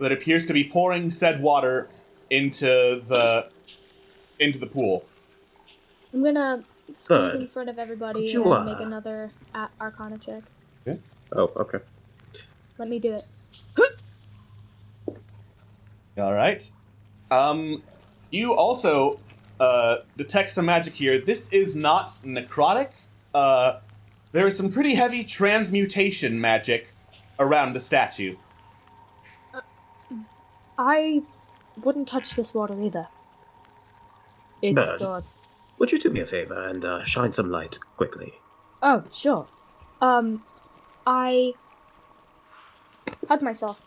that appears to be pouring said water into the pool. I'm gonna squeeze Good. in front of everybody Could you, and make another Arcana check. Oh, okay. Let me do it. All right. You also detect some magic here. This is not necrotic. There is some pretty heavy transmutation magic around the statue. I wouldn't touch this water either. It's Bird. God. Would you do me a favor and shine some light quickly? Oh, sure. I hug myself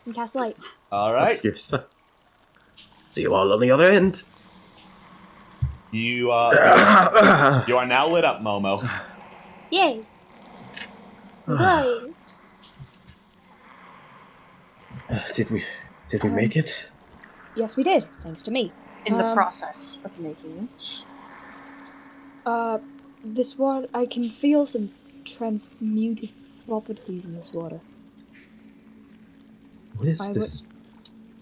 and cast light. All right. Yes. See you all on the other end. You are now lit up, Momo. Yay! Yay! Did we make it? Yes, we did, thanks to me. In the process of making it. This water, I can feel some transmuted properties in this water. What is I this?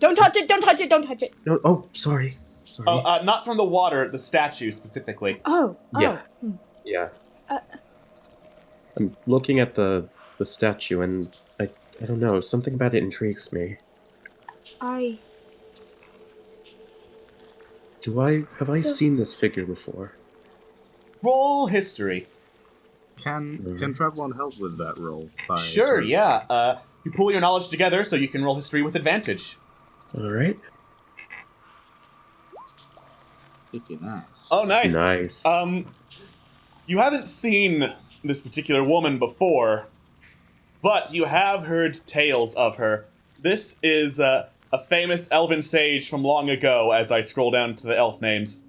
Don't touch it! Don't touch it! Don't touch it! No, oh, sorry. Sorry. Not from the water, the statue specifically. Oh. Yeah. Hmm. Yeah. Uh, I'm looking at the the statue, and I don't know, something about it intrigues me. Have I seen this figure before? Roll history. Can Trevlon help with that roll? Sure, yeah. You pull your knowledge together so you can roll history with advantage. Alright. Kicking ass. Oh, nice. Nice. You haven't seen this particular woman before, but you have heard tales of her. This is a famous elven sage from long ago, as I scroll down to the elf names.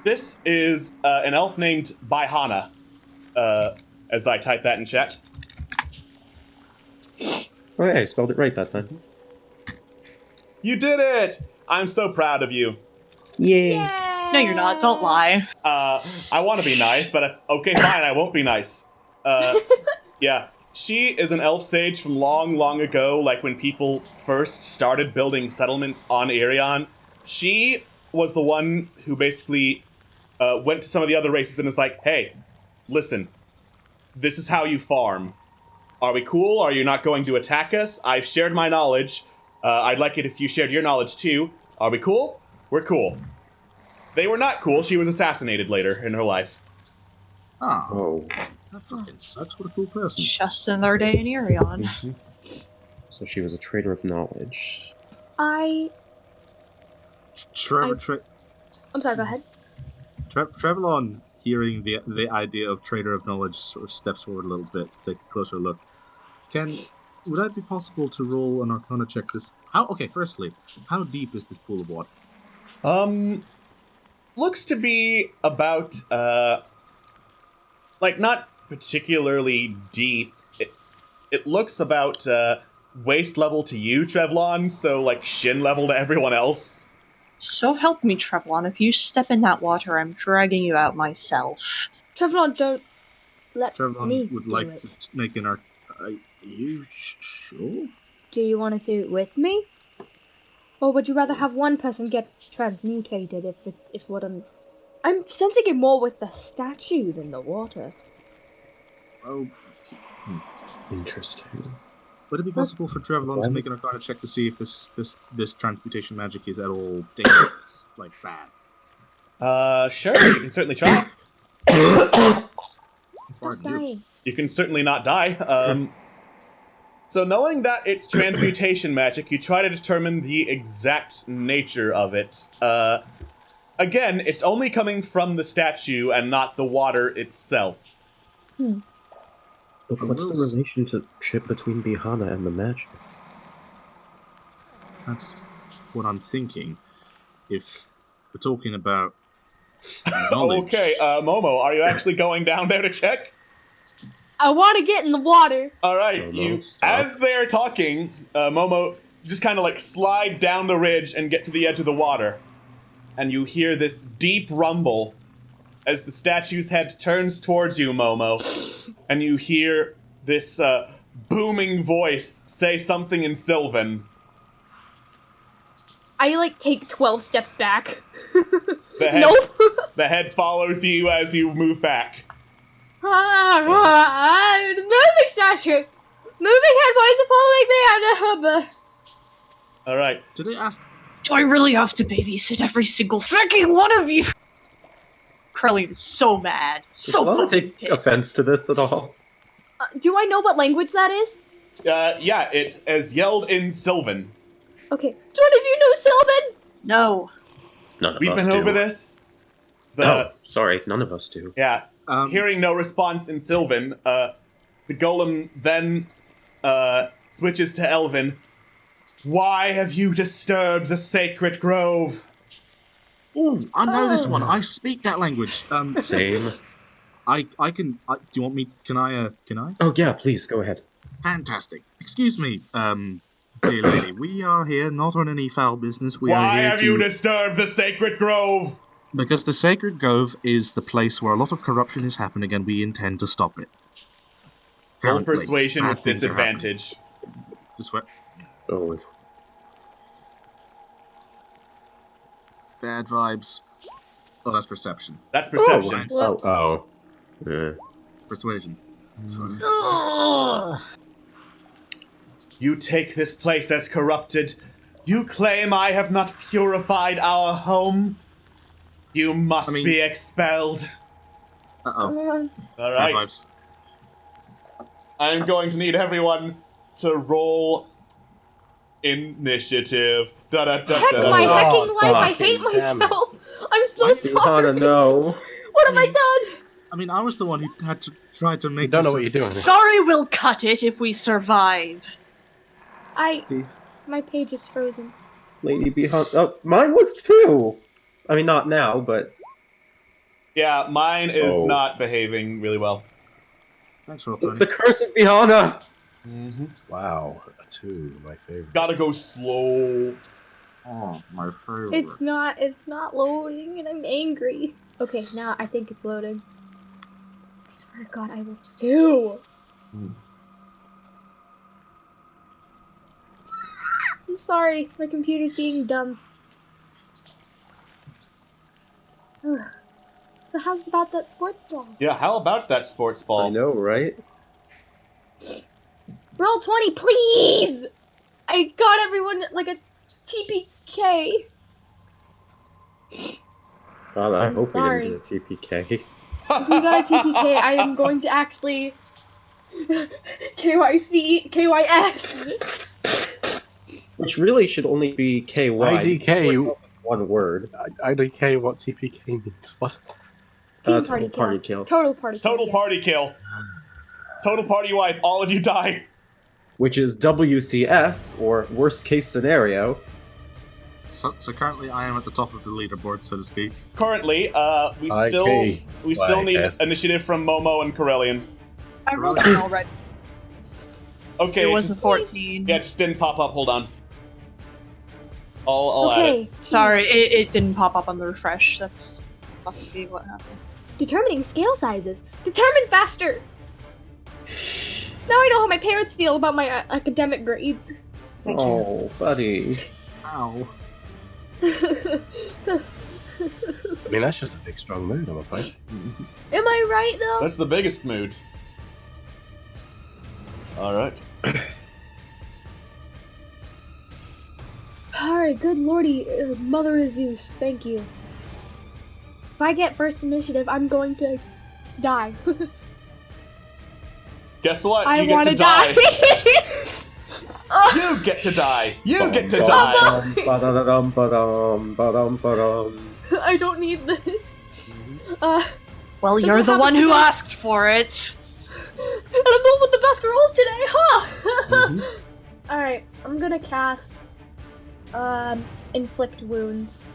This is an elf named Baihana, as I type that in chat. Oh yeah, I spelled it right that time. You did it! I'm so proud of you. Yay. No, you're not. Don't lie. I want to be nice, but okay, fine, I won't be nice. Yeah, she is an elf sage from long, long ago, like when people first started building settlements on Irion. She was the one who basically went to some of the other races and is like, hey, listen, this is how you farm. Are we cool? Are you not going to attack us? I've shared my knowledge. I'd like it if you shared your knowledge too. Are we cool? We're cool. They were not cool. She was assassinated later in her life. Oh. That fucking sucks. What a cool person. Just another day in Irion. Mm-hmm. So she was a trader of knowledge. I'm sorry, go ahead. Trevlon, hearing the idea of trader of knowledge, sort of steps forward a little bit to take a closer look. Would that be possible to roll an Arcana check? Firstly, how deep is this pool of water? Looks to be about, not particularly deep. It looks about, waist level to you, Trevlon, so, shin level to everyone else. So help me, Trevlon. If you step in that water, I'm dragging you out myself. Trevlon, don't let me Trevlon would do like it. to make an Are you sure? Do you want to do it with me? Or would you rather have one person get transmutated if what I'm sensing it more with the statue than the water. Oh. Interesting. Would it be possible for Trevlon to make an Arcana check to see if this transmutation magic is at all dangerous? Bad? Sure, you can certainly try. Stop dying. You can certainly not die. So knowing that it's transmutation magic, you try to determine the exact nature of it. Again, it's only coming from the statue and not the water itself. But what's the relationship between Bihana and the magic? That's what I'm thinking. If we're talking about knowledge... Okay, Momo, are you actually going down there to check? I want to get in the water. All right, as they're talking, Momo, just kind of slide down the ridge and get to the edge of the water. And you hear this deep rumble as the statue's head turns towards you, Momo. And you hear this booming voice say something in Sylvan. I take 12 steps back. Nope. The head follows you as you move back. Moving statue! Moving head, why is it following me? All right. Did I ask? Do I really have to babysit every single freaking one of you? Krellian is so mad. So Does Lana fucking take offense to this at all? Do I know what language that is? Yeah, it is yelled in Sylvan. Okay. Do any of you know Sylvan? No. None of We've us been do. over this. Oh, sorry, none of us do. Yeah. Hearing no response in Sylvan, the golem then switches to Elven. Why have you disturbed the sacred grove? Ooh, I know this one. I speak that language. Same. I can. Do you want me? Can I? Oh yeah, please go ahead. Fantastic. Excuse me, dear lady. We are here not on any foul business. We are Why here have you disturbed the sacred grove? Because the Sacred Grove is the place where a lot of corruption is happening, and we intend to stop it. Roll Currently, persuasion bad with things are happening. disadvantage. Just what? Oh. Bad vibes. Oh, that's perception. That's perception. Oh. Yeah. Persuasion. You take this place as corrupted. You claim I have not purified our home. You must be expelled. Uh-oh. All right. Bad vibes. I'm going to need everyone to roll initiative. Heck, my hecking life, I hate myself. I'm so sorry. No. What have I done? I mean, I was the one who had to try to make. You don't know what you're doing. Sorry, we'll cut it if we survive. My page is frozen. Lady Behind. Oh, mine was too. I mean, not now, but. Yeah, mine is not behaving really well. Thanks for It's the curse of Bihana! Wow, a 2, my favorite. Gotta go slow. Oh, my favorite. It's not loading, and I'm angry. Okay, now I think it's loading. I swear to God, I will sue. I'm sorry, my computer's being dumb. Ugh. So how's about that sports ball? Yeah, how about that sports ball? I know, right? Roll 20, please! I got everyone like a TPK. God, I hope sorry. we didn't get a TPK. If we got a TPK, I am going to actually KYS. Which really should only be KY. IDK. One word. IDK, what TPK means? What? Team party kill. Total party kill. Total party kill. Total party wipe. All of you die. Which is WCS, or worst case scenario. So currently, I am at the top of the leaderboard, so to speak. Currently, we still need initiative from Momo and Corellian. I rolled one already. Okay, It was a 14. Yeah, it just didn't pop up. Hold on. I'll add it. Sorry, it didn't pop up on the refresh. That's must be what happened. Determining scale sizes. Determine faster! Now I know how my parents feel about my academic grades. Oh, buddy. Ow. I mean, that's just a big, strong mood, I'm afraid. Am I right, though? That's the biggest mood. Alright. Alright, good lordy, Mother of Zeus, thank you. If I get first initiative, I'm going to die. Guess what? I You get want to to die. die! You get to die. You get to die. I don't need this. Well, Does you're it the have one to who be- asked for it. And I'm the one with the best rolls today, huh? Alright, I'm gonna cast Inflict Wounds.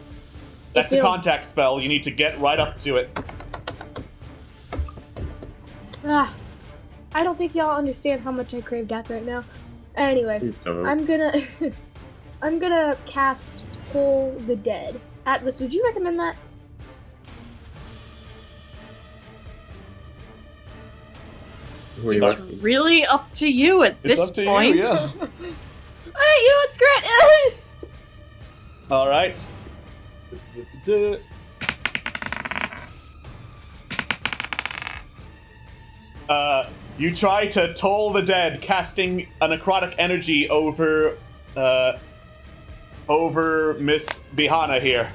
That's If a it'll- contact spell. You need to get right up to it. I don't think y'all understand how much I crave death right now. Anyway, Please don't. I'm gonna cast Toll the Dead. Atlas, would you recommend that? Who are you It's asking? really up to you at It's this up to point. you, yeah. Alright, you know what, screw it! Alright. You try to toll the dead, casting a necrotic energy over Miss Bihana here.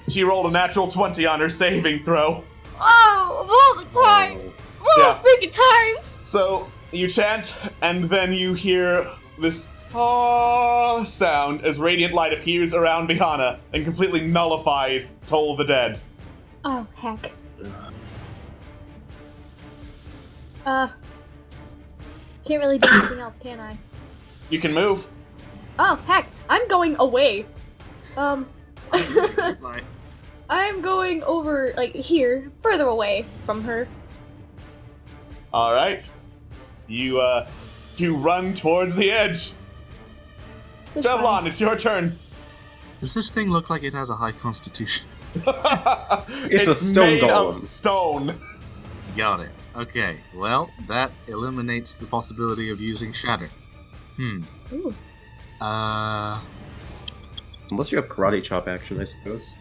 She rolled a natural 20 on her saving throw. Oh, of all the time! Of all Yeah. the freaking times! So you chant, and then you hear this "ah" sound as radiant light appears around Bihana and completely nullifies Toll the Dead. Oh, heck. Can't really do anything else, can I? You can move. Oh, heck, I'm going away. I'm going over, like, here, further away from her. All right. You run towards the edge. Javelin, it's your turn. Does this thing look like it has a high constitution? It's a stone made golem. of stone. Got it. Okay, well, that eliminates the possibility of using Shatter. Ooh. Unless you have karate chop action, I suppose.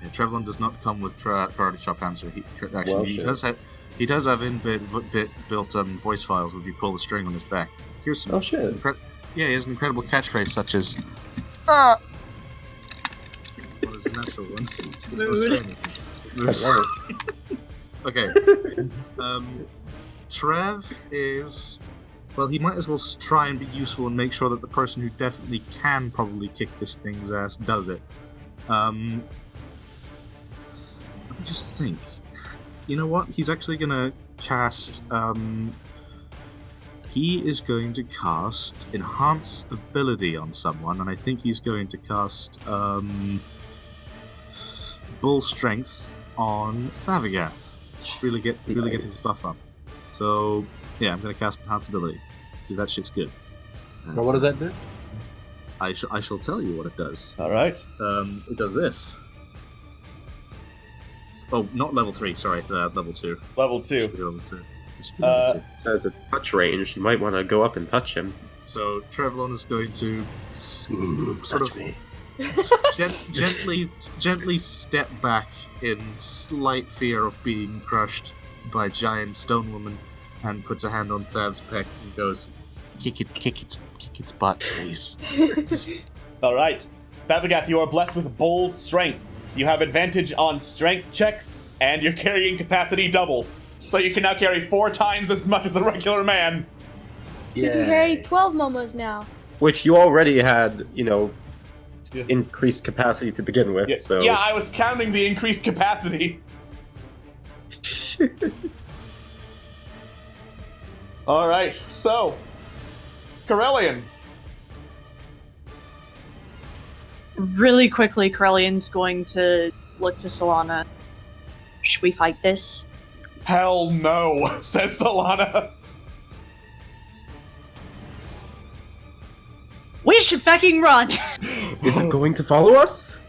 Yeah, Trevlin does not come with karate chop answer. He Well, he sure. does have. He does have built voice files if you pull the string on his back. Here's some. Oh shit! Yeah, he has an incredible catchphrase such as "Ah." This is one of his natural ones. His most famous. I love it. Okay. Trev is. Well, he might as well try and be useful and make sure that the person who definitely can probably kick this thing's ass does it. Let me just think. You know what? He's actually gonna cast. He is going to cast Enhance Ability on someone, and I think he's going to cast Bull Strength on Thavagath. Yes. Really get his buff up. So yeah, I'm gonna cast Enhance Ability because that shit's good. Well, what does that do? I shall tell you what it does. All right. It does this. Oh, not level 3. Sorry, level 2. Level 2. Level 2. It says it's touch range. You might want to go up and touch him. So Trevlon is going to sort of me. gently step back in slight fear of being crushed by a giant stone woman, and puts a hand on Thav's peck and goes, "Kick its butt, please." All right. Thavagath, you are blessed with Bull's Strength. You have advantage on strength checks, and your carrying capacity doubles. So you can now carry 4 times as much as a regular man. You can carry 12 momos now. Which you already had, increased capacity to begin with. Yeah, So yeah, I was counting the increased capacity. All right, so Corellian. Really quickly, Corellian's going to look to Solana. Should we fight this? Hell no, says Solana. We should fucking run! is it going to follow us?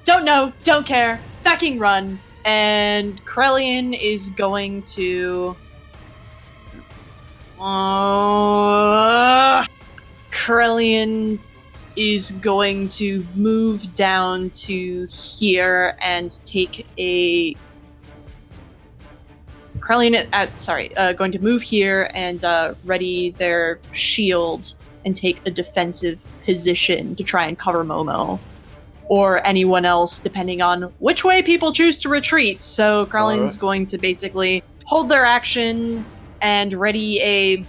Don't know, don't care. Fucking run. And Corellian is going to... Corellian is going to move down to here and take a... going to move here and ready their shield and take a defensive position to try and cover Momo. Or anyone else, depending on which way people choose to retreat. So Corellian's going to basically hold their action and ready an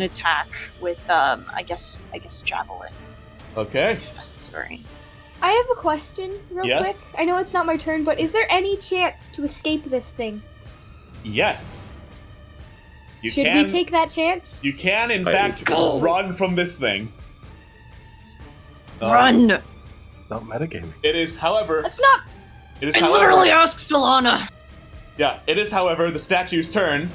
attack with I guess javelin. Okay. If necessary. I have a question, real Yes? quick. I know it's not my turn, but is there any chance to escape this thing? Yes. You Should can, we take that chance? You can, in fact, run from this thing. Run! Not metagaming. It is, however... Let's not! It is, I however... literally asked Solana! Yeah, it is, however, the statue's turn,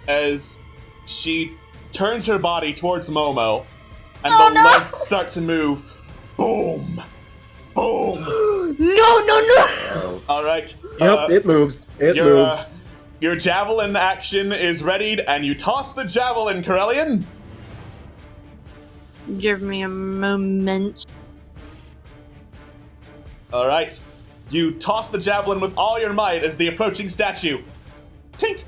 as she turns her body towards Momo, and legs start to move. Boom! Boom! No! Alright. Yep, it moves. It moves. Your javelin action is readied, and you toss the javelin, Corellian. Give me a moment. Alright. You toss the javelin with all your might as the approaching statue. Tink!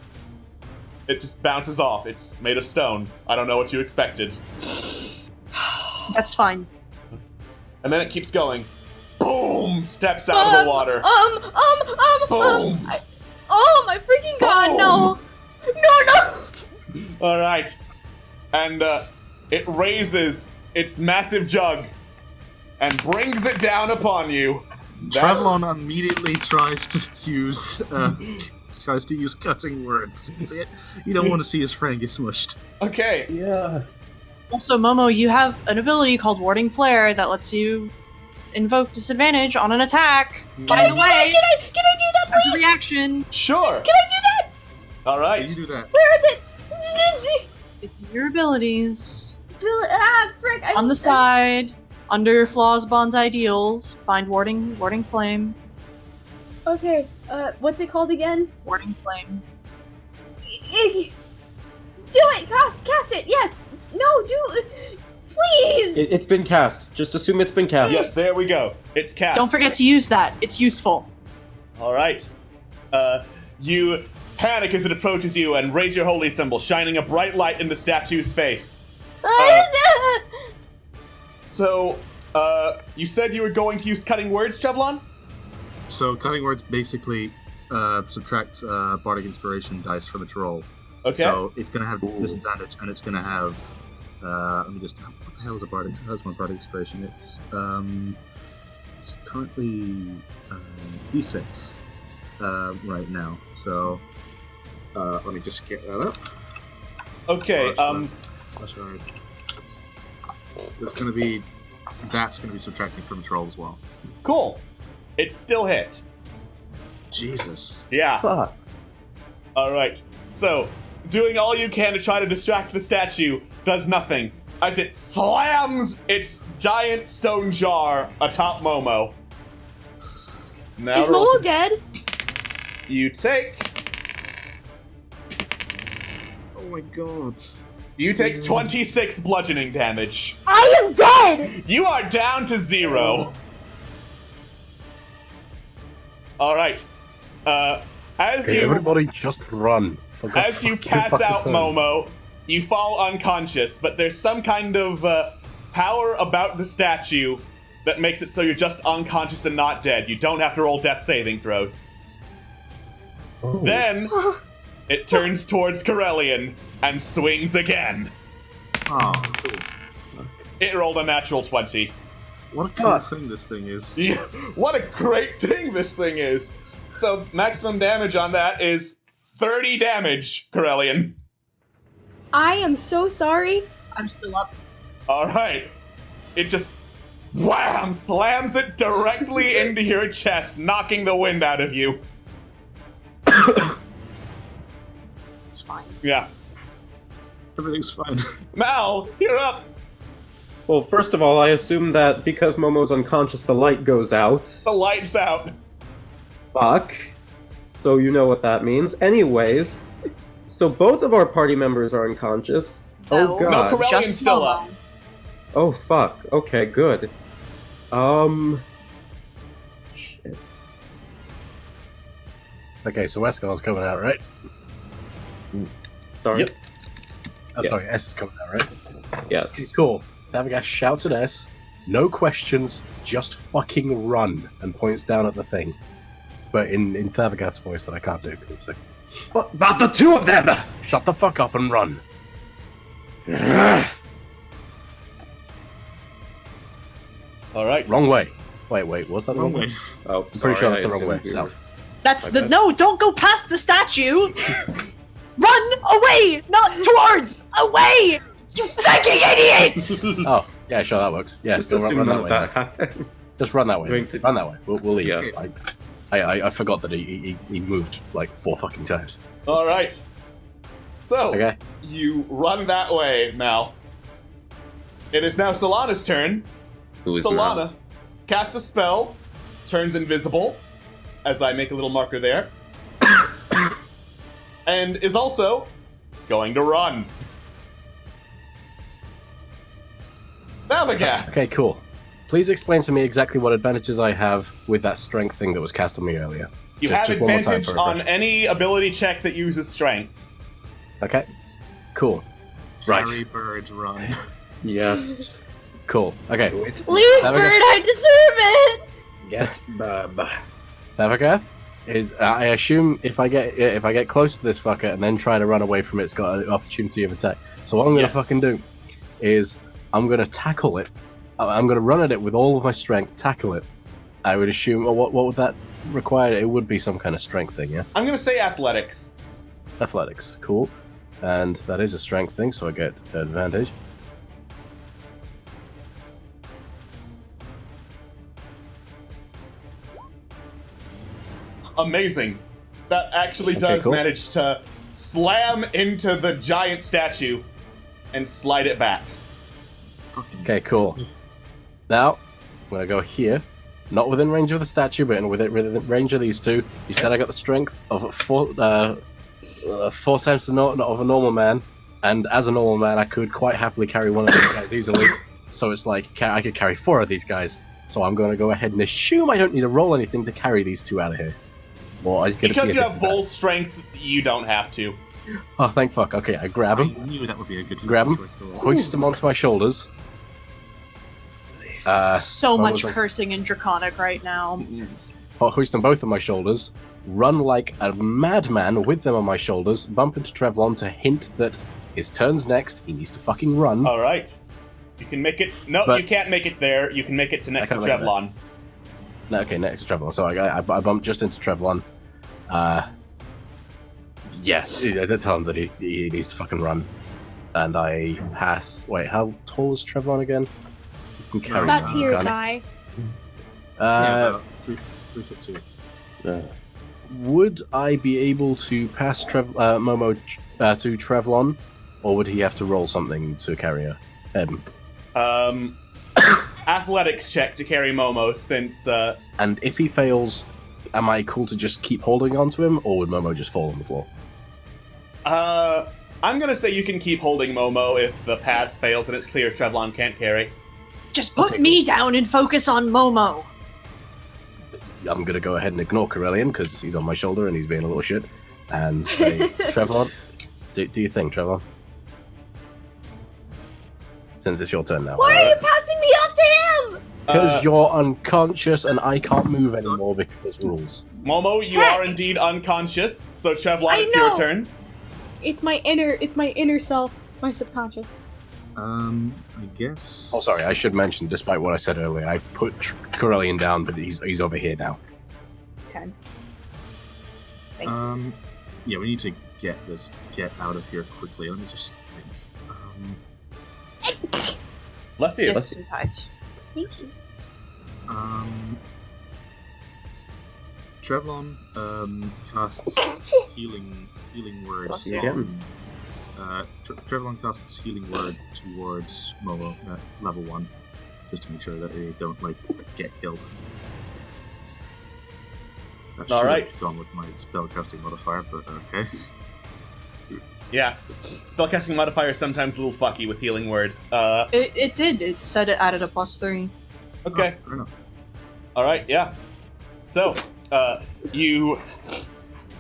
It just bounces off. It's made of stone. I don't know what you expected. That's fine. And then it keeps going. Boom! Steps out of the water. Boom! Oh my freaking god, no! No! Alright. And it raises its massive jug and brings it down upon you. Trevlon immediately tries to use cutting words. You don't want to see his friend get smushed. Okay. Yeah. Also, Momo, you have an ability called Warding Flare that lets you invoke disadvantage on an attack. By the way, Can I do that, as a please? reaction, Sure. Can I do that? Alright. So you do that. Where is it? it's your abilities. Frick. On the side, under Flaws, Bonds, Ideals, find Warding Flame. Okay, what's it called again? Warding Flame. Do it! Cast it! Yes! No, do it! Please! It's been cast. Just assume it's been cast. Yes, there we go. It's cast. Don't forget to use that. It's useful. All right. You panic as it approaches you and raise your holy symbol, shining a bright light in the statue's face. So, you said you were going to use cutting words, Chevlon? So cutting words basically subtracts bardic inspiration dice from its roll. Okay. So it's going to have disadvantage, and it's going to have. Let me just. What the hell is a bardic? How's my bardic inspiration? It's currently d6 right now. So let me just get that up. Okay. That's going to be. That's going to be subtracting from its roll as well. Cool. It's still hit. Jesus. Yeah. Fuck. All right. So, doing all you can to try to distract the statue does nothing as it slams its giant stone jar atop Momo. Now Is Momo dead? You take. Oh my god. You take 26 bludgeoning damage. I am dead! You are down to 0. All right. As you everybody just run. As you pass out Momo, you fall unconscious, but there's some kind of power about the statue that makes it so you're just unconscious and not dead. You don't have to roll death saving throws. Oh. Then it turns towards Corellian and swings again. Oh, cool. It rolled a natural 20. What a cool thing this thing is. Yeah, what a great thing this thing is. So maximum damage on that is 30 damage, Corellian. I am so sorry. I'm still up. All right. It just wham slams it directly into your chest, knocking the wind out of you. It's fine. Yeah. Everything's fine. Mal, you're up. Well, first of all, I assume that because Momo's unconscious, the light goes out. The light's out. Fuck. So you know what that means. Anyways, so both of our party members are unconscious. No. Oh god. No, Corellian's Just still Momo. up. Oh fuck. Okay, good. Shit. Okay, so Escalon's coming out, right? Sorry. Yep. Oh, Yeah. sorry, S is coming out, right? Yes. Okay, cool. Thavagas shouts at S, no questions, just fucking run, and points down at the thing. But in Thavagas' voice that I can't do because it's like, What about the two of them? shut the fuck up and run. All right. Wrong way. Wait, was that the wrong way? Oh, I'm pretty sure sorry, that's the I wrong way. assumed you were- South. That's My the bad. no. Don't go past the statue. Run away, not towards. Away, you fucking idiots! Oh, yeah, sure, that works. Yeah, Just still assume run none that of way. that happened. Just run that way. Going to- Run that way. We'll leave. Yeah. I forgot that he moved like 4 fucking times. All right. So Okay. you run that way, Mal. It is now Solana's turn. Who is Solana now? casts a spell, turns invisible, as I make a little marker there, and is also going to run. Navagat. Okay, cool. Please explain to me exactly what advantages I have with that strength thing that was cast on me earlier. You Just- have just one more time advantage for a on refresh. any ability check that uses strength. Okay. Cool. Right. Carry birds run. Yes. Cool. Okay. Leave, Thavagas- Bird, I deserve it! Get Bub. Thavagas is. I assume if I get close to this fucker and then try to run away from it, it's got an opportunity of attack. So what I'm gonna Yes. fucking do is I'm gonna tackle it. I'm gonna run at it with all of my strength. Tackle it. I would assume. Or what would that require? It would be some kind of strength thing, yeah. I'm going to say athletics. Athletics. Cool. And that is a strength thing, so I get advantage. Amazing. That actually Okay, does cool. manage to slam into the giant statue and slide it back. Okay, cool. Now, I'm gonna go here. Not within range of the statue, but within range of these two. You said I got the strength of 4 times the of a normal man, and as a normal man, I could quite happily carry one of these guys easily. So it's like I could carry 4 of these guys. So I'm going to go ahead and assume I don't need to roll anything to carry these 2 out of here. Or I could Because be you hit have with bull strength, you don't have to. that? Oh, thank fuck. Okay, I grab him. I knew that would be a good Grab him, choice to roll. hoist him onto my shoulders. So what much was I- cursing in Draconic right now. I'll hoist them both on my shoulders, run like a madman with them on my shoulders, bump into Trevlon to hint that his turn's next, he needs to fucking run. Alright. You can make it. No, But- you can't make it there. You can make it to next to can't make it there. Trevlon. No, okay, next to Trevlon. So I bump just into Trevlon. Yeah, I tell him that he needs to fucking run. And I pass. Wait, how tall is Trevlon again? You can carry Back him, to your can't guy. he? About 3'2". Would I be able to pass Momo to Trevlon, or would he have to roll something to carry him? Athletics check to carry Momo since. And if he fails, am I cool to just keep holding on to him, or would Momo just fall on the floor? I'm gonna say you can keep holding Momo if the pass fails and it's clear Trevlon can't carry. Just put me down and focus on Momo. I'm gonna go ahead and ignore Corellian because he's on my shoulder and he's being a little shit, and say, Trevlon, do you think, Trevlon? Since it's your turn now. Why are you passing me off to him? Because you're unconscious and I can't move anymore because rules. Momo, you are indeed unconscious, so Trevlon, I it's your know. turn. It's my inner self, my subconscious. I guess. Oh, sorry, I should mention, despite what I said earlier, I put Corellian down, but he's over here now. Okay. Yeah, we need to get out of here quickly. Let me just think. Bless you. Gifts and tides. Thank you. Trevlon casts healing word Bless you on. Trevlon casts healing word towards Momo at level 1, just to make sure that they don't get killed. That All should right. have gone with my spellcasting modifier, but okay. Yeah, spellcasting modifier is sometimes a little fucky with healing word. It did. It said it added a +3. Okay. Fair enough. All right. Yeah. So, you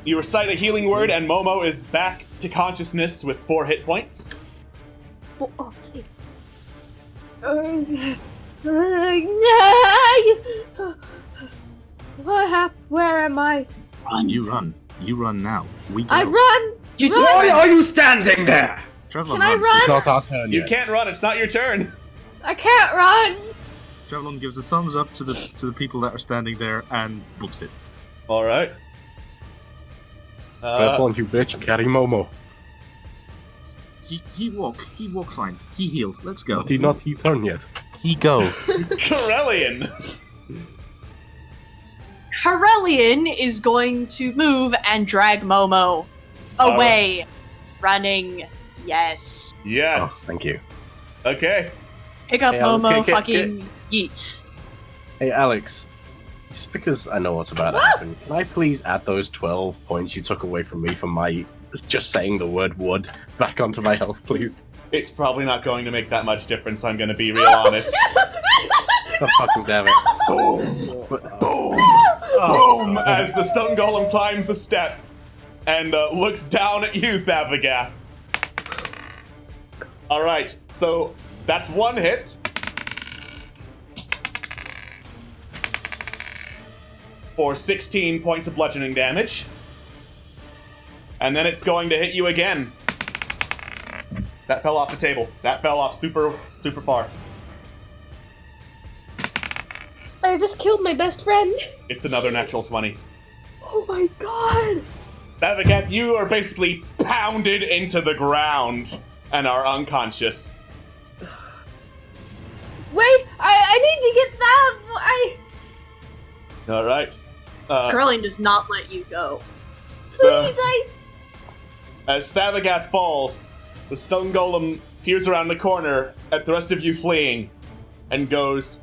recite a healing word, and Momo is back to consciousness with 4 hit points. Oh, sweet. What happened? Where am I? You run. You run now. We go. I run! You Run! Why are you standing there? Trevlon Can I runs. run? It's not our turn You yet. can't run. It's not your turn. I can't run! Trevlon gives a thumbs up to the people that are standing there and books it. All right. Trevlon, you bitch, carry Momo. He walk fine. He healed. Let's go. Did not he turn yet? He go. Corellian. Corellian is going to move and drag Momo away. Running. Yes. Oh, Yes. thank you. Okay. Pick up Hey, Alex, Momo, get- fucking yeet. Hey, Alex. Just because I know what's about to happen, can I please add those 12 points you took away from me for my just saying the word wood back onto my health, please? It's probably not going to make that much difference. I'm going to be real honest. Oh, fucking damn it. Boom. But- Boom! As the stone golem climbs the steps and looks down at you, Thavagath. All right, so that's 1 hit. For 16 points of bludgeoning damage. And then it's going to hit you again. That fell off the table. That fell off super far. I just killed my best friend. It's another natural 20. Oh my god! Thavagat, you are basically pounded into the ground and are unconscious. Wait, I need to get that. All right. Corellian does not let you go. Please, As Thavagat falls, the stone golem peers around the corner at the rest of you fleeing and goes,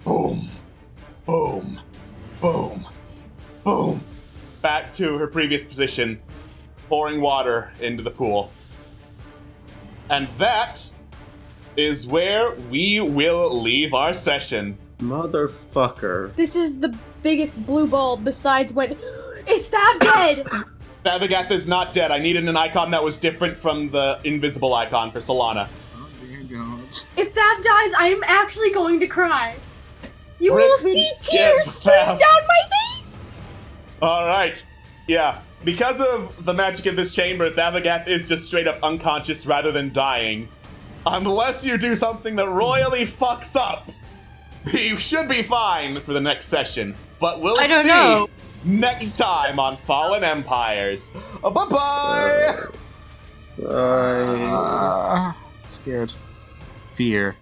boom, boom, boom, boom, back to her previous position, pouring water into the pool. And that is where we will leave our session. Motherfucker. This is the biggest blue ball besides when. Is Stab dead? Thavagath is not dead. I needed an icon that was different from the invisible icon for Solana. Oh dear God. If Thab dies, I am actually going to cry. You will Brixton see skips tears stream Thab. down my face! Alright. Yeah. Because of the magic of this chamber, Thavagath is just straight up unconscious rather than dying. Unless you do something that royally fucks up. You should be fine for the next session. But we'll I don't see know. next time on Fallen Empires. Bye-bye! Bye. Scared. Fear.